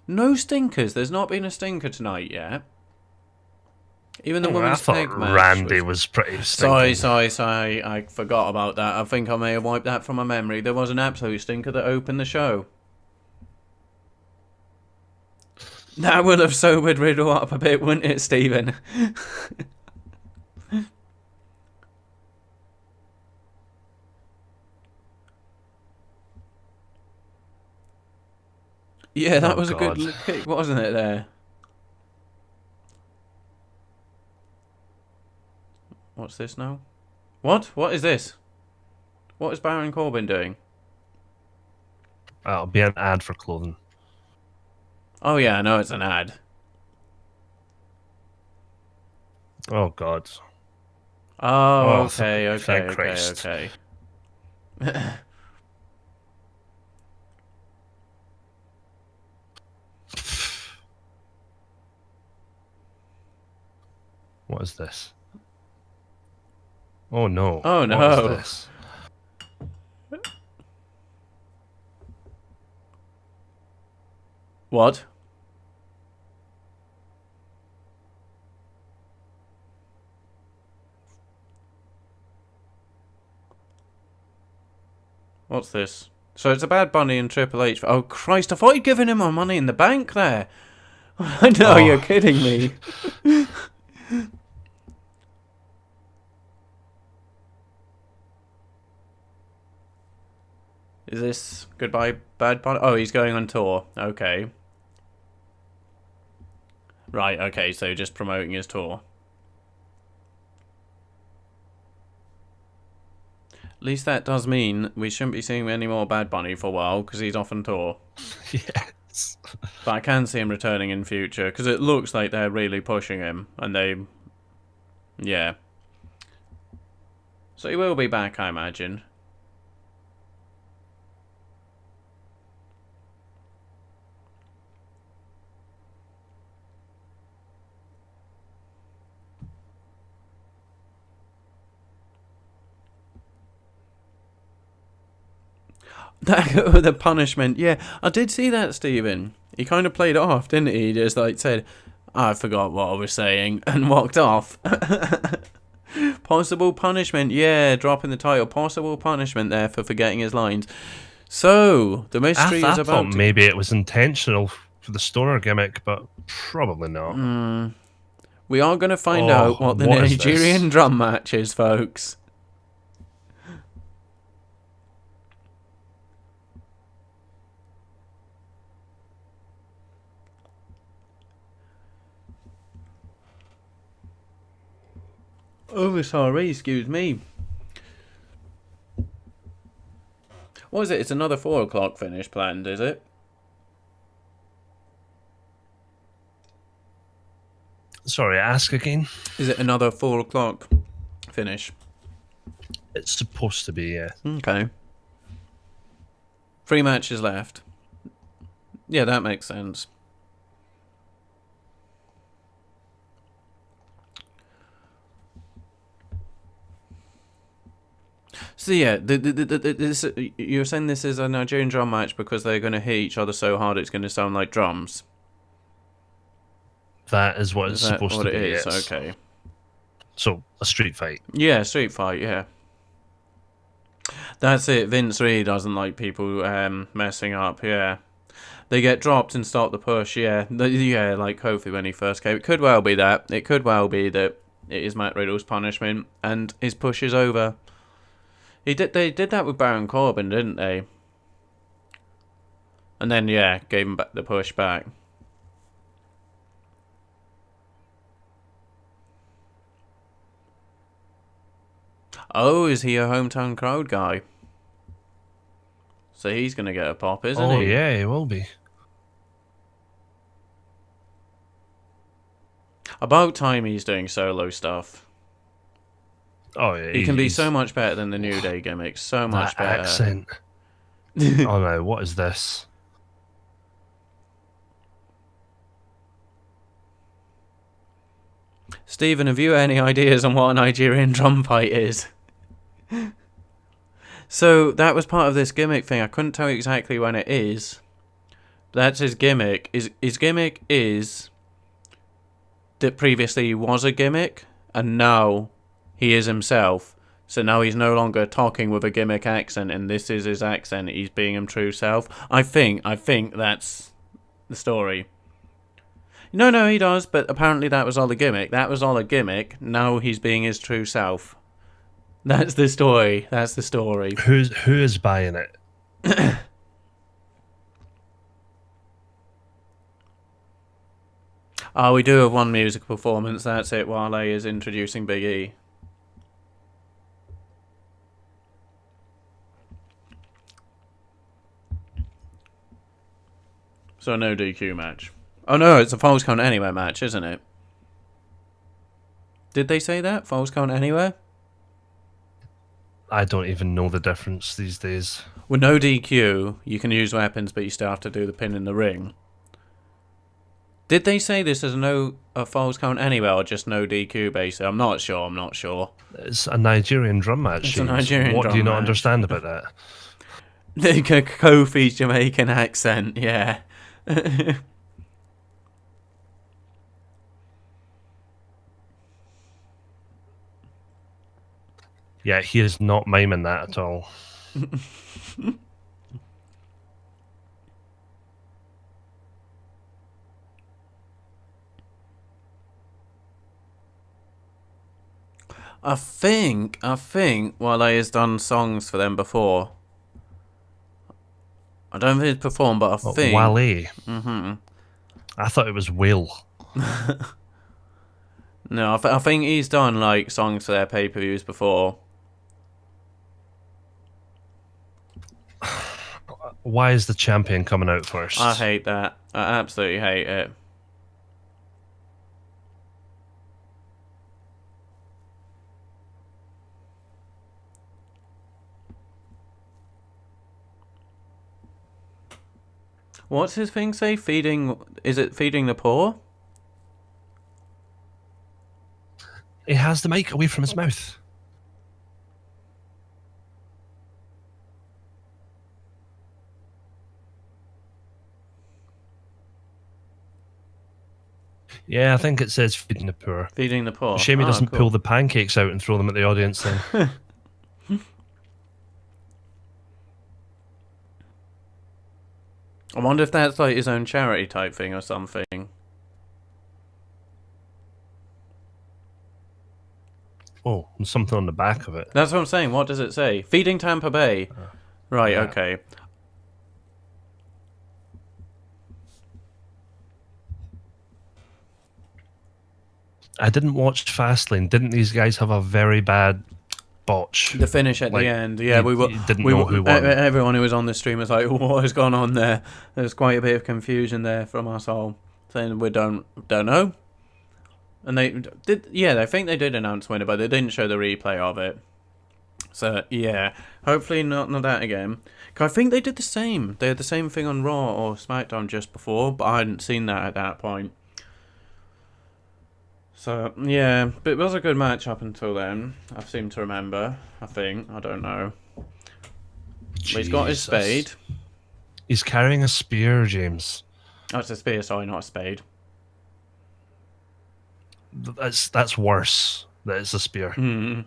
No stinkers. There's not been a stinker tonight yet. Even the women's tag match. Randy was pretty stinky. Sorry. I forgot about that. I think I may have wiped that from my memory. There was an absolute stinker that opened the show. That would have sobered Riddle up a bit, wouldn't it, Stephen? Yeah, that was God. A good kick, wasn't it, there? What's this now? What? What is this? What is Baron Corbin doing? It'll be an ad for clothing. Oh, yeah, I know it's an ad. Oh, God. Oh, okay. What is this? Oh, no. Oh, no. What is this? What? What's this? So it's a Bad Bunny and Triple H. Oh, Christ, I thought you'd given him my money in the bank there. I know, you're kidding me. Is this goodbye, Bad Bunny? Oh, he's going on tour. Okay. Right, okay, so just promoting his tour. At least that does mean we shouldn't be seeing any more Bad Bunny for a while, because he's off on tour. Yes. But I can see him returning in future, because it looks like they're really pushing him, and they... Yeah. So he will be back, I imagine. The punishment, yeah, I did see that, Stephen. He kind of played it off, didn't he? He just like said, I forgot what I was saying, and walked off. Possible punishment. Yeah, dropping the title. Possible punishment there for forgetting his lines. So, the mystery I is about thought maybe it was intentional for the stoner gimmick, but probably not. We are going to find out what the Nigerian drum match is, folks. Oh, sorry, excuse me. What is it? It's another 4 o'clock finish planned, is it? Sorry, ask again. Is it another 4 o'clock finish? It's supposed to be, yeah. Okay. 3 matches left. Yeah, that makes sense. So yeah, you're saying this is a Nigerian drum match because they're going to hit each other so hard it's going to sound like drums. That is what it's supposed to be. Is? Yes. Okay. So a street fight. Yeah, street fight. Yeah. That's it. Vince really doesn't like people messing up. Yeah. They get dropped and start the push. Yeah. Yeah, like Kofi when he first came. It could well be that. It could well be that it is Matt Riddle's punishment and his push is over. They did that with Baron Corbin, didn't they? And then, yeah, gave him the push back. Oh, is he a hometown crowd guy? So he's going to get a pop, isn't he? Oh, yeah, he will be. About time he's doing solo stuff. Oh, yeah. He can be so much better than the New Day gimmicks. So much better. Accent. Oh, no, what is this? Stephen, have you any ideas on what a Nigerian drum fight is? So, that was part of this gimmick thing. I couldn't tell you exactly when it is. That's his gimmick. His gimmick is that previously he was a gimmick, and now he is himself. So now he's no longer talking with a gimmick accent, and this is his accent. He's being him true self. I think that's the story. No, he does, but apparently that was all a gimmick. That was all a gimmick. Now he's being his true self. That's the story. That's the story. Who is buying it? Oh, we do have one music performance. That's it. Wale is introducing Big E. So no DQ match. Oh no, it's a Falls Count Anywhere match, isn't it? Did they say that? Falls Count Anywhere? I don't even know the difference these days. With no DQ, you can use weapons, but you still have to do the pin in the ring. Did they say this is a Falls Count Anywhere or just no DQ basically? I'm not sure. It's a Nigerian drum match. It's a Nigerian what drum do you not match. Understand about that? The Kofi's Jamaican accent, yeah. Yeah, he is not miming that at all. I think Wale has done songs for them before. I don't think he's performed, but I think... Wale? Mm-hmm. I thought it was Wale. No, I think he's done like songs for their pay-per-views before. Why is the champion coming out first? I hate that. I absolutely hate it. What's his thing say? Is it feeding the poor? He has the mic away from his mouth. Yeah, I think it says feeding the poor. Feeding the poor. Shame he doesn't cool. pull the pancakes out and throw them at the audience then. I wonder if that's like his own charity type thing or something. Oh, there's something on the back of it. That's what I'm saying. What does it say? Feeding Tampa Bay. Right, yeah. okay. I didn't watch Fastlane. Didn't these guys have a very bad botch? The finish at the end. Yeah, we didn't know who won. Everyone who was on the stream was like, what has gone on there? There's quite a bit of confusion there from us all. Saying we don't know. And they did, I think they did announce winner, but they didn't show the replay of it. So, yeah, hopefully not that again. Cause I think they did the same. They had the same thing on Raw or SmackDown just before, but I hadn't seen that at that point. So, yeah, but it was a good match up until then. I seem to remember, I think. I don't know. But he's got his spade. He's carrying a spear, James. Oh, it's a spear, sorry, not a spade. That's worse. That it's a spear. Mm.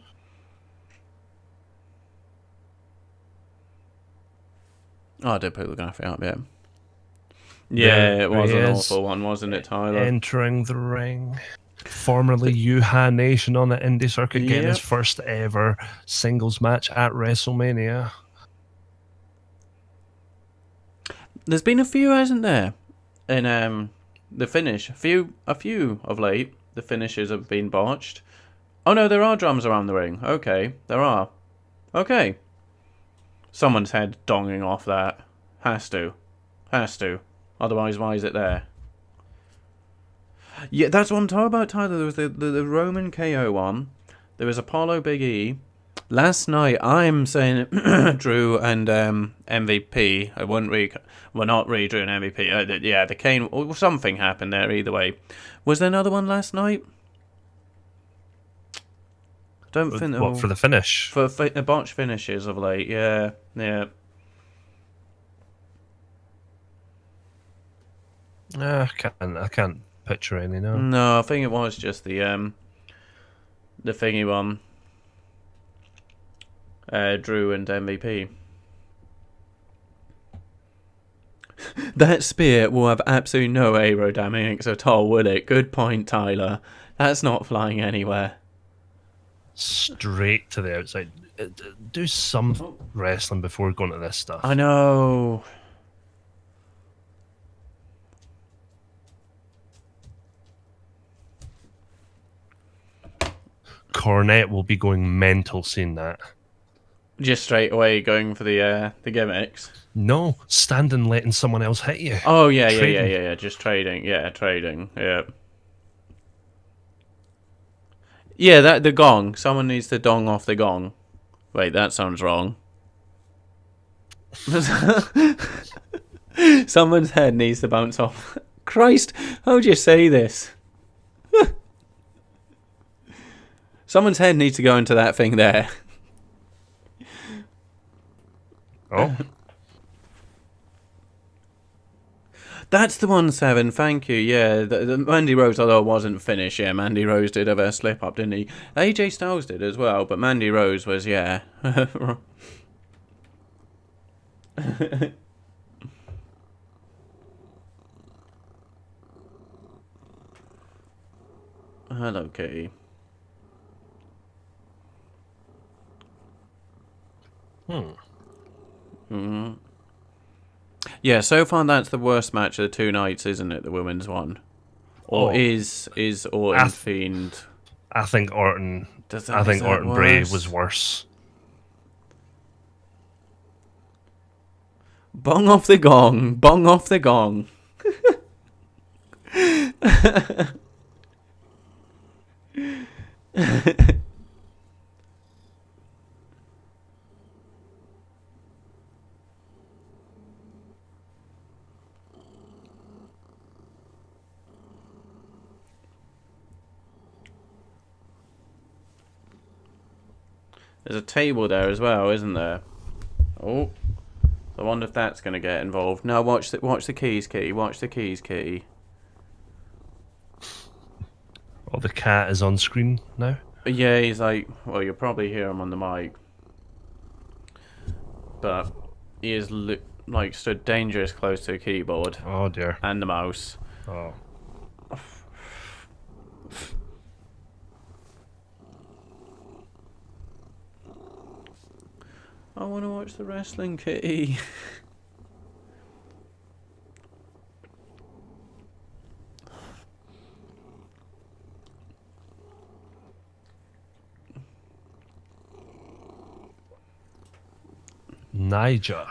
Oh, I did put the graphic up, yeah. Yeah, it was an awful one, wasn't it, Tyler? Entering the ring. Formerly Yuha Nation on the indie circuit, getting his first ever singles match at WrestleMania. There's been a few, hasn't there? In the finish, a few of late. The finishes have been botched. Oh no, there are drums around the ring. Okay, there are. Okay. Someone's head donging off that. Has to. Otherwise, why is it there? Yeah, that's what I'm talking about, Tyler. There was the Roman KO one. There was Apollo Big E. Last night, I'm saying Drew and MVP. I wouldn't well, not really Drew and MVP. Yeah, the Kane. Something happened there. Either way, was there another one last night? I don't think. What for the finish? For botch finishes of late. Yeah. I can't picture any now. No, I think it was just the thingy one. Drew and MVP. That spear will have absolutely no aerodynamics at all, will it? Good point, Tyler. That's not flying anywhere. Straight to the outside. Do some wrestling before going to this stuff. I know. Cornette will be going mental seeing that. Just straight away going for the gimmicks. No, standing letting someone else hit you. Oh yeah. Just trading. Yeah, trading. Yeah. Yeah, that the gong. Someone needs to dong off the gong. Wait, that sounds wrong. Someone's head needs to bounce off. Christ, how'd you say this? Someone's head needs to go into that thing there. Oh. That's the one, Seven. Thank you. Yeah, the Mandy Rose, although it wasn't finished, yeah, Mandy Rose did have a slip up, didn't he? AJ Styles did as well, but Mandy Rose was, yeah. Hello, Kitty. Yeah, so far that's the worst match of the 2 nights, isn't it? The women's one, or is Orton Fiend? I think Orton. I think Orton Bray was worse. Bong off the gong! Bong off the gong! There's a table there as well, isn't there? Oh, I wonder if that's going to get involved. No, watch the keys, Kitty. Watch the keys, Kitty. Oh, the cat is on screen now. Yeah, he's like, well, you'll probably hear him on the mic, but he is like stood dangerous close to the keyboard. Oh dear. And the mouse. Oh. I want to watch the wrestling, Kitty. Niger.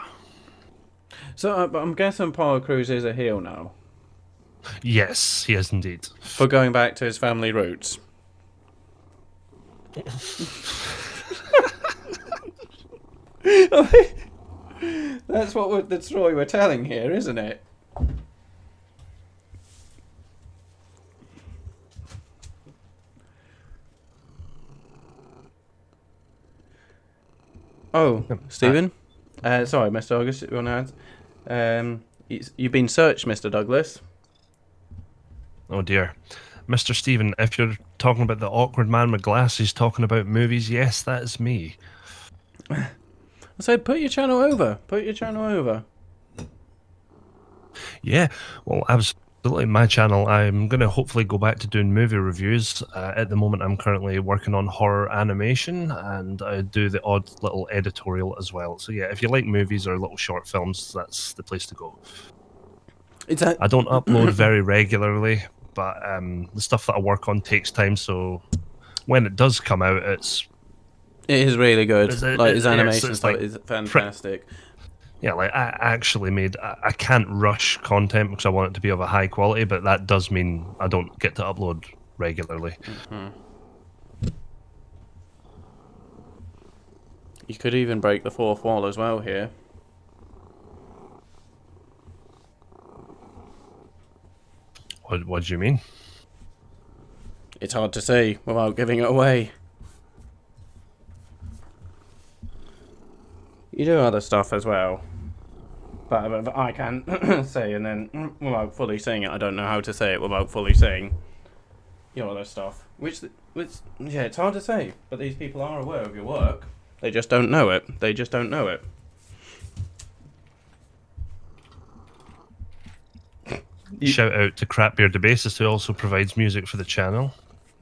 So I'm guessing Apollo Crews is a heel now. Yes, he is indeed. For going back to his family roots. That's what the story we're telling here, isn't it? Oh, Stephen? Sorry, Mr. August, you want to add? You've been searched, Mr. Douglas. Oh dear. Mr. Stephen, if you're talking about the awkward man with glasses talking about movies, yes, that is me. I said, put your channel over. Put your channel over. Yeah, well, absolutely. My channel, I'm going to hopefully go back to doing movie reviews. At the moment, I'm currently working on horror animation, and I do the odd little editorial as well. So yeah, if you like movies or little short films, that's the place to go. I don't upload very regularly, but the stuff that I work on takes time, so when it does come out, it is really good. His animation stuff is fantastic. Yeah, like I actually I can't rush content because I want it to be of a high quality, but that does mean I don't get to upload regularly. Mm-hmm. You could even break the fourth wall as well here. What do you mean? It's hard to say without giving it away. You do other stuff as well. But I can't say, and then without fully saying it, I don't know how to say it without fully saying your other stuff. Which, yeah, it's hard to say. But these people are aware of your work. They just don't know it. They just don't know it. Shout out to Crapbeard the bassist, who also provides music for the channel.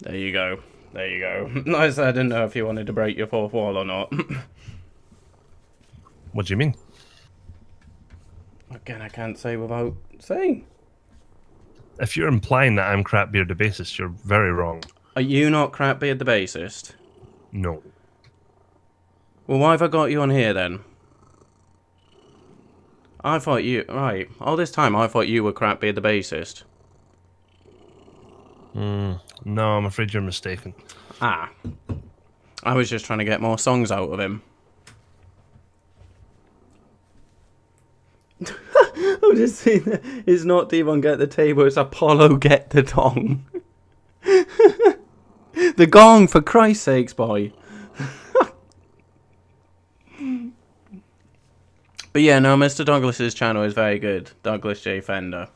There you go. There you go. I said I didn't know if you wanted to break your fourth wall or not. What do you mean? Again, I can't say without saying. If you're implying that I'm Crapbeard the bassist, you're very wrong. Are you not Crapbeard the bassist? No. Well, why have I got you on here then? I thought you... Right. All this time, I thought you were Crapbeard the bassist. No, I'm afraid you're mistaken. Ah. I was just trying to get more songs out of him. I'm just saying that it's not Devon get the table, it's Apollo get the tong. The gong, for Christ's sakes, boy. But yeah, no, Mr. Douglas's channel is very good. Douglas J. Fender.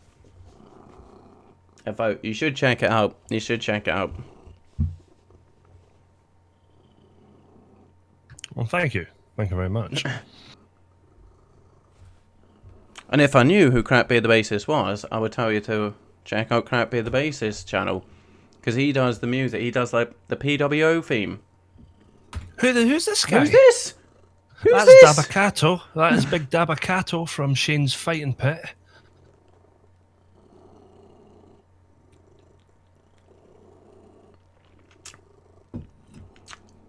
You should check it out. You should check it out. Well, thank you. Thank you very much. And if I knew who Crapbeard the bassist was, I would tell you to check out Crapbeard the bassist channel. Because he does the music. He does, like, the PWO theme. Who's this guy? Who's this? That's this? Dabacato. That is Big Dabacato from Shane's Fighting Pit.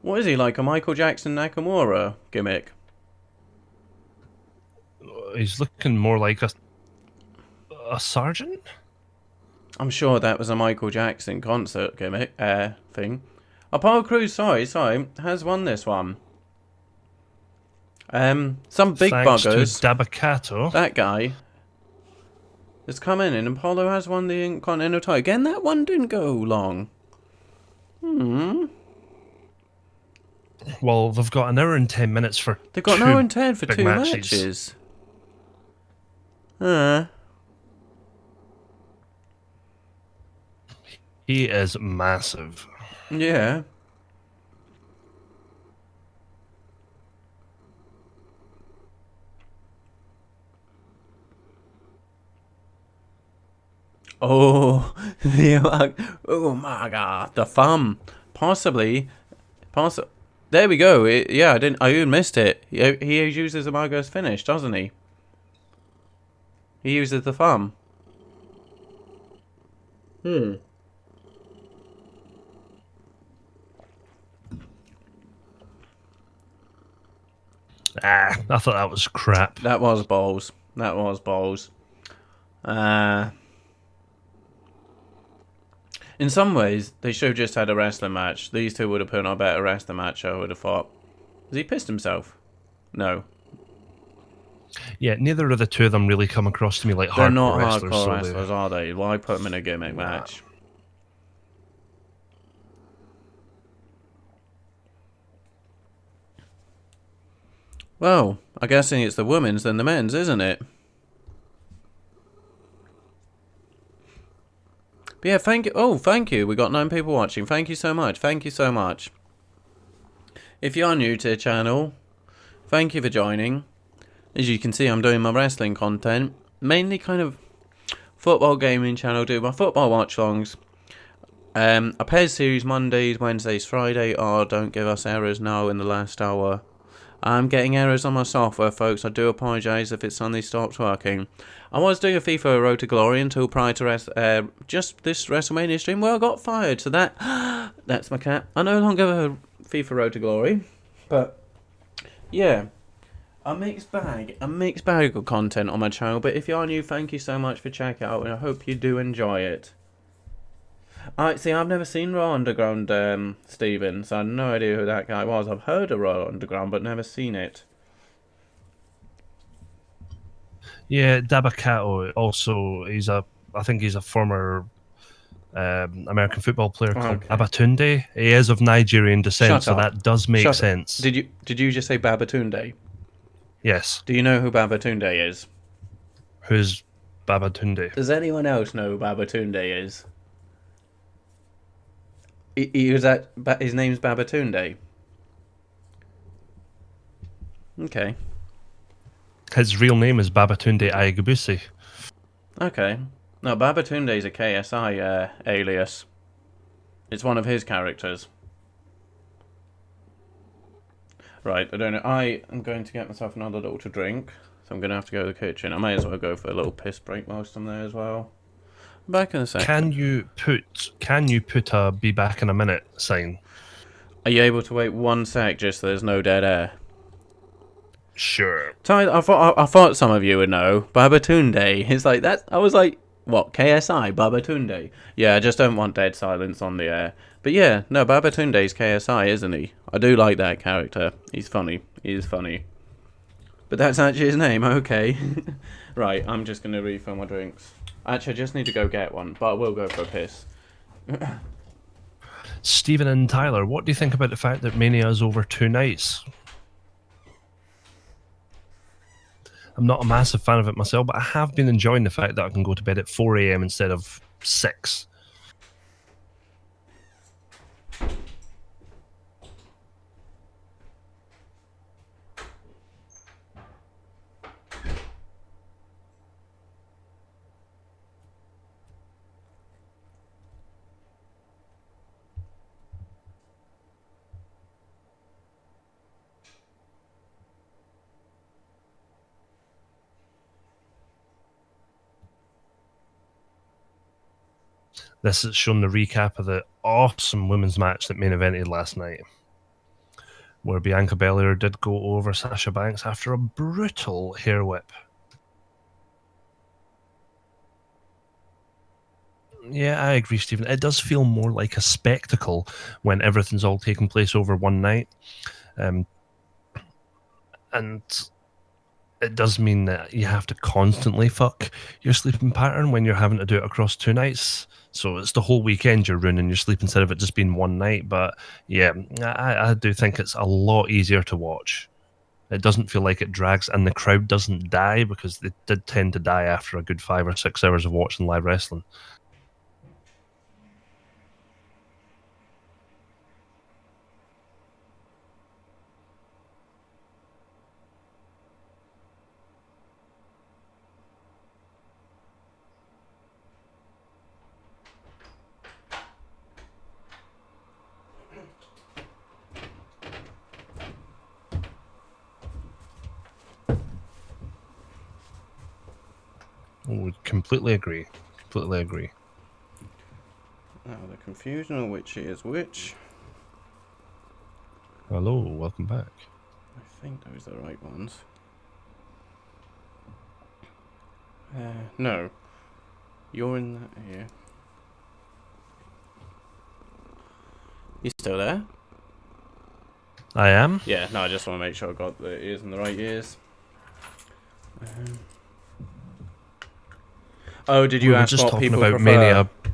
What is he, like a Michael Jackson Nakamura gimmick? He's looking more like a sergeant? I'm sure that was a Michael Jackson concert gimmick thing. Apollo Crews, sorry, has won this one. Some big Thanks buggers. To Dabacato. That guy has come in and Apollo has won the Intercontinental title. Again, that one didn't go long. Well, they've got an hour and 10 minutes for They've got an hour and 10 for two matches. He is massive. Yeah. Oh, oh my God, the thumb. Possibly. There we go. Yeah, I even missed it. He uses Umaga's finish, doesn't he? He uses the thumb. I thought that was crap. That was balls. In some ways, they should have just had a wrestling match. These two would have put on a better wrestling match, I would have thought. Has he pissed himself? No. Yeah, neither of the two of them really come across to me like They're hardcore not wrestlers. hardcore wrestlers, are they? Why put them in a gimmick match? Well, I'm guessing it's the women's than the men's, isn't it? But yeah, thank you. Oh, thank you. We got 9 people watching. Thank you so much. Thank you so much. If you are new to the channel, thank you for joining. As you can see, I'm doing my wrestling content. Mainly kind of football gaming channel. Do my football watch-longs. A PES series Mondays, Wednesdays, Friday. Oh, don't give us errors now in the last hour. I'm getting errors on my software, folks. I do apologise if it suddenly stops working. I was doing a FIFA Road to Glory until prior to just this WrestleMania stream. Well, I got fired, so that's my cat. I no longer have a FIFA Road to Glory, but yeah, a mixed bag of content on my channel. But if you are new, thank you so much for checking it out, and I hope you do enjoy it. I've never seen Raw Underground, Steven, so I have no idea who that guy was. I've heard of Raw Underground, but never seen it. Yeah, Dabakato also, I think he's a former American football player called Babatunde. He is of Nigerian descent, so that does make sense. Did you just say Babatunde? Yes. Do you know who Babatunde is? Who's Babatunde? Does anyone else know who Babatunde is? His name's Babatunde. Okay. His real name is Babatunde Ayagubusi. Okay. No, Babatunde is a KSI alias. It's one of his characters. Right, I don't know. I am going to get myself another little to drink, so I'm going to have to go to the kitchen. I may as well go for a little piss break whilst I'm there as well. Back in a second. Can you put a "be back in a minute" sign? Are you able to wait 1 sec just so there's no dead air? Sure. I thought some of you would know. Babatunde. It's like that. I was like, what? KSI? Babatunde? Yeah, I just don't want dead silence on the air. But yeah, no, Babatunde's KSI, isn't he? I do like that character. He's funny. He is funny. But that's actually his name. Okay. Right, I'm just going to refill my drinks. Actually, I just need to go get one, but I will go for a piss. Stephen and Tyler, what do you think about the fact that Mania is over 2 nights? I'm not a massive fan of it myself, but I have been enjoying the fact that I can go to bed at 4 a.m. instead of 6. This is shown the recap of the awesome women's match that main evented last night, where Bianca Belair did go over Sasha Banks after a brutal hair whip. Yeah, I agree, Stephen. It does feel more like a spectacle when everything's all taking place over one night. And it does mean that you have to constantly fuck your sleeping pattern when you're having to do it across 2 nights. So it's the whole weekend you're ruining your sleep instead of it just being one night. But yeah, I do think it's a lot easier to watch. It doesn't feel like it drags, and the crowd doesn't die, because they did tend to die after a good 5 or 6 hours of watching live wrestling. Would completely agree. Completely agree. Now the confusion of which is which. Hello, welcome back. I think those are the right ones. No. You're in that here. You still there? I am. Yeah, no, I just want to make sure I got the ears in the right ears. Oh, did you We were ask just what talking people about prefer? Mania. Two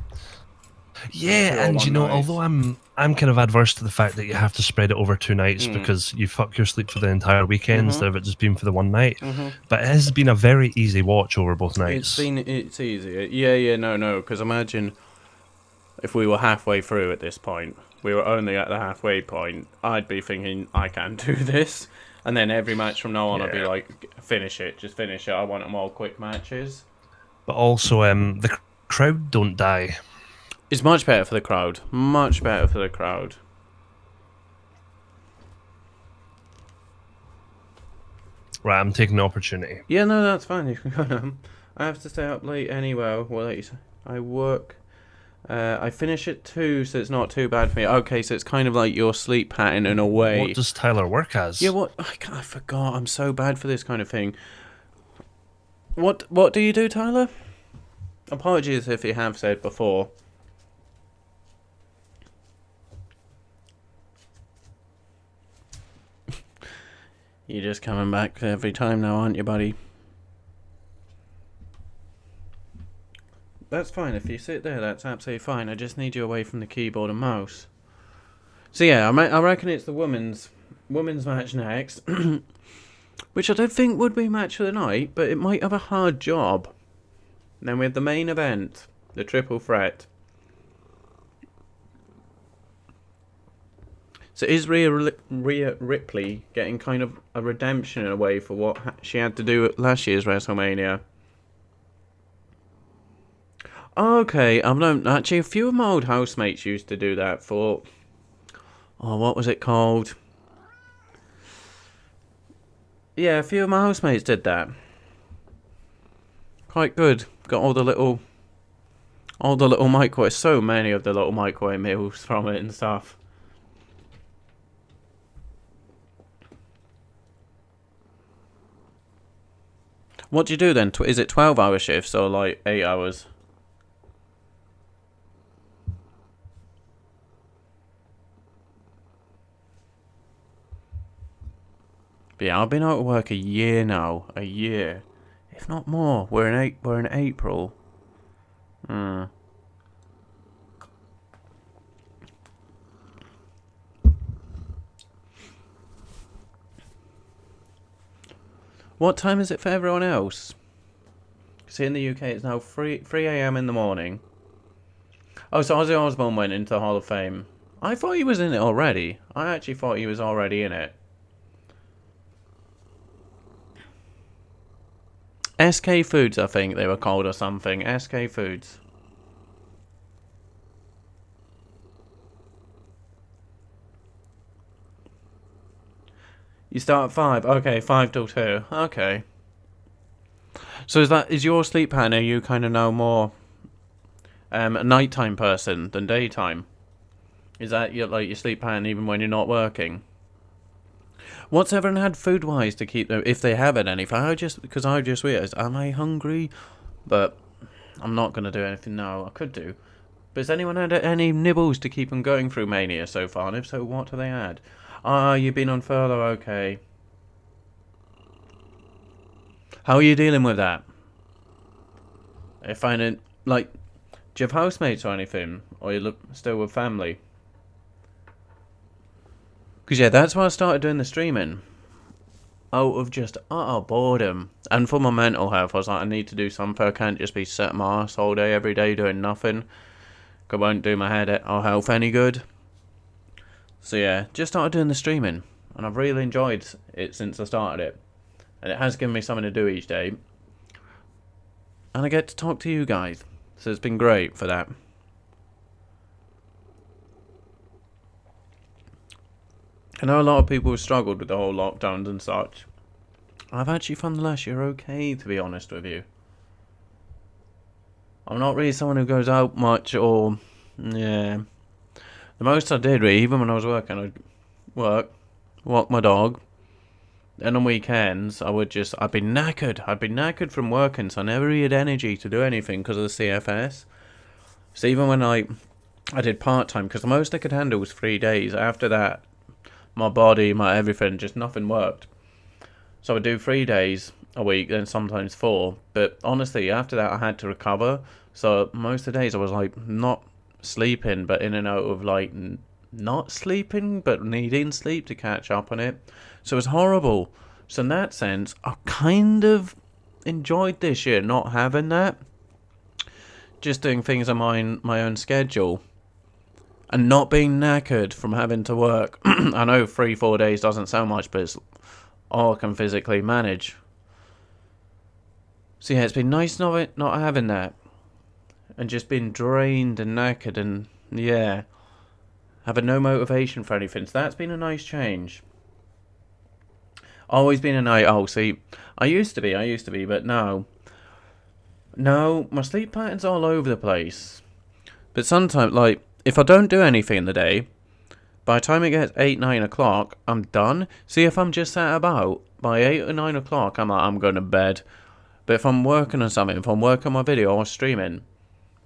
Yeah, or and one you know, night? although I'm kind of adverse to the fact that you have to spread it over 2 nights because you fuck your sleep for the entire weekend instead of it just being for the one night. But it has been a very easy watch over both nights. It's easy. Yeah, no, because imagine if we were halfway through at this point. We were only at the halfway point. I'd be thinking, I can't do this. And then every match from now on, I'd be like, finish it, just finish it. I want them all quick matches. But also, the crowd don't die. It's much better for the crowd. Much better for the crowd. Right, I'm taking the opportunity. Yeah, no, that's fine. You can go home. I have to stay up late anyway. Well, I work. I finish at 2, so it's not too bad for me. Okay, so it's kind of like your sleep pattern in a way. What does Tyler work as? Yeah, what? I forgot. I'm so bad for this kind of thing. What do you do, Tyler? Apologies if you have said before. You're just coming back every time now, aren't you, buddy? That's fine. If you sit there, that's absolutely fine. I just need you away from the keyboard and mouse. So yeah, I reckon it's the women's match next, which I don't think would be match of the night, but it might have a hard job. And then we have the main event, the triple threat. So is Rhea Ripley getting kind of a redemption in a way for what she had to do at last year's WrestleMania? Okay, I've known actually a few of my old housemates used to do that for. Oh, what was it called? Yeah, a few of my housemates did that. Quite good. Got all the little microwave. So many of the little microwave meals from it and stuff. What do you do then? Is it 12-hour shifts or like 8 hours? But yeah, I've been out of work a year now. A year. If not more. We're in April. What time is it for everyone else? See, in the UK it's now 3 a.m. in the morning. Oh, so Ozzy Osbourne went into the Hall of Fame. I thought he was in it already. I actually thought he was already in it. SK Foods, I think they were called or something. SK Foods. You start at 5. Okay, 5 till 2. Okay. So is your sleep pattern? Are you kind of now more a nighttime person than daytime? Is that your sleep pattern even when you're not working? What's everyone had food-wise to keep them, if they have had anything? Because I just realised, am I hungry? But I'm not going to do anything now. I could do. But has anyone had any nibbles to keep them going through Mania so far? And if so, what have they had? Ah, you've been on furlough, okay. How are you dealing with that? I find it, like, do you have housemates or anything? Or you still with family? Because, yeah, that's why I started doing the streaming. Out of just utter boredom. And for my mental health, I was like, I need to do something. I can't just be sat my ass all day, every day, doing nothing. It won't do my head or health any good. So, yeah, just started doing the streaming. And I've really enjoyed it since I started it. And it has given me something to do each day. And I get to talk to you guys. So it's been great for that. I know a lot of people have struggled with the whole lockdowns and such. I've actually found the last year okay, to be honest with you. I'm not really someone who goes out much, or yeah. The most I did, really, even when I was working, I'd work, walk my dog, and on weekends I'd be knackered. I'd be knackered from working, so I never really had energy to do anything because of the CFS. So even when I did part-time, because the most I could handle was 3 days. After that, my body, my everything, just nothing worked. So I'd do 3 days a week, then sometimes 4. But honestly, after that, I had to recover. So most of the days I was like not sleeping, but in and out of like not sleeping, but needing sleep to catch up on it. So it was horrible. So in that sense, I kind of enjoyed this year not having that. Just doing things on my own schedule. And not being knackered from having to work. I know 3-4 days doesn't sound much, but it's all I can physically manage. So yeah, it's been nice not having that. And just being drained and knackered and, yeah, having no motivation for anything. So that's been a nice change. Always been a night owl. See, I used to be, but no. No, my sleep pattern's all over the place. But sometimes, like, if I don't do anything in the day, by the time it gets 8-9 o'clock, I'm done. See, if I'm just sat about, by 8 or 9 o'clock, I'm like, I'm going to bed. But if I'm working on something, if I'm working on my video or streaming,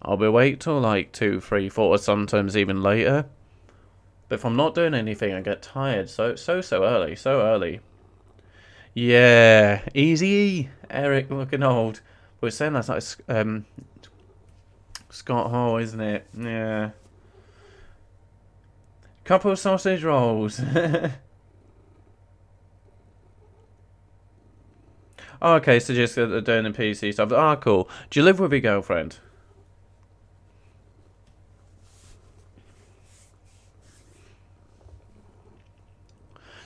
I'll be awake till like 2, 3, 4, sometimes even later. But if I'm not doing anything, I get tired so early. Yeah, easy, Eric, looking old. We're saying that's like Scott Hall, isn't it? Yeah. Couple of sausage rolls. Oh, okay, so just doing the PC stuff. Ah, cool. Do you live with your girlfriend?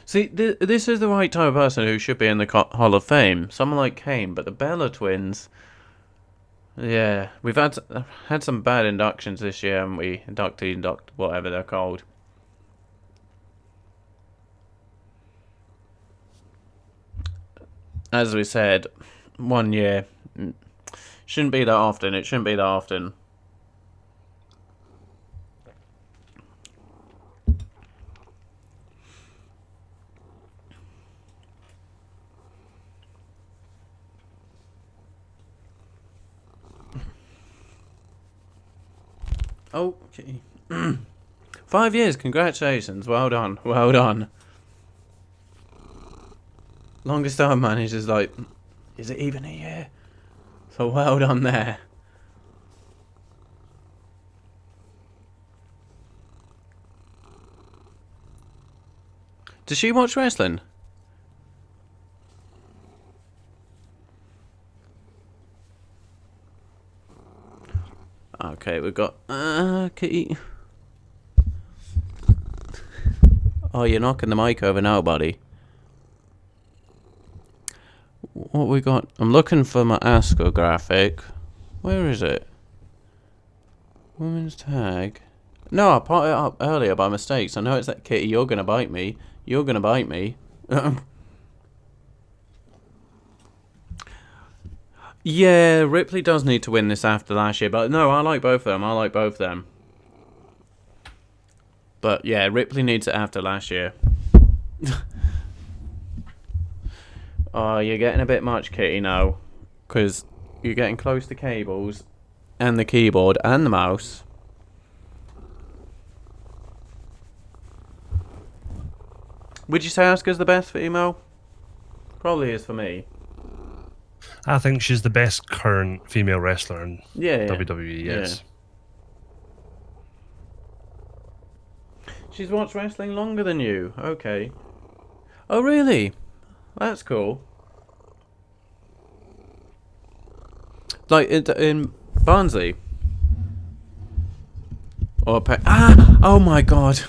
See, this is the right type of person who should be in the Hall of Fame. Someone like Kane, but the Bella twins... Yeah, we've had some bad inductions this year, haven't we? Induct, whatever they're called. As we said, 1 year. Shouldn't be that often. It shouldn't be that often. Okay. 5 years, congratulations. Well done. Well done. Longest I've managed is like... Is it even a year? So well done there. Does she watch wrestling? Okay, we've got... Kitty. Oh, you're knocking the mic over now, buddy. What we got? I'm looking for my Asuka graphic. Where is it? Women's tag. No, I put it up earlier by mistake. So I know it's that Kitty. You're gonna bite me. You're gonna bite me. Yeah, Ripley does need to win this after last year, but no, I like both of them. But yeah, Ripley needs it after last year. Oh, you're getting a bit much, Kitty, now. Because you're getting close to cables, and the keyboard, and the mouse. Would you say Asuka's the best female? Probably is for me. I think she's the best current female wrestler in WWE, yes. Yeah. She's watched wrestling longer than you. Okay. Oh, really? That's cool. Like in Barnsley? Or oh my god.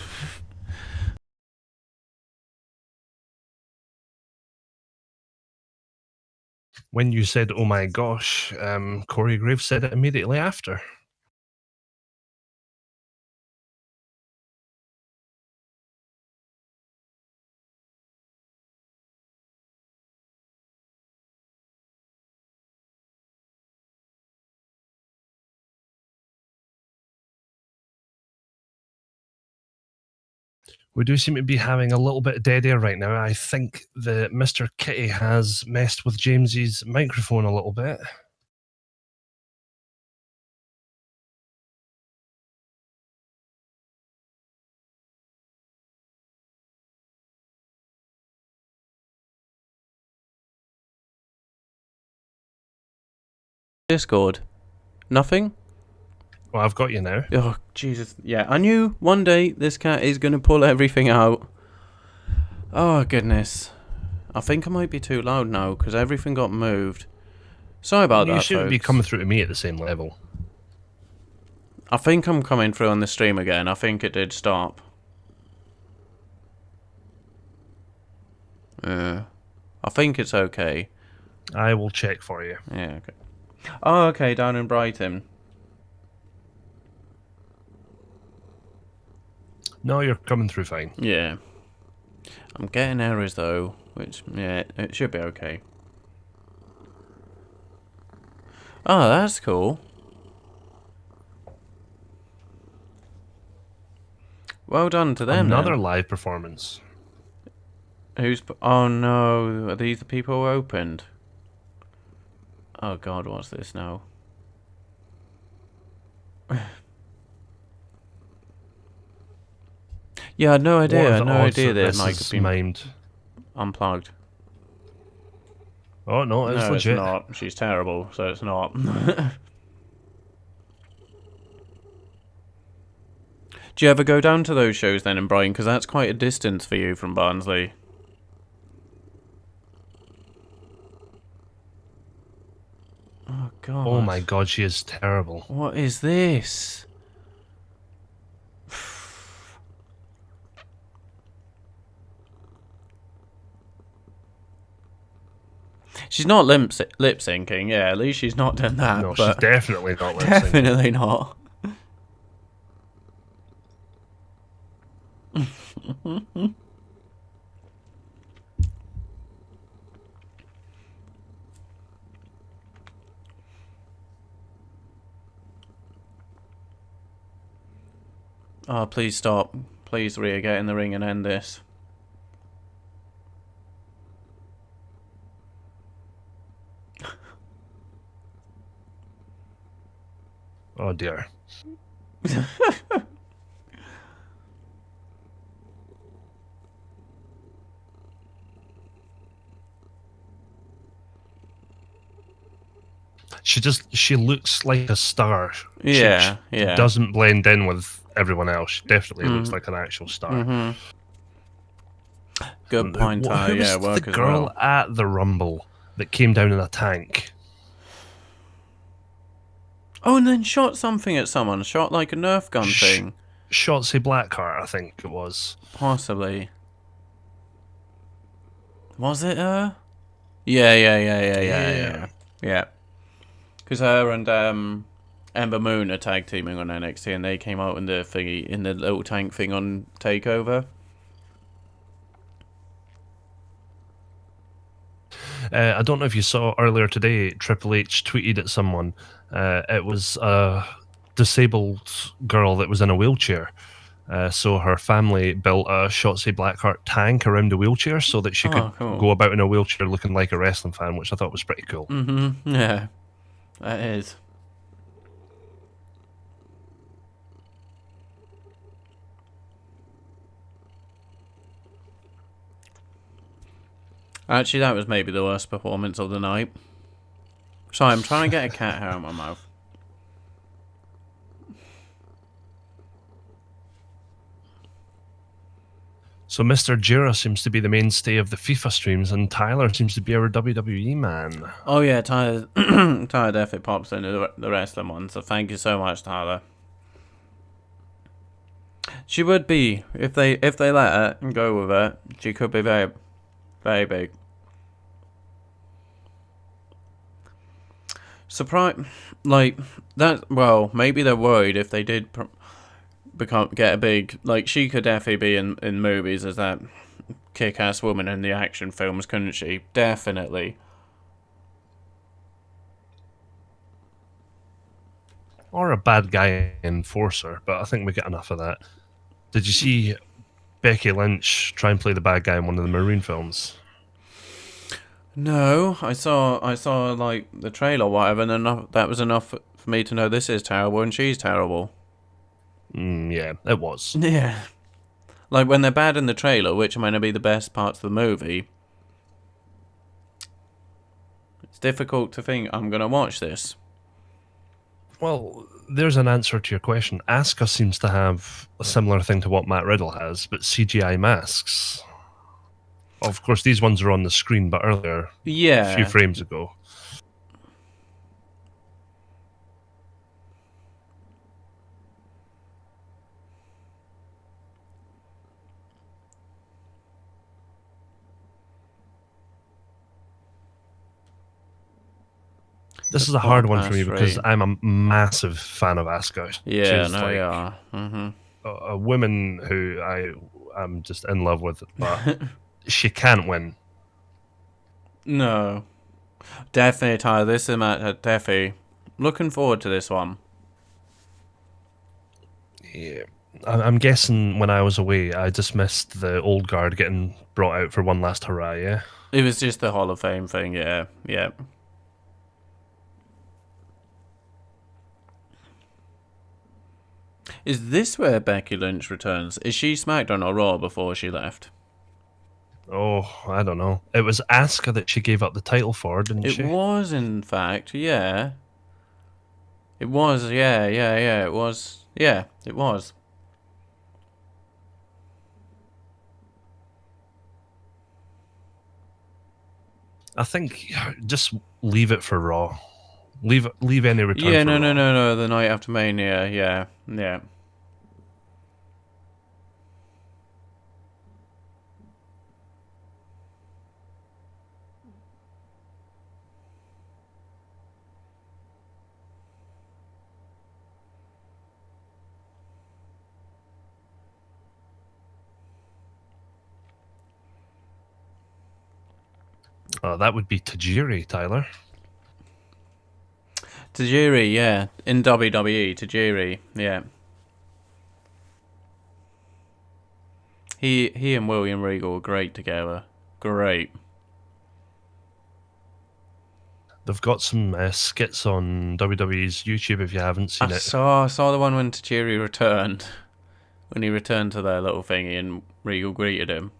When you said, oh my gosh, Corey Graves said it immediately after. We do seem to be having a little bit of dead air right now. I think that Mr. Kitty has messed with James's microphone a little bit. Discord. Nothing? Well, I've got you now. Oh, Jesus. Yeah, I knew one day this cat is going to pull everything out. Oh, goodness. I think I might be too loud now because everything got moved. Sorry about that, You shouldn't be folks. coming through to me at the same level. I think I'm coming through on the stream again. I think it did stop. I think it's okay. I will check for you. Yeah, okay. Oh, okay, down in Brighton. No, you're coming through fine. Yeah. I'm getting errors though, which, yeah, it should be okay. Oh, that's cool. Well done to them. Another then. live performance. Who's... Oh no, are these the people who opened? Oh god, what's this now? Yeah, I had no idea. I had no idea that might have been mimed. unplugged. Oh no, it's No, legit. it's not. She's terrible, so it's not. Do you ever go down to those shows then in Bryan? Because that's quite a distance for you from Barnsley. Oh god. Oh my god, she is terrible. What is this? She's not lip syncing, yeah, at least she's not done that. No, but she's definitely not lip syncing. definitely not. Oh, please stop. Please, Rhea, get in the ring and end this. Oh dear. She looks like a star. Yeah, she yeah. doesn't blend in with everyone else. She definitely looks like an actual star. Good point, Ty. Yeah, Who was work the as girl well. at the Rumble that came down in a tank? Oh, and then shot something at someone. Shot like a Nerf gun thing. Shotzi Blackheart, I think it was. Possibly. Was it her? Yeah. Because her and Ember Moon are tag teaming on NXT, and they came out in the thingy, in the little tank thing on Takeover. I don't know if you saw earlier today, Triple H tweeted at someone. It was a disabled girl that was in a wheelchair. So her family built a Shotzi Blackheart tank around the wheelchair so that she could go about in a wheelchair looking like a wrestling fan, which I thought was pretty cool. Yeah, that is. Actually, that was maybe the worst performance of the night. Sorry, I'm trying to get a cat hair out of my mouth. So Mr. Jira seems to be the mainstay of the FIFA streams, and Tyler seems to be our WWE man. Oh yeah, Tyler, Tyler definitely pops into the wrestling one, so thank you so much, Tyler. She would be, if they let her and go with it, she could be very, very big. Surprise, like that. Well, maybe they're worried if they did get a big. Like she could definitely be in movies as that kick-ass woman in the action films, couldn't she? Definitely. Or a bad guy enforcer, but I think we get enough of that. Did you see Becky Lynch try and play the bad guy in one of the Marine films? No, I saw like the trailer or whatever, and then that was enough for me to know this is terrible and she's terrible. Yeah, it was. Yeah. Like when they're bad in the trailer, which are meant to be the best parts of the movie, it's difficult to think I'm going to watch this. Well, there's an answer to your question. Asuka seems to have a similar thing to what Matt Riddle has, but CGI masks. Of course, these ones are on the screen, but earlier, a few frames ago. This is a hard one for me because I'm a massive fan of Asuka. Yeah, she's no, yeah. A woman who I'm just in love with, but she can't win. No. Definitely, Tyler. This is definitely looking forward to this one. Yeah. I'm guessing when I was away, I just missed the old guard getting brought out for one last hurrah, yeah? It was just the Hall of Fame thing, yeah. Yeah. Is this where Becky Lynch returns? Is she SmackDown or Raw before she left? Oh, I don't know. It was Asuka that she gave up the title for, didn't she? It was, in fact, yeah. It was, yeah. It was, yeah, it was. I think just leave it for Raw. Leave any return. Yeah, for Raw. No. The night after Mania, yeah. Oh, that would be Tajiri, Tyler. Tajiri, yeah. In WWE, Tajiri, yeah. He and William Regal were great together. Great. They've got some skits on WWE's YouTube if you haven't seen it. I saw the one when Tajiri returned. When he returned to their little thingy and Regal greeted him.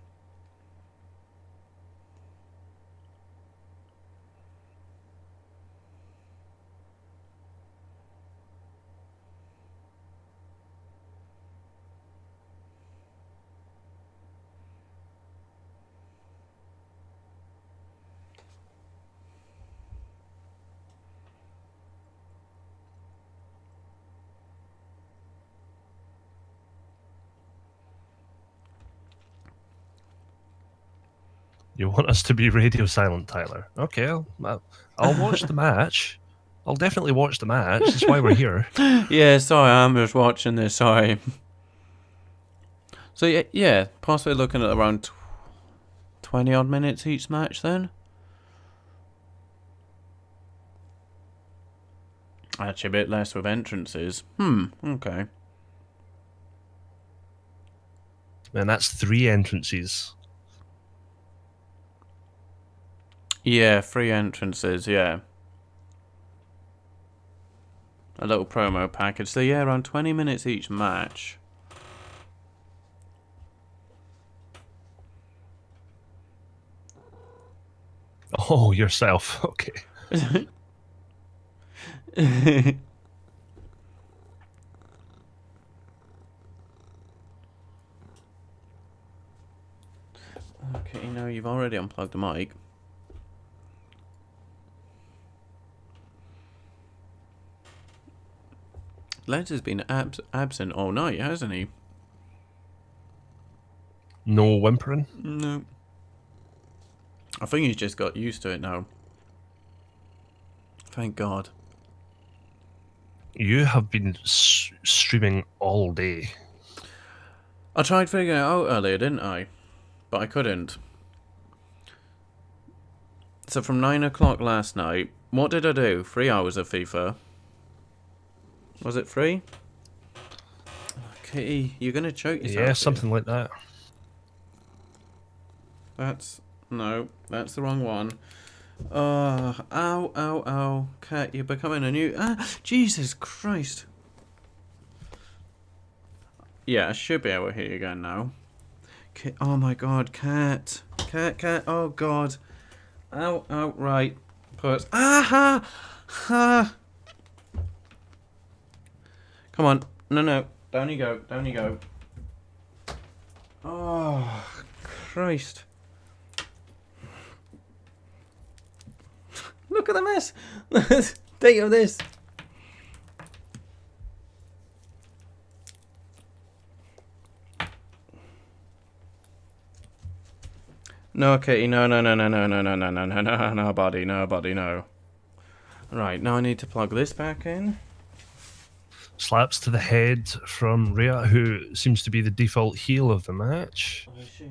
You want us to be radio silent, Tyler? Okay, I'll watch the match. I'll definitely watch the match. That's why we're here. Yeah, sorry, I'm just watching this. Sorry. So yeah, possibly looking at around 20 odd minutes each match then. Actually, a bit less with entrances. Okay. And that's 3 entrances. Yeah, 3 entrances, yeah. A little promo package. So yeah, around 20 minutes each match. Oh, yourself. Okay. Okay, now you've already unplugged the mic. Ledge has been absent all night, hasn't he? No whimpering? No. I think he's just got used to it now. Thank God. You have been streaming all day. I tried figuring it out earlier, didn't I? But I couldn't. So from 9 o'clock last night, what did I do? 3 hours of FIFA. Was it 3? Okay, you're going to choke yourself. Yeah, something like that. No, that's the wrong one. Ow, ow, ow. Cat, you're becoming a new... Jesus Christ. Yeah, I should be able to hear you again now. Oh my god, cat. Cat, oh god. Ow, ow, right. Puss. Ha! Come on. No. Down you go. Oh, Christ. Look at the mess. Think of this. No, Kitty, no, buddy, no. Right, now I need to plug this back in. Slaps to the head from Rhea, who seems to be the default heel of the match. Oh, is she?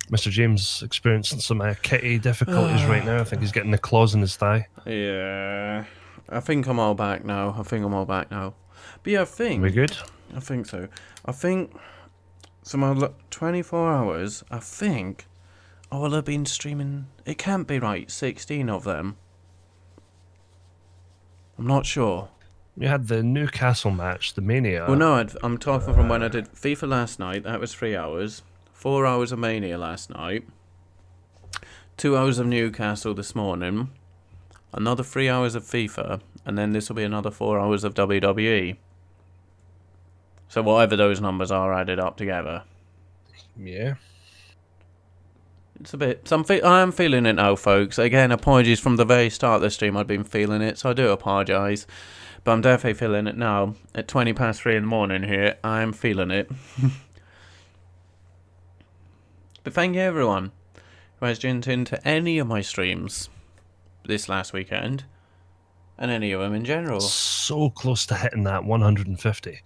Mr. James experiencing some kitty difficulties right now. I think he's getting the claws in his thigh. Yeah. I think I'm all back now. But yeah, I think... Are we good? I think so. I think... So my 24 hours, I think I will have been streaming... It can't be right, 16 of them. I'm not sure. You had the Newcastle match, the Mania. Well, no, I'm talking from when I did FIFA last night. That was 3 hours. 4 hours of Mania last night. 2 hours of Newcastle this morning. Another 3 hours of FIFA. And then this will be another 4 hours of WWE. So whatever those numbers are added up together. Yeah. It's a bit... I am feeling it now, folks. Again, apologies from the very start of the stream. I'd been feeling it, so I do apologise. But I'm definitely feeling it now. At 3:20 in the morning here, I am feeling it. But thank you everyone who has tuned into any of my streams this last weekend. And any of them in general. So close to hitting that 150.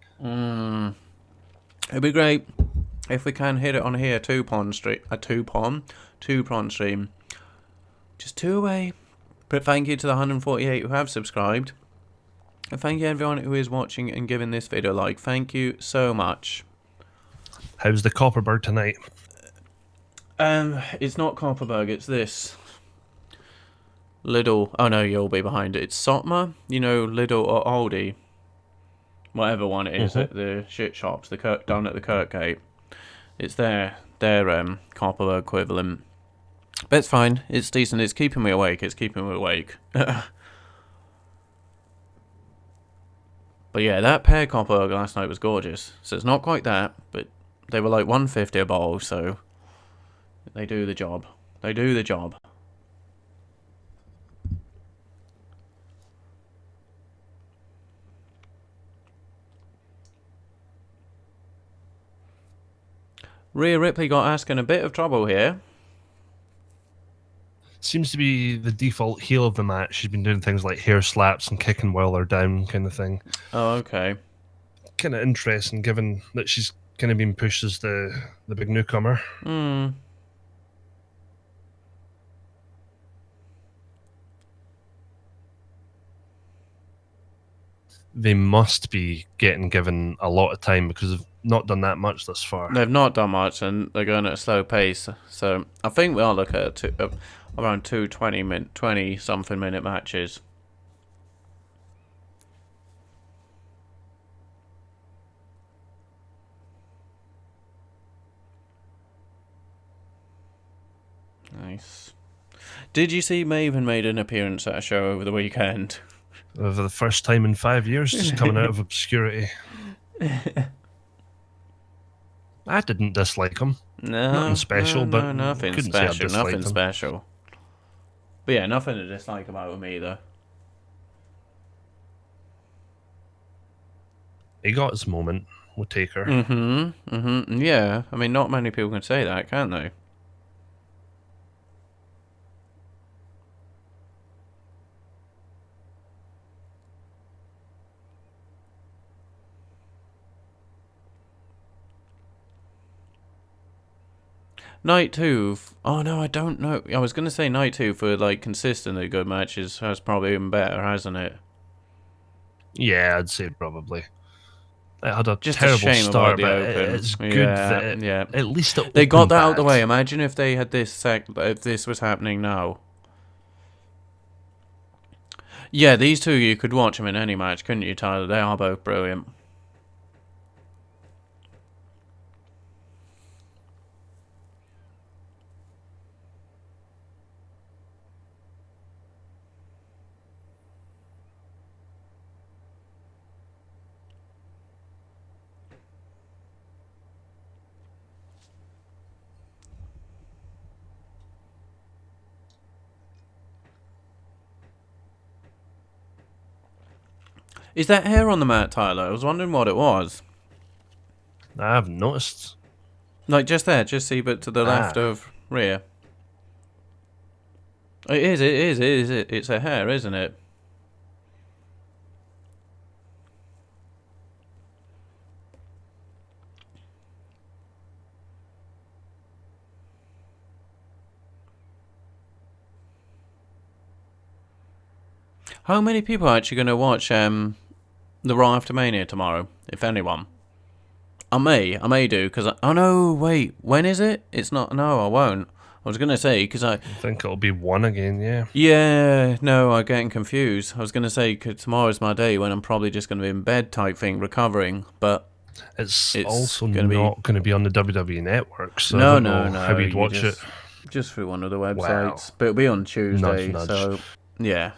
It'd be great if we can hit it on here, two-prawn stream. Just 2 away. But thank you to the 148 who have subscribed. And thank you everyone who is watching and giving this video a like. Thank you so much. How's the Copperbird tonight? It's not Copperberg, it's this. Lidl. Oh no, you'll be behind it. It's Sotma. You know, Lidl or Aldi. Whatever one it is at the shit shops, down at the Kirkgate. It's their Copperberg equivalent. But it's fine. It's decent. It's keeping me awake. But yeah, that pear Copperberg last night was gorgeous. So it's not quite that, but they were like 150 a bottle, so they do the job. Rhea Ripley got Asuka in a bit of trouble here. Seems to be the default heel of the match. She's been doing things like hair slaps and kicking while they're down kind of thing. Oh, okay. Kind of interesting given that she's kind of being pushed as the big newcomer. They must be getting given a lot of time because they've not done that much thus far. They've not done much, and they're going at a slow pace. So I think we'll look at around 20-something minute matches. Nice. Did you see Maven made an appearance at a show over the weekend? For the first time in 5 years, just coming out of obscurity. I didn't dislike him. No, nothing special, but nothing special. But yeah, nothing to dislike about him either. He got his moment with Taker. Yeah, I mean, not many people can say that, can they? Night 2. Oh no, I don't know. I was gonna say night 2 for like consistently good matches has probably been better, hasn't it? Yeah, I'd say probably. It had a Just a terrible shame about start, the but open. it's good Yeah, that yeah. at least it They got opened that out of the bad. way. Imagine if they had if this was happening now. Yeah, these two, you could watch them in any match, couldn't you, Tyler? They are both brilliant. Is that hair on the mat, Tyler? I was wondering what it was. I haven't noticed. Like, just there, just see, but to the left of Rhea. It is. It's a hair, isn't it? How many people are actually going to watch the Raw After Mania tomorrow, if anyone? I may do, because oh no, wait, when is it? It's not, no, I won't. I was going to say, because I think it'll be 1 again, yeah. Yeah, no, I'm getting confused. I was going to say, cause tomorrow's my day when I'm probably just going to be in bed type thing, recovering, but it's also not going to be on the WWE Network, so no, I don't know how we'd watch it. Just through one of the websites, but it'll be on Tuesday, nudge. So yeah.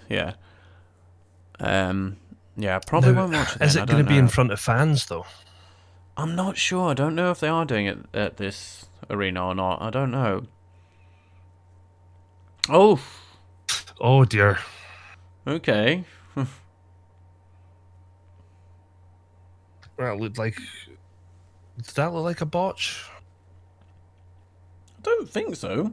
Yeah, probably won't watch it then. Is it going to be in front of fans, though? I'm not sure. I don't know if they are doing it at this arena or not. I don't know. Oh dear. Okay. That looked like... Did that look like a botch? I don't think so.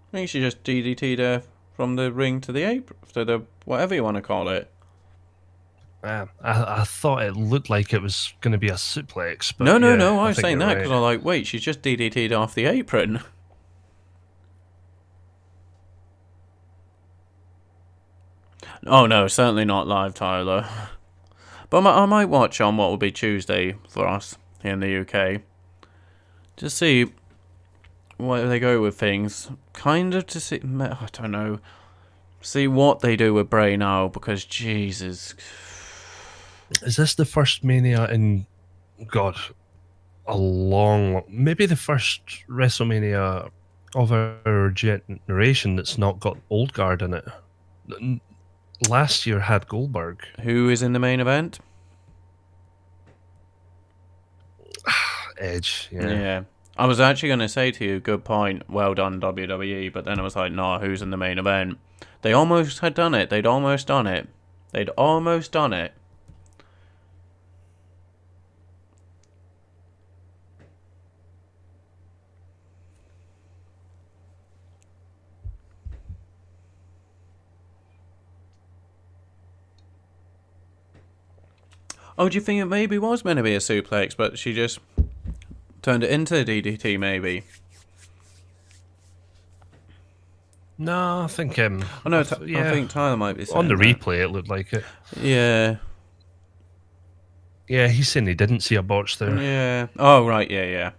I think she just DDT'd her from the ring to the apron, to the whatever you want to call it. I thought it looked like it was going to be a suplex. But no. I was saying that because I'm like, wait, she's just DDT'd off the apron. Oh no, certainly not live, Tyler. But I might watch on what will be Tuesday for us here in the UK. Just see where they go with things. Kind of to see, I don't know. See what they do with Bray now, because Jesus. Is this the first Mania in, God, a long, maybe the first WrestleMania of our generation that's not got Old Guard in it? Last year had Goldberg. Who is in the main event? Edge, Yeah. I was actually going to say to you, good point, well done WWE, but then I was like, nah, who's in the main event? They almost had done it. They'd almost done it. Oh, do you think it maybe was meant to be a suplex, but she just turned it into a DDT, maybe? No, I think... I think Tyler might be saying on the that. replay, it looked like it. Yeah. Yeah, he's saying he didn't see a botch there. Yeah. Oh, right, yeah.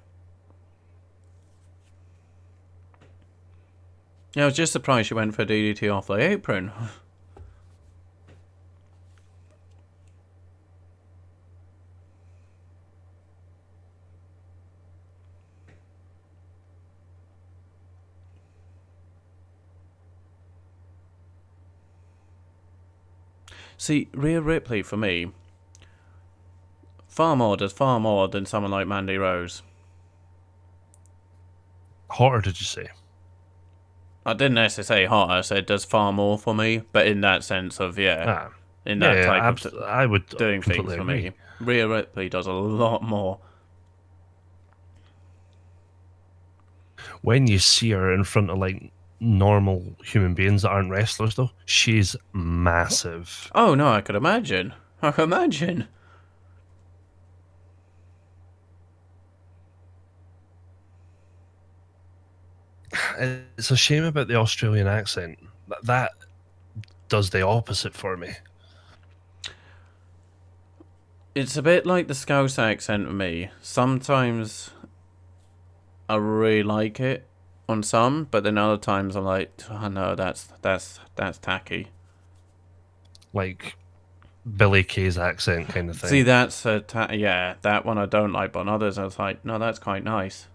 Yeah, I was just surprised she went for a DDT off the apron. See, Rhea Ripley, for me, does far more than someone like Mandy Rose. Hotter, did you say? I didn't necessarily say hotter, I said does far more for me, but in that sense of, in that type of I would doing things for me. Rhea Ripley does a lot more. When you see her in front of, like, normal human beings that aren't wrestlers, though, she's massive. Oh, no, I could imagine. It's a shame about the Australian accent. That does the opposite for me. It's a bit like the Scouse accent for me. Sometimes I really like it on some, but then other times I'm like, oh no, that's tacky. Like Billy Kay's accent kind of thing. See, that's that one I don't like, but on others I was like, no, that's quite nice.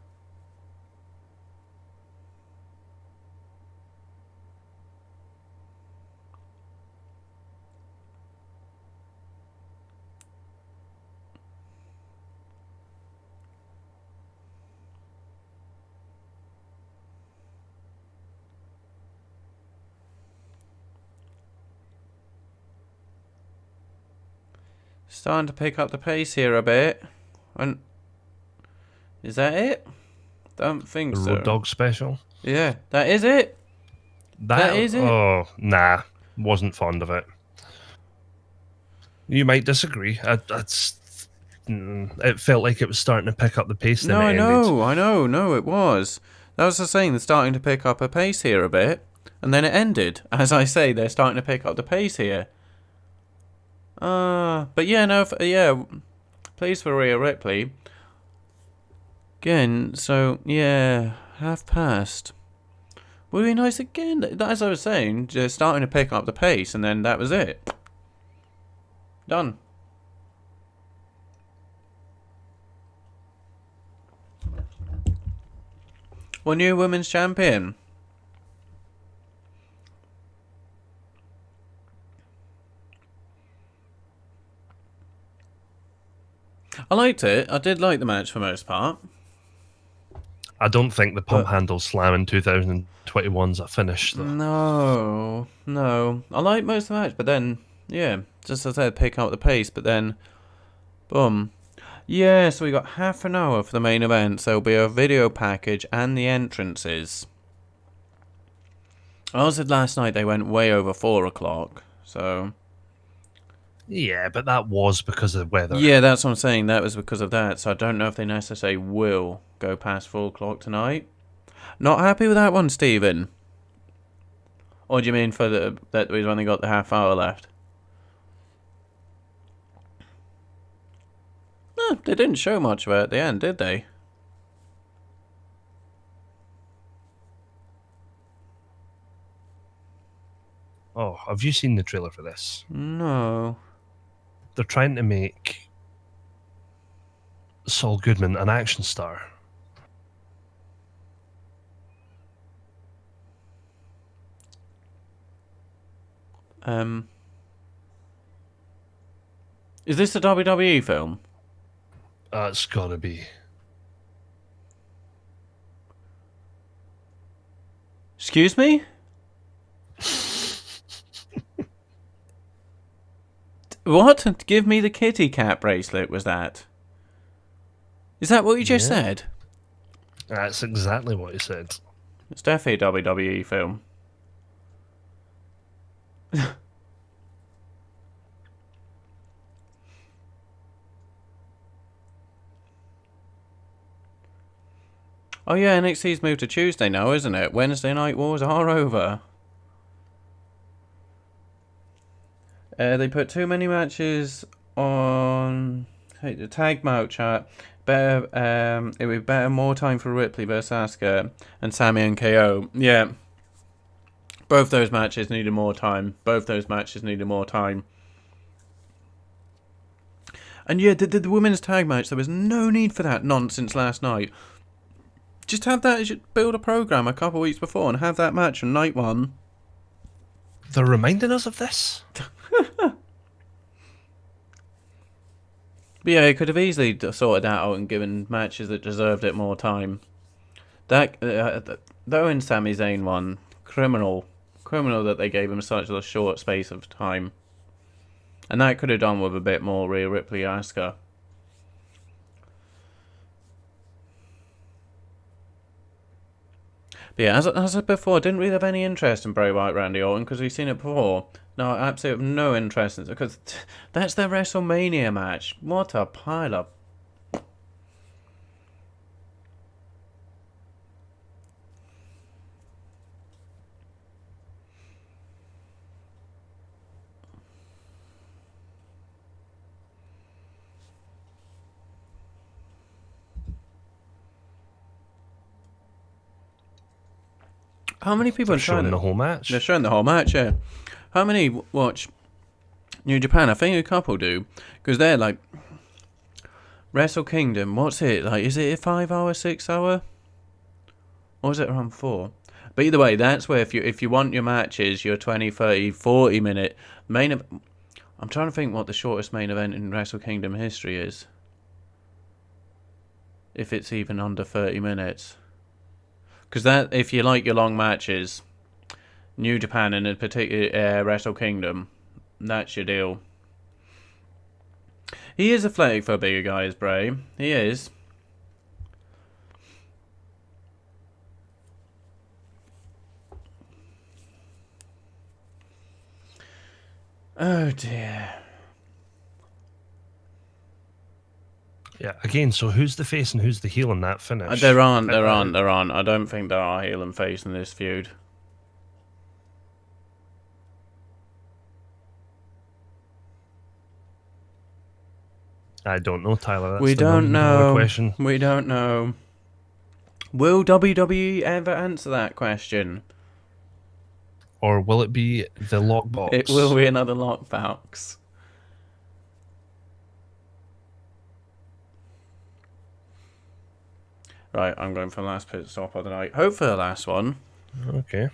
Starting to pick up the pace here a bit. And is that it? Don't think the so. Road Dogg special. Yeah, that is it. That is it. Oh, nah, wasn't fond of it. You might disagree. It felt like it was starting to pick up the pace. No, I know. No, it was. That was the saying. They're starting to pick up a pace here a bit, and then it ended. As I say, they're starting to pick up the pace here. But yeah, no, pleased for Rhea Ripley. Again, so yeah, half past. Would be nice again. As I was saying, just starting to pick up the pace, and then that was it. Done. Well, new women's champion. I liked it. I did like the match for most part. I don't think the pump handle slam in 2021's a finish, though. No. I liked most of the match, but then, yeah, just as I said, pick up the pace, but then, boom. Yeah, so we got half an hour for the main event, so there'll be a video package and the entrances. I said last night they went way over 4 o'clock, so... Yeah, but that was because of the weather. Yeah, that's what I'm saying. That was because of that. So I don't know if they necessarily will go past 4 o'clock tonight. Not happy with that one, Stephen? Or do you mean for that we've only got the half hour left? No, they didn't show much of it at the end, did they? Oh, have you seen the trailer for this? No. They're trying to make Saul Goodman an action star. Is this a WWE film? It's gotta be. Excuse me? What? Give me the kitty cat bracelet, was that? Is that what you just said? That's exactly what he said. It's definitely a WWE film. Oh yeah, NXT's moved to Tuesday now, isn't it? Wednesday Night Wars are over. They put too many matches on the tag match chat. Better, it would be better more time for Ripley versus Asuka and Sami and KO. Yeah, both those matches needed more time. And yeah, the women's tag match, there was no need for that nonsense last night. Just have that as you build a program a couple of weeks before and have that match on night one. They're reminding us of this? But yeah, it could have easily sorted that out and given matches that deserved it more time. That the Owens Sami Zayn one, criminal that they gave him such a short space of time. And that could have done with a bit more Rhea Ripley Asuka. But yeah, as I said before, I didn't really have any interest in Bray Wyatt, Randy Orton, because we've seen it before. No, absolutely no interest in it, because that's their WrestleMania match. What a pile of... How many people They're showing the whole match? They're showing the whole match, yeah. How many watch New Japan? I think a couple do. Because they're like... Wrestle Kingdom, what's it? Like, is it a 5 hour, 6 hour? Or is it around 4? But either way, that's where if you want your matches, your 20, 30, 40 minute main event... I'm trying to think what the shortest main event in Wrestle Kingdom history is. If it's even under 30 minutes. Because that, if you like your long matches, New Japan and in particular Wrestle Kingdom, that's your deal. He is athletic for a bigger guy, is Bray. He is. Oh dear. Yeah, again, so who's the face and who's the heel in that finish? There aren't. I don't think there are heel and face in this feud. I don't know, Tyler. That's We the don't know. Question. We don't know. Will WWE ever answer that question? Or will it be the lockbox? It will be another lockbox. Right, I'm going for the last pit stop of the night. Hope for the last one. Okay.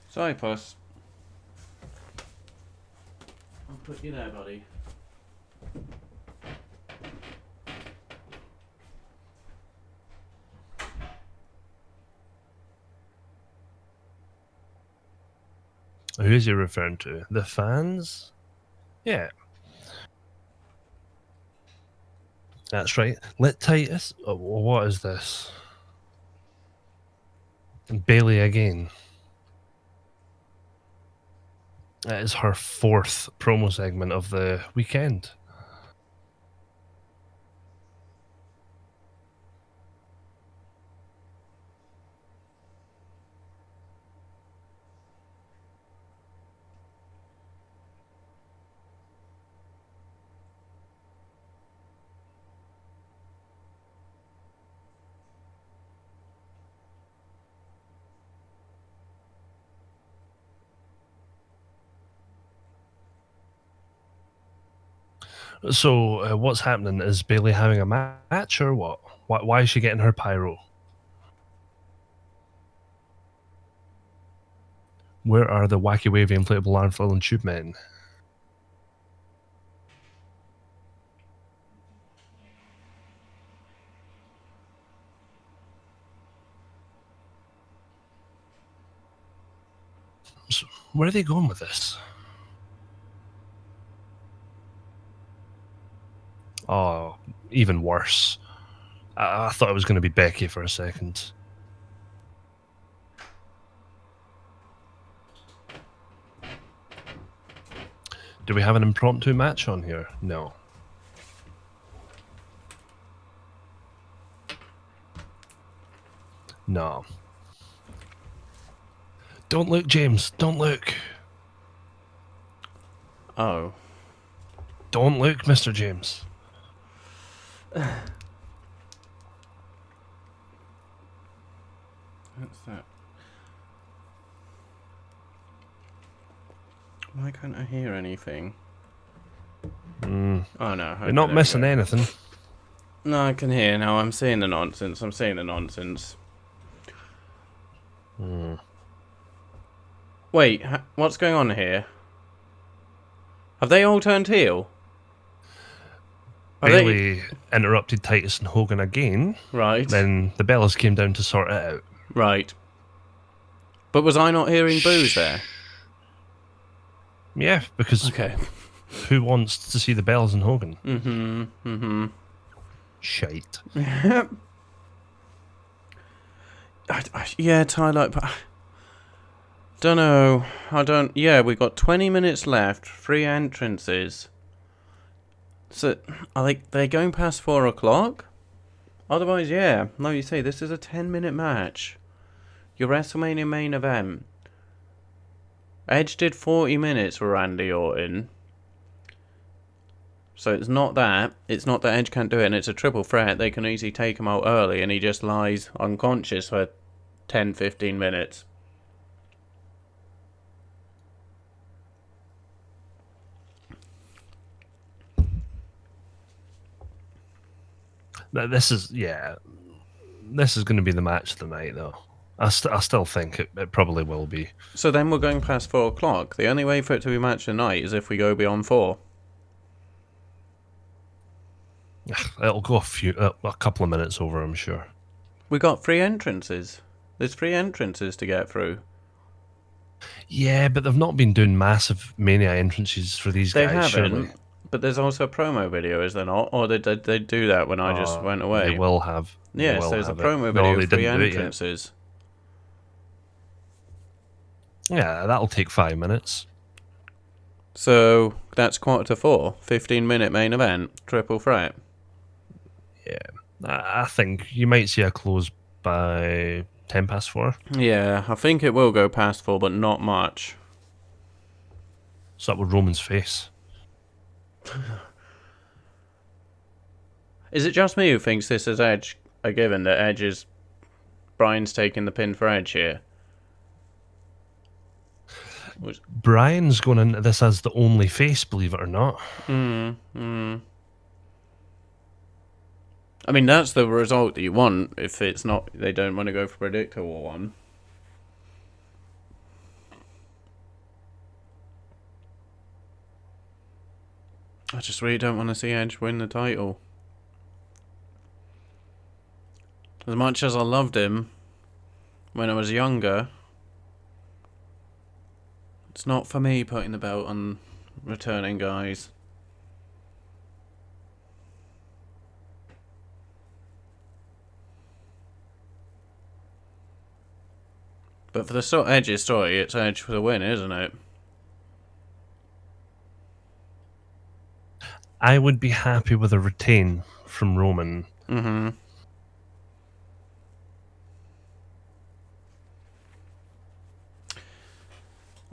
Sorry, Puss. I'll put you there, buddy. Who is he referring to? The fans? Yeah. That's right. Let Titus... Oh, what is this? Bailey again. That is her 4th promo segment of the weekend. So, what's happening? Is Bailey having a match or what? Why is she getting her pyro? Where are the wacky wavy inflatable arm flailing tube men? So, where are they going with this? Oh, even worse. I thought it was going to be Becky for a second. Do we have an impromptu match on here? No. No. Don't look, James. Don't look. Oh. Don't look, Mr. James. What's that? Why can't I hear anything? Oh no. You're not missing anything. No, I can hear now. I'm seeing the nonsense. Wait, what's going on here? Have they all turned heel? Bailey interrupted Titus and Hogan again. Right. Then the Bellas came down to sort it out. Right. But was I not hearing boos there? Yeah, because who wants to see the Bellas and Hogan? Shite. Yeah, Tyler, but... Don't know. Yeah, we got 20 minutes left. 3 entrances. So, are they going past 4 o'clock? Otherwise, yeah. Like you say, this is a 10-minute match. Your WrestleMania main event. Edge did 40 minutes for Randy Orton. So it's not that Edge can't do it, and it's a triple threat. They can easily take him out early, and he just lies unconscious for 10, 15 minutes. This is going to be the match of the night, though. I still think it probably will be. So then we're going past 4 o'clock. The only way for it to be match of the night is if we go beyond 4. It'll go a couple of minutes over, I'm sure. We got 3 entrances. There's 3 entrances to get through. Yeah, but they've not been doing massive Mania entrances for these guys. They haven't. Surely. But there's also a promo video, is there not? Or did they do that when I just went away? They will have. Yes, there's a promo video of 3 entrances. Yeah, that'll take 5 minutes. So that's 3:45, 15-minute main event, triple threat. Yeah, I think you might see a close by 10 past 4. Yeah, I think it will go past 4, but not much. So that with Roman's face. Is it just me who thinks this is Edge, a given that Edge is... Bryan's taking the pin for Edge here? Bryan's going into this as the only face, believe it or not. I mean, that's the result that you want if it's not... They don't want to go for a predictable one. I just really don't want to see Edge win the title. As much as I loved him when I was younger, it's not for me putting the belt on returning guys. But for the Edge's story, it's Edge for the win, isn't it? I would be happy with a retain from Roman. Mm-hmm.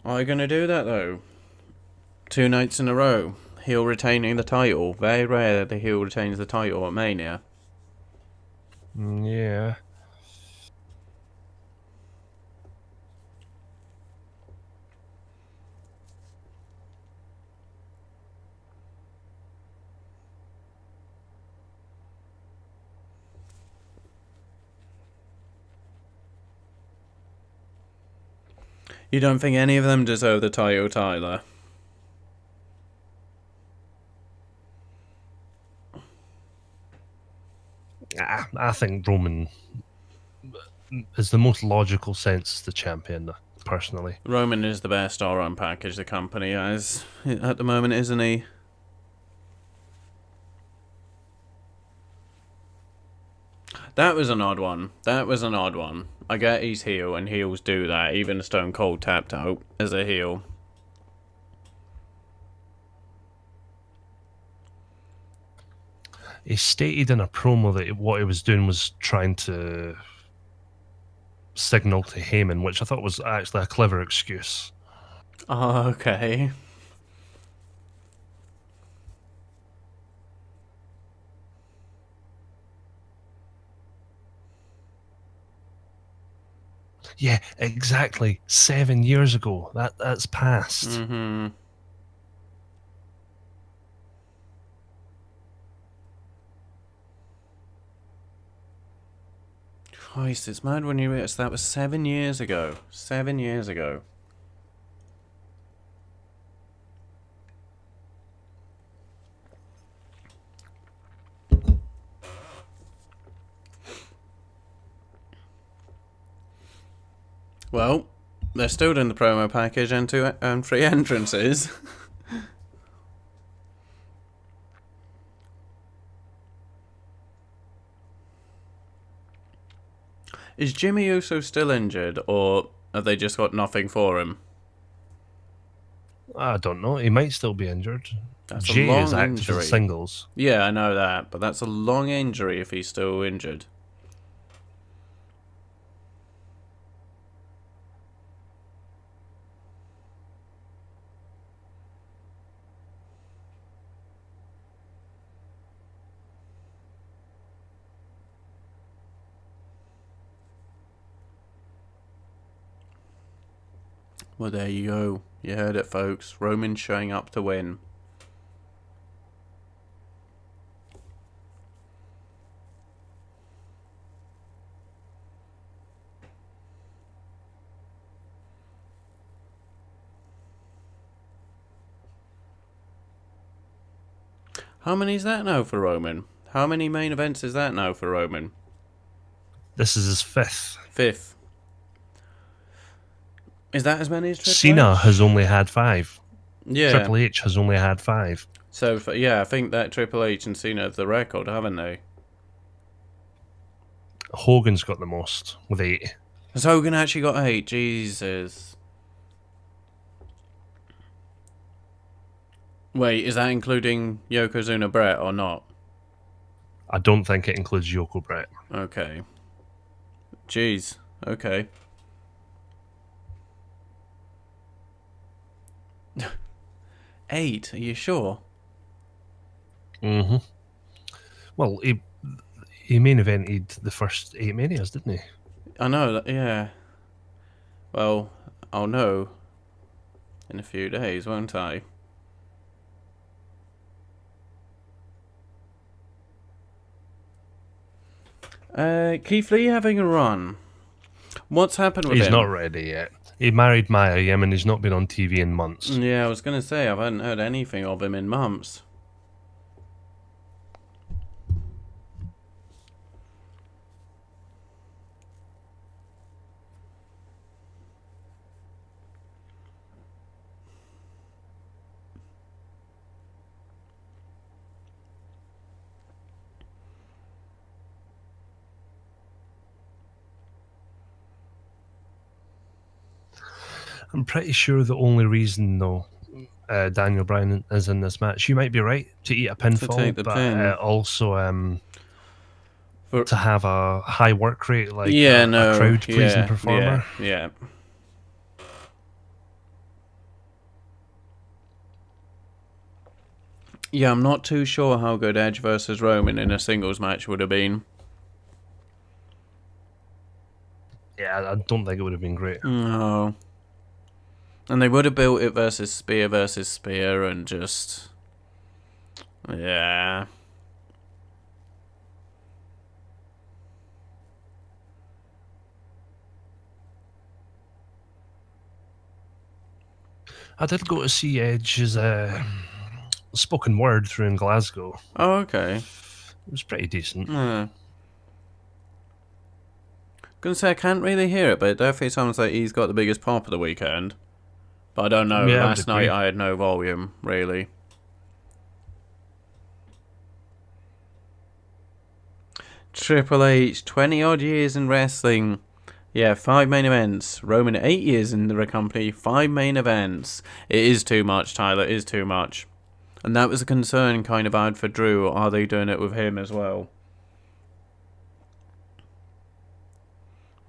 Are you going to do that, though? 2 nights in a row. Heel retaining the title. Very rare that the heel retains the title at Mania. Yeah. You don't think any of them deserve the title, Tyler? I think Roman is the most logical sense the champion, personally. Roman is the best all-round package the company has at the moment, isn't he? That was an odd one. I get he's heel, and heels do that. Even Stone Cold tapped out as a heel. He stated in a promo that what he was doing was trying to signal to Heyman, which I thought was actually a clever excuse. Oh, okay. Yeah, exactly. 7 years ago. That's past. Mm-hmm. Christ, it's mad when you realize that was 7 years ago. 7 years ago. Well, they're still doing the promo package and 3 entrances. Is Jimmy Uso still injured, or have they just got nothing for him? I don't know. He might still be injured. That's Jay a long is active injury. in singles. Yeah, I know that, but that's a long injury if he's still injured. Well, there you go. You heard it, folks. Roman showing up to win. How many is that now for Roman? How many main events is that now for Roman? This is his 5th. 5th. Is that as many as Triple Cena H? has only had 5. Yeah. Triple H has only had 5. So, yeah, I think that Triple H and Cena have the record, haven't they? Hogan's got the most, with 8. Has Hogan actually got 8? Jesus. Wait, is that including Yokozuna Brett or not? I don't think it includes Yoko Brett. Okay. Jeez. Okay. Eight? Are you sure? Mm-hmm. Well, he main evented the first 8 Manias, didn't he? I know, yeah. Well, I'll know in a few days, won't I? Keith Lee having a run. What's happened with him? He's not ready yet. He married Maya Yim and he's not been on TV in months. Yeah, I was going to say, I haven't heard anything of him in months. I'm pretty sure the only reason, though, Daniel Bryan is in this match, you might be right, to eat a pinfall, take the pin. Also to have a high work rate, like a crowd-pleasing performer. Yeah. Yeah, I'm not too sure how good Edge versus Roman in a singles match would have been. Yeah, I don't think it would have been great. No. And they would have built it versus Spear and just... Yeah. I did go to see Edge's spoken word through in Glasgow. Oh, okay. It was pretty decent. Yeah. Gonna say I can't really hear it, but it definitely sounds like he's got the biggest pop of the weekend. But I don't know. Yeah, Last night I had no volume, really. Triple H, 20 odd years in wrestling. Yeah, 5 main events. Roman, 8 years in the company, 5 main events. It is too much, Tyler. It is too much. And that was a concern kind of I had for Drew. Are they doing it with him as well?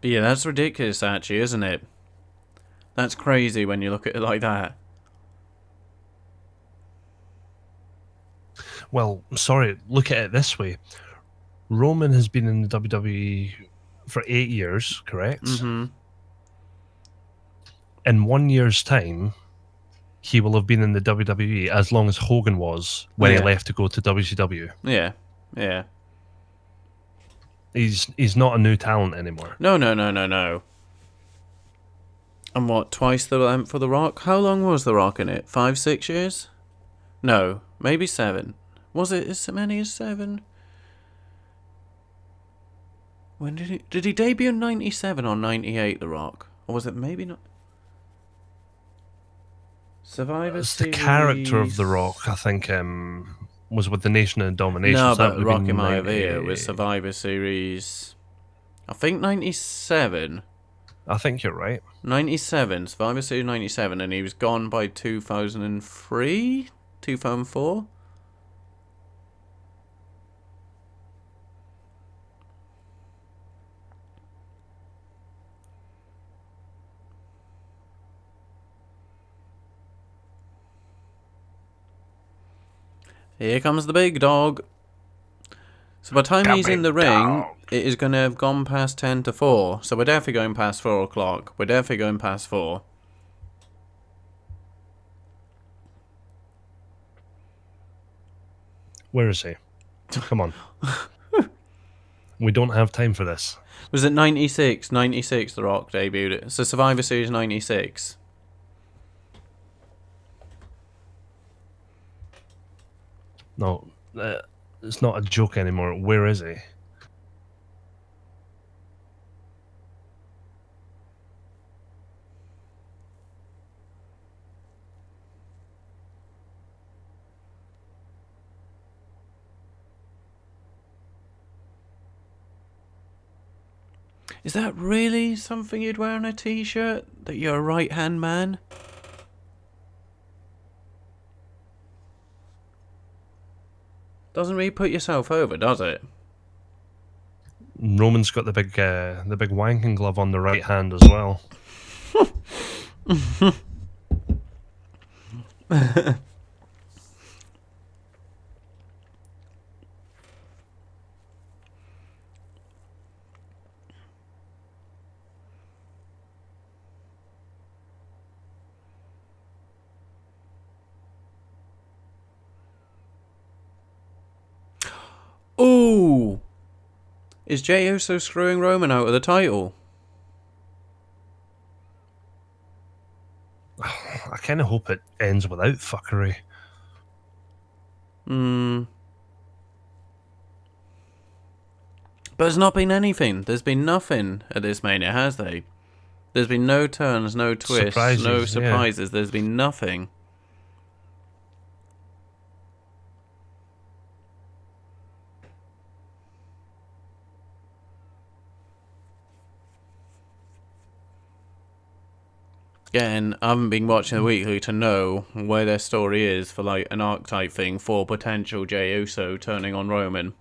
But yeah, that's ridiculous, actually, isn't it? That's crazy when you look at it like that. Well, sorry, look at it this way. Roman has been in the WWE for 8 years, correct? Mm-hmm. In 1 year's time, he will have been in the WWE as long as Hogan was when he left to go to WCW. Yeah. He's not a new talent anymore. No. And what, twice the length for The Rock? How long was The Rock in it? 5, 6 years? No, maybe 7. Was it as many as 7? When did he debut in 97 or 98, The Rock? Or was it maybe not? Survivor Series. The character of The Rock, I think, was with the Nation of Domination. No, so but Rocky Maivia was Survivor Series. I think 97. I think you're right. 97, Survivor Series 97, and he was gone by 2003? 2004? Here comes the big dog. So by the time he's in the ring, it is going to have gone past 10 to 4. So we're definitely going past 4 o'clock. We're definitely going past 4. Where is he? Come on. We don't have time for this. Was it 96? 96 The Rock debuted it. So Survivor Series 96. No, it's not a joke anymore. Where is he? Is that really something you'd wear on a t-shirt? That you're a right-hand man? Doesn't really put yourself over, does it? Roman's got the big wanking glove on the right hand as well. Ooh! Is Jey Uso screwing Roman out of the title? I kind of hope it ends without fuckery. But there's not been anything. There's been nothing at this Mania, has there? There's been no turns, no twists, no surprises. Yeah. There's been nothing. Again, I haven't been watching the weekly to know where their story is for like an archetype thing for potential Jey Uso turning on Roman.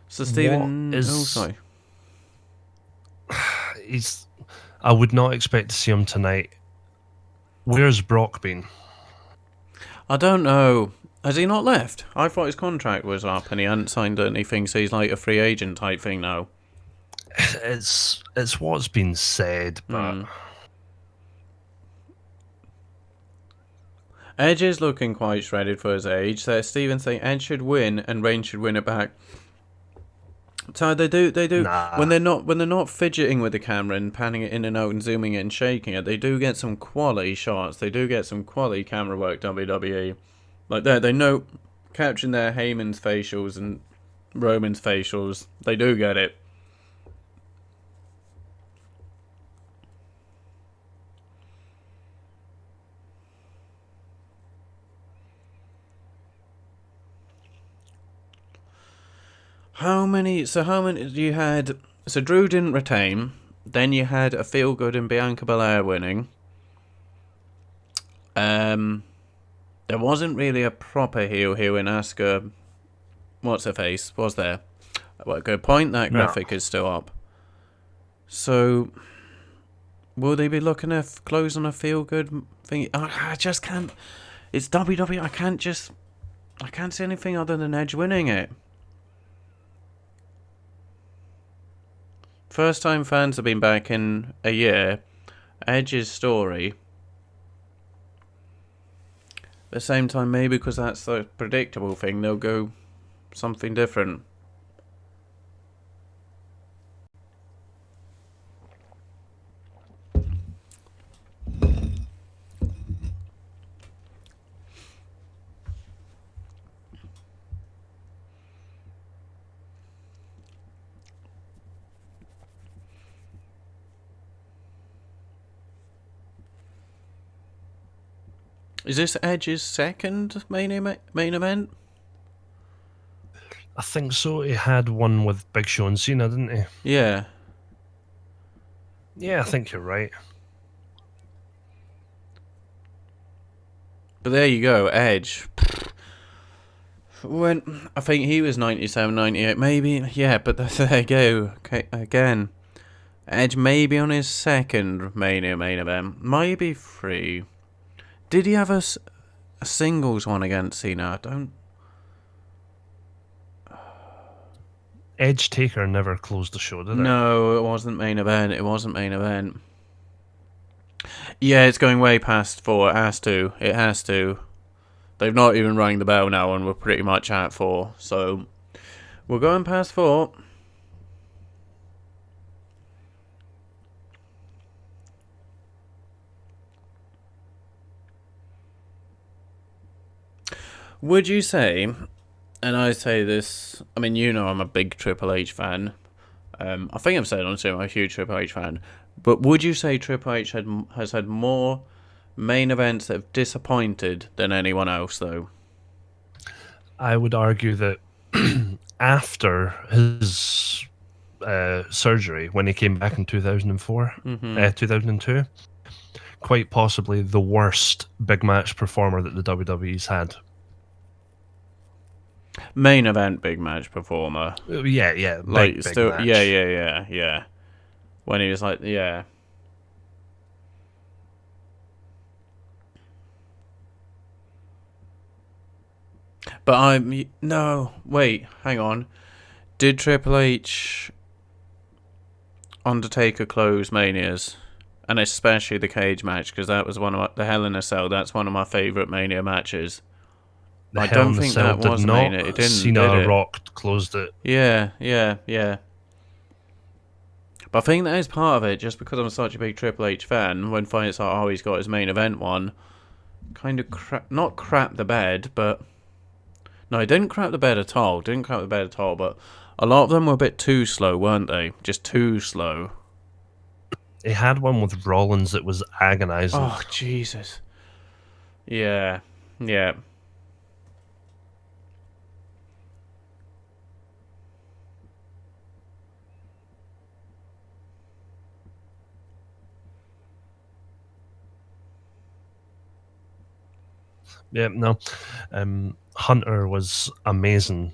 So Stephen, sorry. I would not expect to see him tonight. Where's Brock been? I don't know. Has he not left? I thought his contract was up and he hadn't signed anything, so he's like a free agent type thing now. It's what's been said, but Edge is looking quite shredded for his age. So Stephen saying Edge should win and Reigns should win it back. So they do. Nah. When they're not fidgeting with the camera and panning it in and out and zooming it and shaking it, they do get some quality shots. They do get some quality camera work. WWE, like that, they know capturing their Heyman's facials and Roman's facials. They do get it. How many you had? So Drew didn't retain. Then you had a feel good and Bianca Belair winning. There wasn't really a proper heel in Asuka. What's her face? Was there? Well, good point. That graphic is still up. So, will they be looking to close on a feel good thing? I just can't. It's WWE. I can't see anything other than Edge winning it. First time fans have been back in a year. Edge's story. At the same time, maybe because that's the predictable thing, they'll go something different. Is this Edge's second main event? I think so. He had one with Big Show and Cena, didn't he? Yeah. Yeah, I think you're right. But there you go, Edge. When I think he was 97, 98, maybe. Yeah, but there you go. Okay, again, Edge may be on his second main event. Maybe 3. Did he have a singles one against Cena? I don't... Edge Taker never closed the show, did it? No, it wasn't main event. Yeah, it's going way past 4. It has to. They've not even rang the bell now, and we're pretty much at 4. So we're going past 4. Would you say, and I say this, I mean, you know I'm a big Triple H fan. I think I've said on stream I'm a huge Triple H fan. But would you say Triple H has had more main events that have disappointed than anyone else, though? I would argue that after his surgery, when he came back in 2004, 2002, quite possibly the worst big match performer that the WWE's had. Main event big match performer. Yeah. Like, big still, match. yeah. When he was like, yeah. But no, wait, hang on. Did Triple H Undertaker close Manias? And especially the cage match, because that was the Hell in a Cell. That's one of my favourite Mania matches. I don't think that was Mania. It didn't. Cena Rock closed it. Yeah. But I think that is part of it, just because I'm such a big Triple H fan. When fights like, oh, he's got his main event one, kind of not crap the bed, but no, he didn't crap the bed at all. But a lot of them were a bit too slow, weren't they? Just too slow. He had one with Rollins that was agonizing. Oh, Jesus. Yeah. Yeah, no. Hunter was amazing,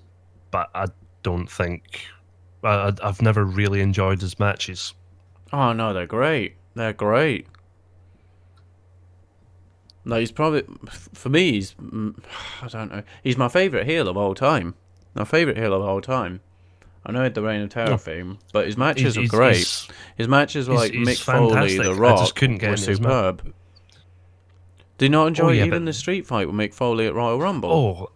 but I don't think... I've never really enjoyed his matches. Oh, no, they're great. No, he's probably... For me, he's... I don't know. He's my favourite heel of all time. I know he had the Reign of Terror theme, but his matches are great. His matches were like Mick Foley, The Rock, I just couldn't get were superb. Did you not enjoy even the street fight with Mick Foley at Royal Rumble? Oh,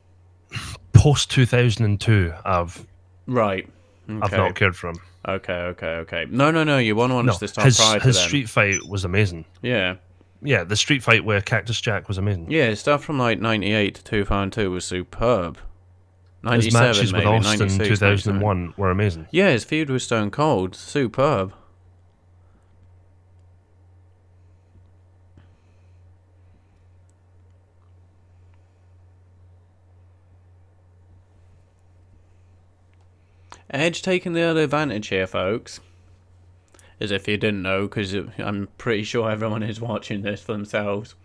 post 2002, I've not cared for him. Okay. No. You want us this time prior to his then. street fight was amazing. Yeah, the street fight with Cactus Jack was amazing. Yeah, stuff from like 98 to 2002 was superb. 97, his matches maybe, with Austin 96, 2001 were amazing. Yeah, his feud with Stone Cold, superb. Edge taking the other advantage here, folks. As if you didn't know, because I'm pretty sure everyone is watching this for themselves.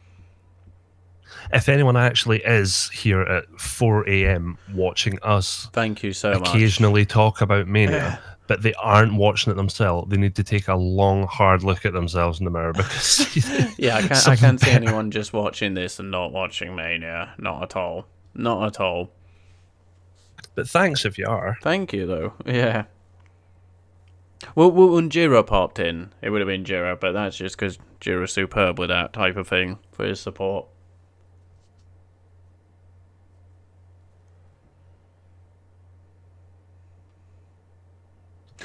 If anyone actually is here at 4 a.m. watching us, thank you so much. Occasionally talk about Mania, but they aren't watching it themselves. They need to take a long, hard look at themselves in the mirror because yeah, I can't see anyone just watching this and not watching Mania. Not at all. But thanks if you are. Thank you, though. Yeah. Well, when Jiro popped in, it would have been Jiro, but that's just because Jiro's superb with that type of thing for his support.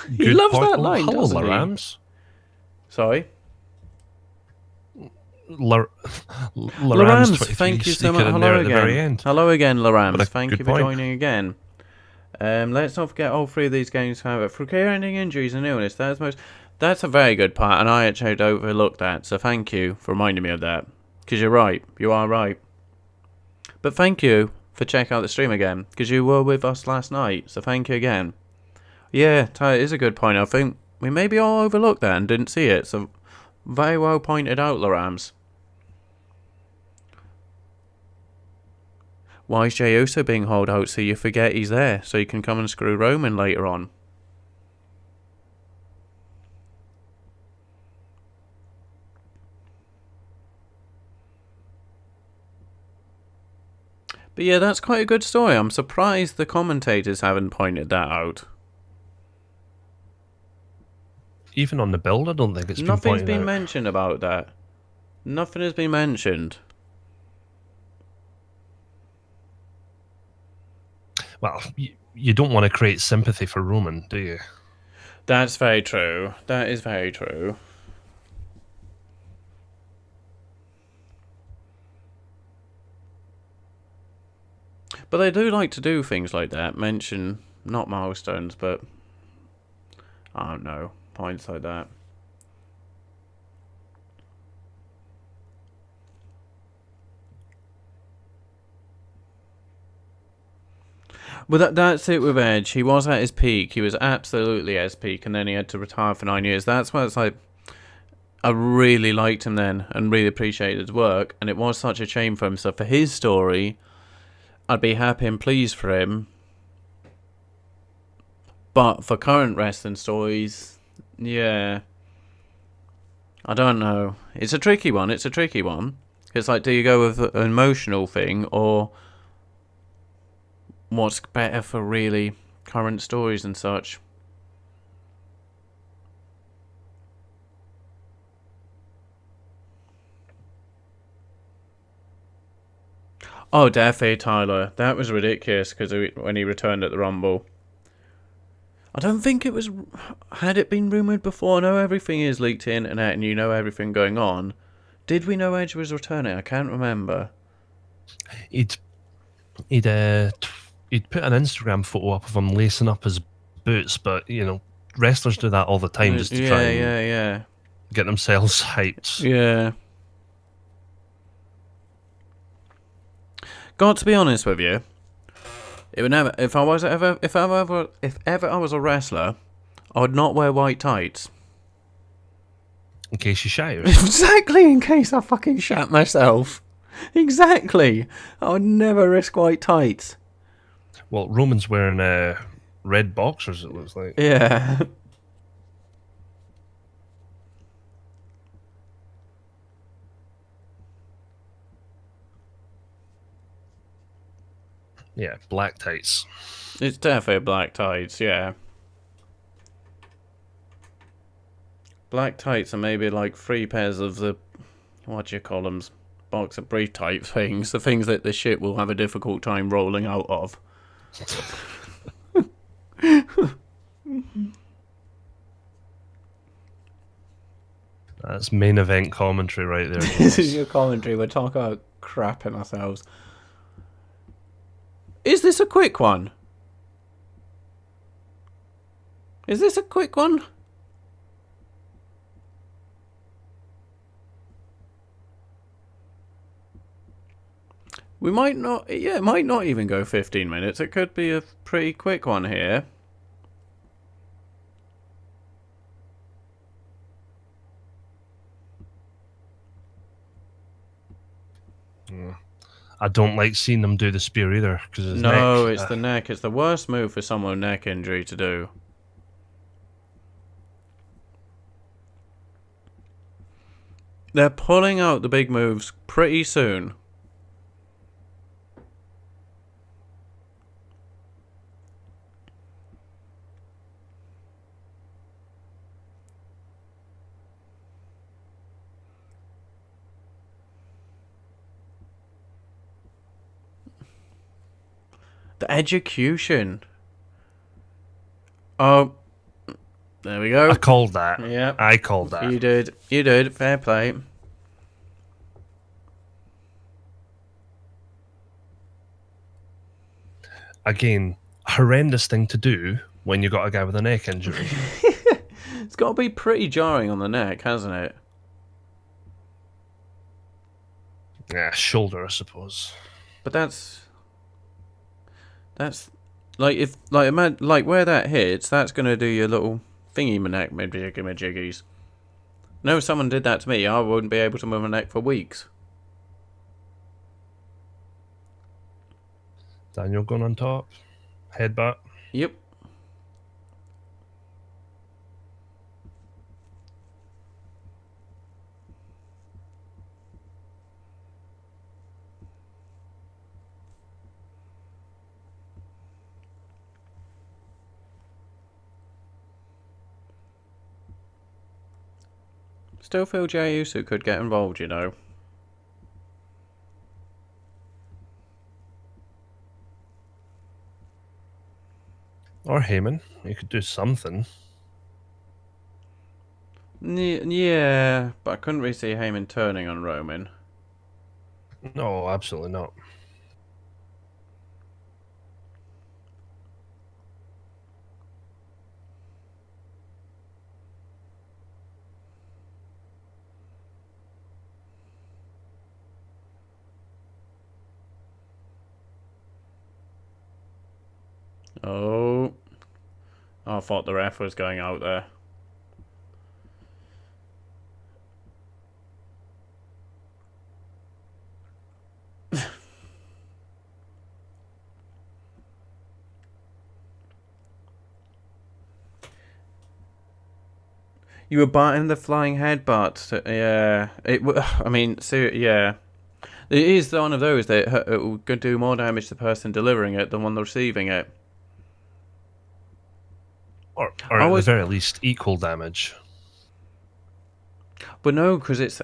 He loves that line, hello, doesn't he? Rams. Sorry? Larams, thank you so much. Hello again, Larams. Thank you for joining again. Let's not forget all 3 of these games have for career-ending injuries and illness. That's a very good part, and I actually overlooked that. So thank you for reminding me of that. Because you're right. You are right. But thank you for checking out the stream again. Because you were with us last night. So thank you again. Yeah, it is a good point. I think we maybe all overlooked that and didn't see it. So very well pointed out, Larams. Why is Jey Uso being hauled out so you forget he's there, so you can come and screw Roman later on? But yeah, that's quite a good story. I'm surprised the commentators haven't pointed that out. Even on the build, I don't think it's been pointed out. Nothing's been mentioned about that. Nothing has been mentioned. Well, you don't want to create sympathy for Roman, do you? That's very true. That is very true. But they do like to do things like that. Mention, not milestones, but I don't know, points like that. But that's it with Edge. He was at his peak. He was absolutely at his peak, and then he had to retire for 9 years. That's why it's like, I really liked him then and really appreciated his work, and it was such a shame for him. So for his story, I'd be happy and pleased for him. But for current wrestling stories, yeah, I don't know. It's a tricky one. It's like, do you go with an emotional thing, or what's better for really current stories and such? Oh, definitely Tyler. That was ridiculous because when he returned at the Rumble. I don't think it was... Had it been rumoured before? I know everything is leaked to the internet and you know everything going on. Did we know Edge was returning? I can't remember. He'd put an Instagram photo up of him lacing up his boots, but, you know, wrestlers do that all the time just to try and get themselves hyped. Yeah. Got to be honest with you, it would never. If ever I was a wrestler, I would not wear white tights. In case you shout. Exactly, in case I fucking shat myself. Exactly. I would never risk white tights. Well, Roman's wearing red boxers, it looks like. Yeah. Yeah, black tights. It's definitely black tights, yeah. Black tights and maybe like 3 pairs of the... What do you call them? Boxer brief type things. The things that the shit will have a difficult time rolling out of. That's main event commentary right there. This is your commentary. We're talking about crapping ourselves. Is this a quick one? Is this a quick one? We might not... Yeah, it might not even go 15 minutes. It could be a pretty quick one here. I don't like seeing them do the spear either. No, it's the neck. It's the worst move for someone with neck injury to do. They're pulling out the big moves pretty soon. The execution. Oh, there we go. I called that. Yeah, I called that. You did. You did. Fair play. Again, horrendous thing to do when you got a guy with a neck injury. It's got to be pretty jarring on the neck, hasn't it? Yeah, shoulder, I suppose. But that's like if like where that hits, that's gonna do your little thingy my neck jiggies. No, if someone did that to me, I wouldn't be able to move my neck for weeks. Daniel going on top. Headbutt. Yep. Still feel Jey Uso could get involved, you know. Or Heyman. You could do something. Yeah, but I couldn't really see Heyman turning on Roman. No, absolutely not. Oh. I thought the ref was going out there. You were biting the flying headbutt. Yeah. I mean, yeah. It is one of those that it could do more damage to the person delivering it than one receiving it. Or at the very least, equal damage. But no, because it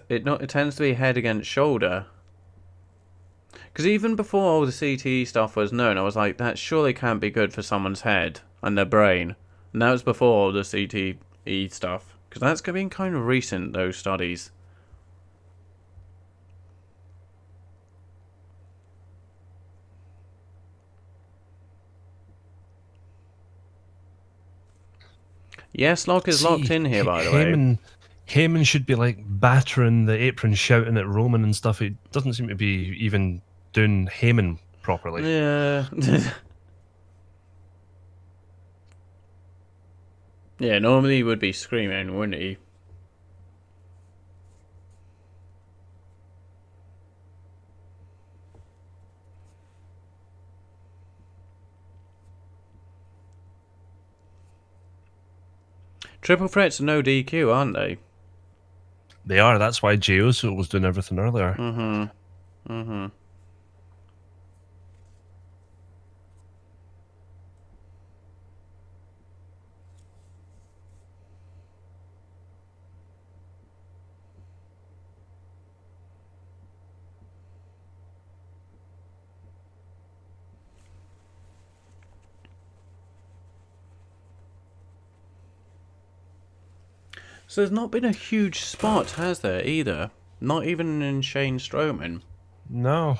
tends to be head against shoulder. Because even before all the CTE stuff was known, I was like, that surely can't be good for someone's head and their brain. And that was before all the CTE stuff. Because that's been kind of recent, those studies. Yes, Lock is locked in here, by the way. Heyman should be like battering the apron, shouting at Roman and stuff. He doesn't seem to be even doing Heyman properly. Yeah. Yeah, normally he would be screaming, wouldn't he? Triple threats are no DQ, aren't they? They are. That's why Jey Uso was doing everything earlier. So there's not been a huge spot, has there, either? Not even in Shane Strowman. No.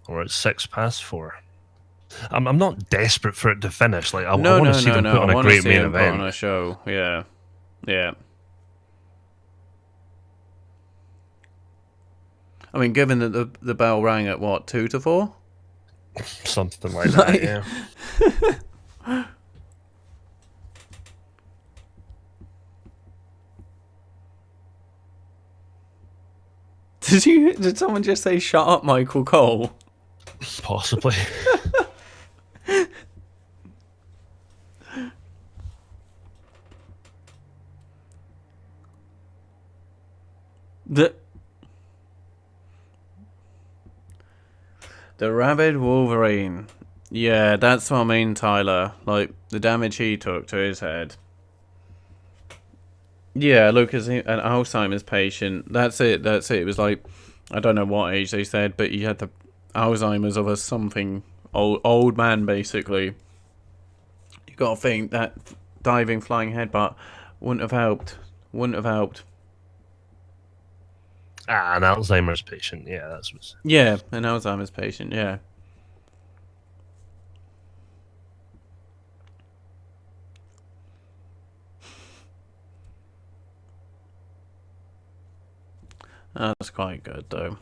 Or it's 4:06. I'm not desperate for it to finish. Like I want to see them put on a great main event. On a show, yeah. I mean, given that the bell rang at what, 2 to 4? Something like that, yeah. Did someone just say shut up, Michael Cole? Possibly. The Rabid Wolverine. Yeah, that's what I mean, Tyler. Like, the damage he took to his head. Yeah, look, as an Alzheimer's patient. That's it. It was like, I don't know what age they said, but he had the Alzheimer's of a something old man, basically. You got to think that diving flying headbutt wouldn't have helped. An Alzheimer's patient. Yeah, that's what. Yeah, an Alzheimer's patient. Yeah. That's quite good, though.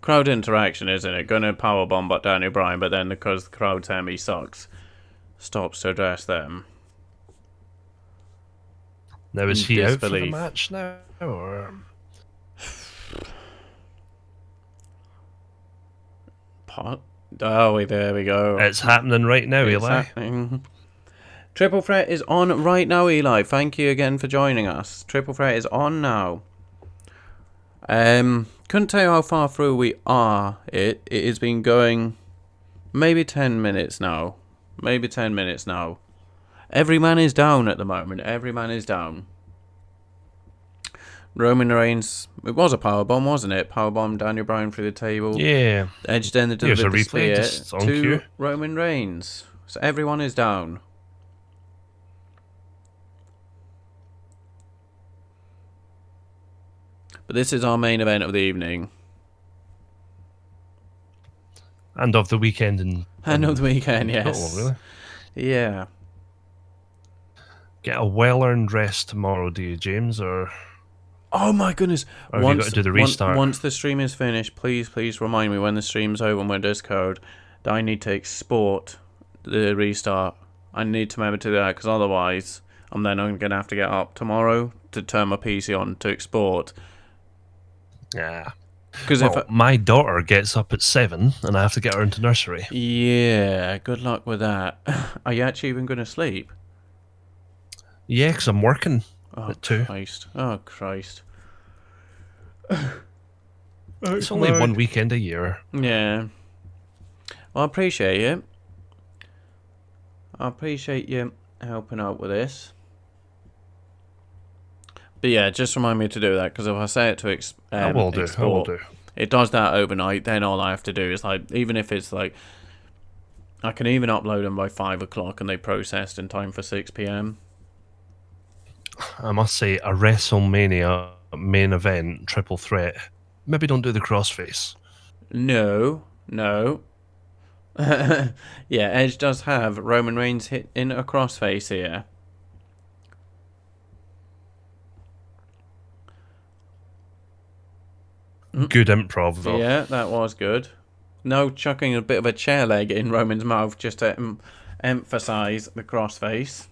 Crowd interaction, isn't it? Gonna powerbomb Daniel Bryan, but then because the crowd tell me sucks, stops to address them. Now, is he out for the match now, or? Oh, there we go. It's happening right now, Eli. Happening. Triple Threat is on right now, Eli. Thank you again for joining us. Triple Threat is on now. Couldn't tell you how far through we are. It has been going maybe 10 minutes now. Every man is down at the moment. Every man is down. Roman Reigns, it was a powerbomb, wasn't it? Powerbomb Daniel Bryan through the table. Yeah. Edge then Here's delivered a the replay spear just on to cue. Roman Reigns. So everyone is down. But this is our main event of the evening. And of the weekend. And of the weekend, yes. Total, really. Yeah. Get a well-earned rest tomorrow, do you, James? Or Oh my goodness. have you got to do the restart? Once the stream is finished, please remind me when the stream's over on my Discord that I need to export the restart. I need to remember to do that, because otherwise I'm then going to have to get up tomorrow to turn my PC on to export. Yeah. Because my daughter gets up at 7 and I have to get her into nursery. Yeah, good luck with that. Are you actually even going to sleep? Yeah, because I'm working at 2. Christ. Oh, Christ. It's only one weekend a year. Yeah. Well, I appreciate it. I appreciate you helping out with this. But yeah, just remind me to do that, because if I say it to I will do. it does that overnight. Then all I have to do is, like, even if it's like, I can even upload them by 5 o'clock and they processed in time for 6 p.m. I must say, a WrestleMania main event, triple threat. Maybe don't do the crossface. No. Yeah, Edge does have Roman Reigns hit in a crossface here. Good improv, though. Yeah, that was good. No chucking a bit of a chair leg in Roman's mouth just to emphasise the crossface.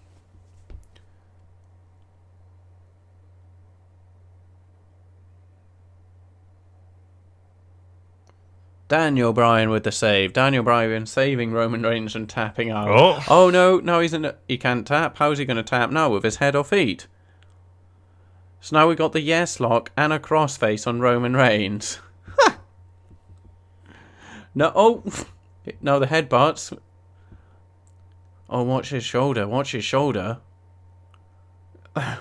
Daniel Bryan with the save. Daniel Bryan saving Roman Reigns and tapping out. Oh no, he can't tap. How's he going to tap now, with his head or feet? So now we got the yes lock and a crossface on Roman Reigns. No, no, the headbutts. Oh, watch his shoulder. I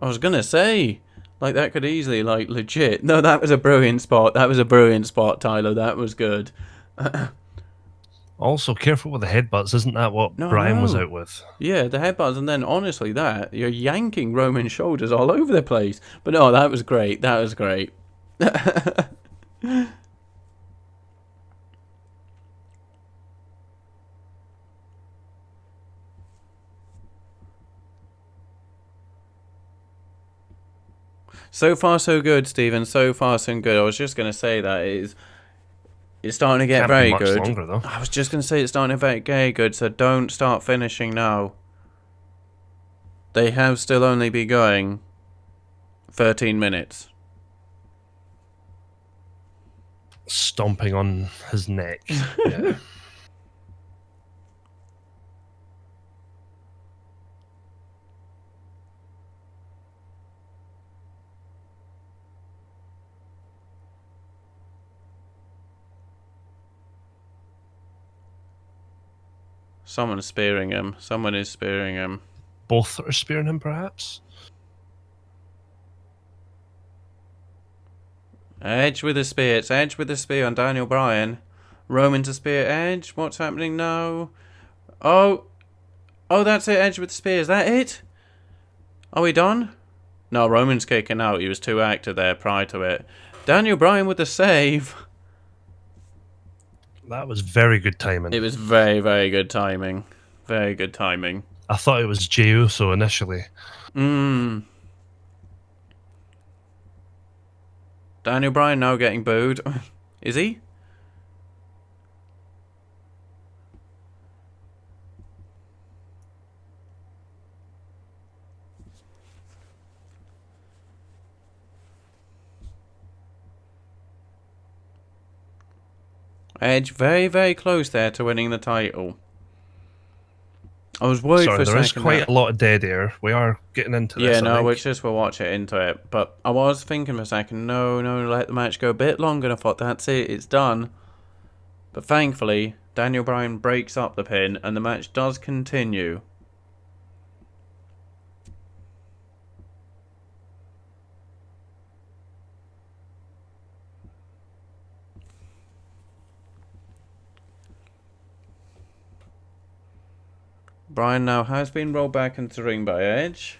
was gonna say, like, that could easily, like, legit. No, that was a brilliant spot. Tyler. That was good. Also, careful with the headbutts. Isn't that what Bryan was out with? Yeah, the headbutts, and then, honestly, you're yanking Roman's shoulders all over the place. But no, that was great. So far, so good, Stephen. So far, so good. I was just going to say that it's starting to get very good. Longer, though. I was just going to say it's starting to get very good, so don't start finishing now. They have still only been going 13 minutes. Stomping on his neck. Yeah. Someone is spearing him. Both are spearing him, perhaps? Edge with a spear. It's Edge with a spear on Daniel Bryan. Roman to spear Edge. What's happening now? Oh, that's it. Edge with the spear. Is that it? Are we done? No, Roman's kicking out. He was too active there prior to it. Daniel Bryan with the save. That was very good timing. It was very, very good timing. Very good timing. I thought it was Jey Uso initially. Daniel Bryan now getting booed. Is he? Edge very, very close there to winning the title. I was worried for a second. There is quite a lot of dead air. We are getting into this. Yeah, no, we'll watch it into it. But I was thinking for a second, no, let the match go a bit longer. And I thought, that's it, it's done. But thankfully, Daniel Bryan breaks up the pin and the match does continue. Bryan now has been rolled back into the ring by Edge.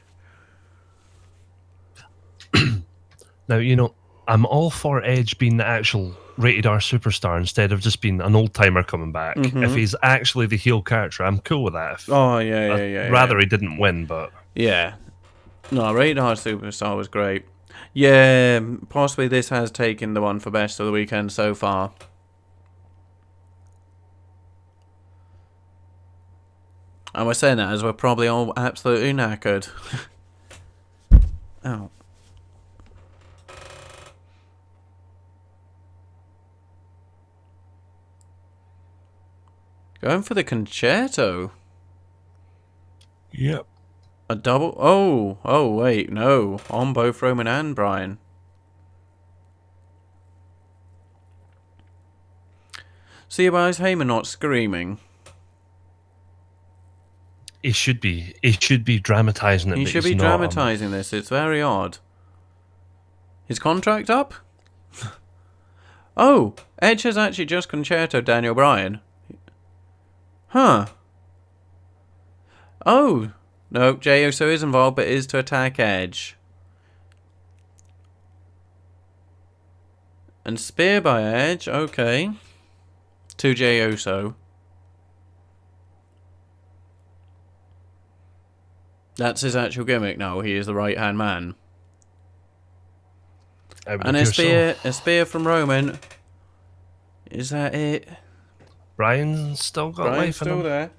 Now, you know, I'm all for Edge being the actual rated R superstar instead of just being an old timer coming back. If he's actually the heel character, I'm cool with that. Yeah. Rather, he didn't win, but yeah, no, rated R superstar was great. Yeah, possibly this has taken the one for best of the weekend so far. And we're saying that as we're probably all absolutely knackered. Oh. Going for the concerto. Yep. A double. Oh, wait, no. On both Roman and Bryan. See, why is Heyman not screaming? He should be. He should be dramatising it. He should be dramatising this. It's very odd. His contract up? Oh, Edge has actually just concertoed Daniel Bryan. Huh. Oh, no, Jey Uso is involved, but is to attack Edge. And spear by Edge, okay. To Jey Uso. That's his actual gimmick now. He is the right-hand man. And a spear from Roman. Is that it? Bryan's still got Bryan's life in still him. there.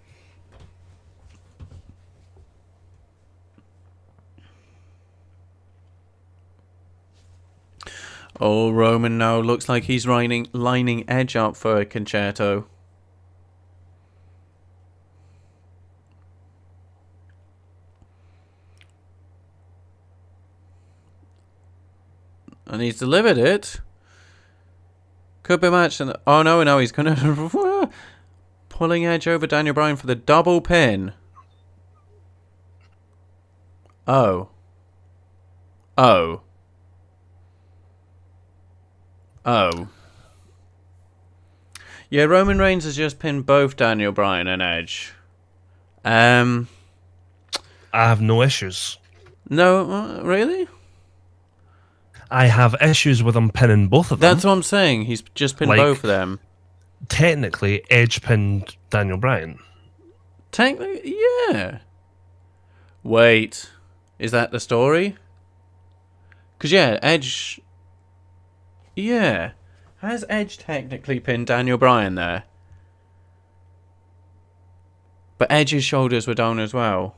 Oh, Roman now looks like he's lining Edge up for a concerto. And he's delivered it. Could be matched. Oh, no, he's going to... Pulling Edge over Daniel Bryan for the double pin. Oh. Yeah, Roman Reigns has just pinned both Daniel Bryan and Edge. I have no issues. No, really? I have issues with him pinning both of them. That's what I'm saying. He's just pinned both of them. Technically, Edge pinned Daniel Bryan. Technically, yeah. Wait, is that the story? Because, yeah, Edge... Yeah. Has Edge technically pinned Daniel Bryan there? But Edge's shoulders were down as well.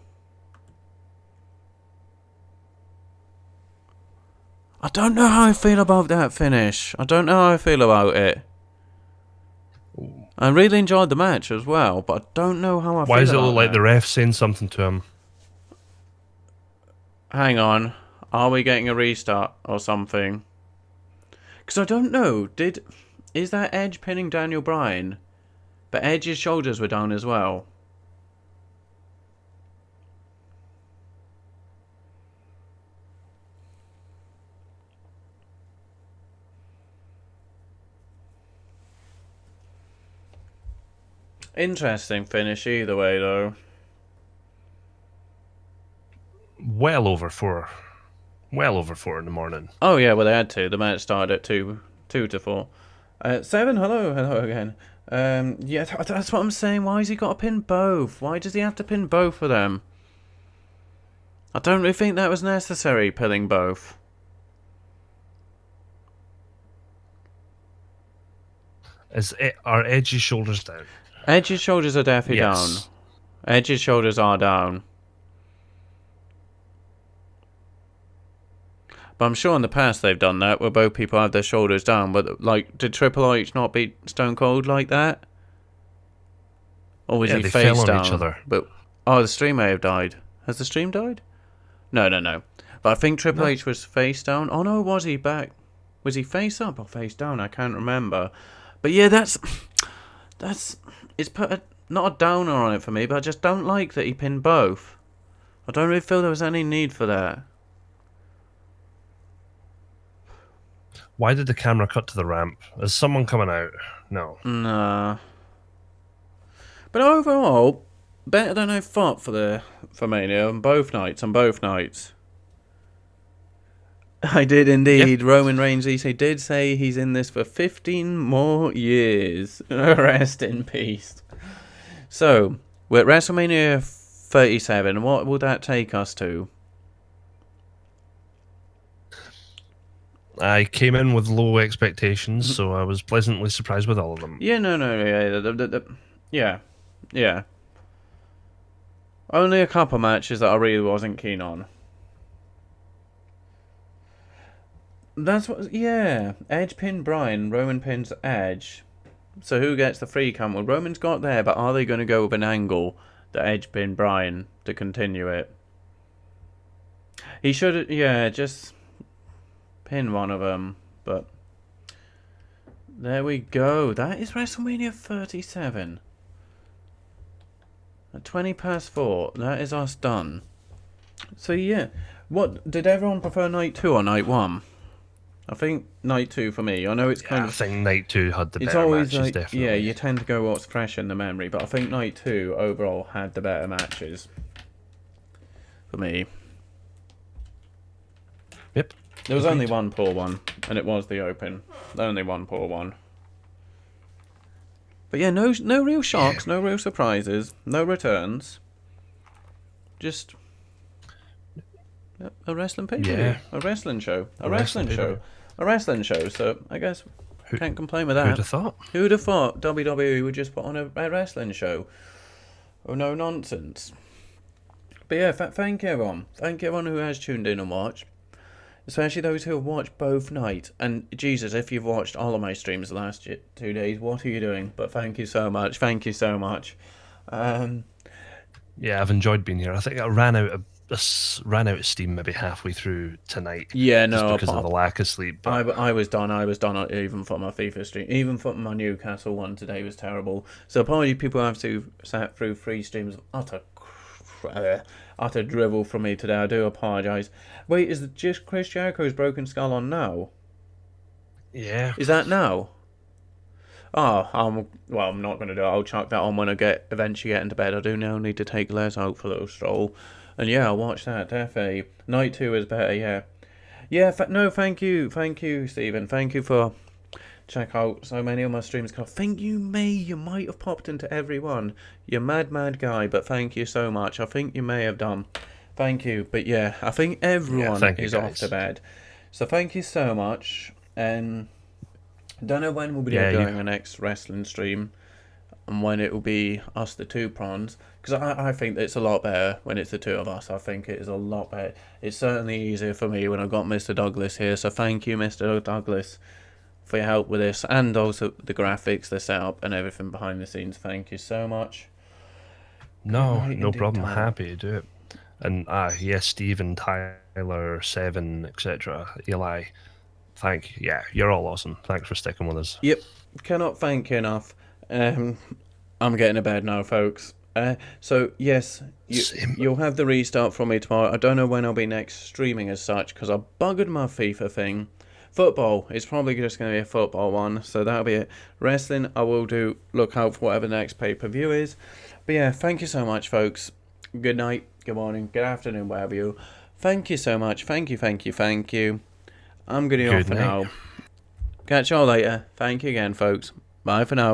I don't know how I feel about that finish. I don't know how I feel about it. I really enjoyed the match as well, but I don't know how I feel about it. Why does it look like the ref saying something to him? Hang on. Are we getting a restart or something? Because I don't know. Is that Edge pinning Daniel Bryan? But Edge's shoulders were down as well. Interesting finish either way, though. Well over 4 in the morning. Oh yeah, well they had to. The match started at 2 to 4. 7, hello again. Yeah, that's what I'm saying. Why has he got to pin both? Why does he have to pin both of them? I don't really think that was necessary, pinning both. Are Edge's shoulders down? Edge's shoulders are definitely down. Edge's shoulders are down. But I'm sure in the past they've done that, where both people have their shoulders down. But, like, did Triple H not beat Stone Cold like that? Or was he they face fell down? on each other. But, oh, the stream may have died. Has the stream died? No. But I think Triple H was face down. Oh, no, was he back? Was he face up or face down? I can't remember. But, yeah, that's... It's put not a downer on it for me, but I just don't like that he pinned both. I don't really feel there was any need for that. Why did the camera cut to the ramp? Is someone coming out? No. Nah. But overall, better than I thought for Mania on both nights. I did indeed. Yep. Roman Reigns, he did say he's in this for 15 more years. Rest in peace. So, we're at WrestleMania 37. What will that take us to? I came in with low expectations, so I was pleasantly surprised with all of them. Yeah, yeah. Only a couple matches that I really wasn't keen on. That's what, yeah. Edge pinned Bryan, Roman pins Edge. So who gets the free count? Well, Roman's got there, but are they going to go with an angle that Edge pinned Bryan to continue it? He should, yeah, just pin one of them. But there we go. That is WrestleMania 37. At 4:20. That is us done. So yeah, what did everyone prefer, night 2 or night 1? I think night 2 for me. I know it's kind of. I think night 2 had the better matches, like, definitely. Yeah, you tend to go what's fresh in the memory, but I think night 2 overall had the better matches. For me. Yep. There was only one poor one, and it was the Open. Only one poor one. But yeah, no real shocks, no real surprises, no returns. Just a wrestling pay-per-view, a wrestling show, a wrestling show. So I guess can't complain with that. Who'd have thought? Who'd have thought WWE would just put on a wrestling show? Oh, no nonsense. But yeah, thank you everyone. Thank you everyone who has tuned in and watched. Especially those who have watched both nights. And Jesus, if you've watched all of my streams the last 2 days, what are you doing? But thank you so much. Thank you so much. Yeah, I've enjoyed being here. I think I ran out of steam maybe halfway through tonight. Yeah, no, just because of the lack of sleep. But I was done. Even for my FIFA stream. Even for my Newcastle one today was terrible. So apology, people have to sat through 3 streams of utter drivel from me today. I do apologise. Wait, is it just Chris Jericho's Broken Skull on now? Yeah. Is that now? Oh, well, I'm not going to do it. I'll chuck that on when I eventually get into bed. I do now need to take Les out for a little stroll. And yeah, I'll watch that, definitely. Night 2 is better, yeah. Yeah, no, thank you, Stephen. Thank you for check out so many of my streams. I think you might have popped into every one. You're mad guy, but thank you so much. I think you may have done. Thank you. But yeah, I think everyone is off to bed. So thank you so much. And don't know when we'll be doing our next wrestling stream and when it will be us, the 2Prawns. Because I think it's a lot better when it's the two of us. I think it is a lot better. It's certainly easier for me when I've got Mr. Douglas here. So thank you, Mr. Douglas, for your help with this, and also the graphics, the setup, and everything behind the scenes. Thank you so much. No problem. Happy to do it. And yes, Stephen, Tyler, Seven, etc. Eli, you're all awesome. Thanks for sticking with us. Yep, cannot thank you enough. I'm getting to bed now, folks. So yes, you'll have the restart from me tomorrow. I don't know when I'll be next streaming as such, because I buggered my FIFA thing. Football, it's probably just going to be a football one, so that'll be it. Wrestling, I will look out for whatever the next pay-per-view is. But yeah, thank you so much, folks. Good night, good morning, good afternoon, wherever you. Thank you so much. Thank you. I'm going to be off for now. Catch y'all later. Thank you again, folks. Bye for now.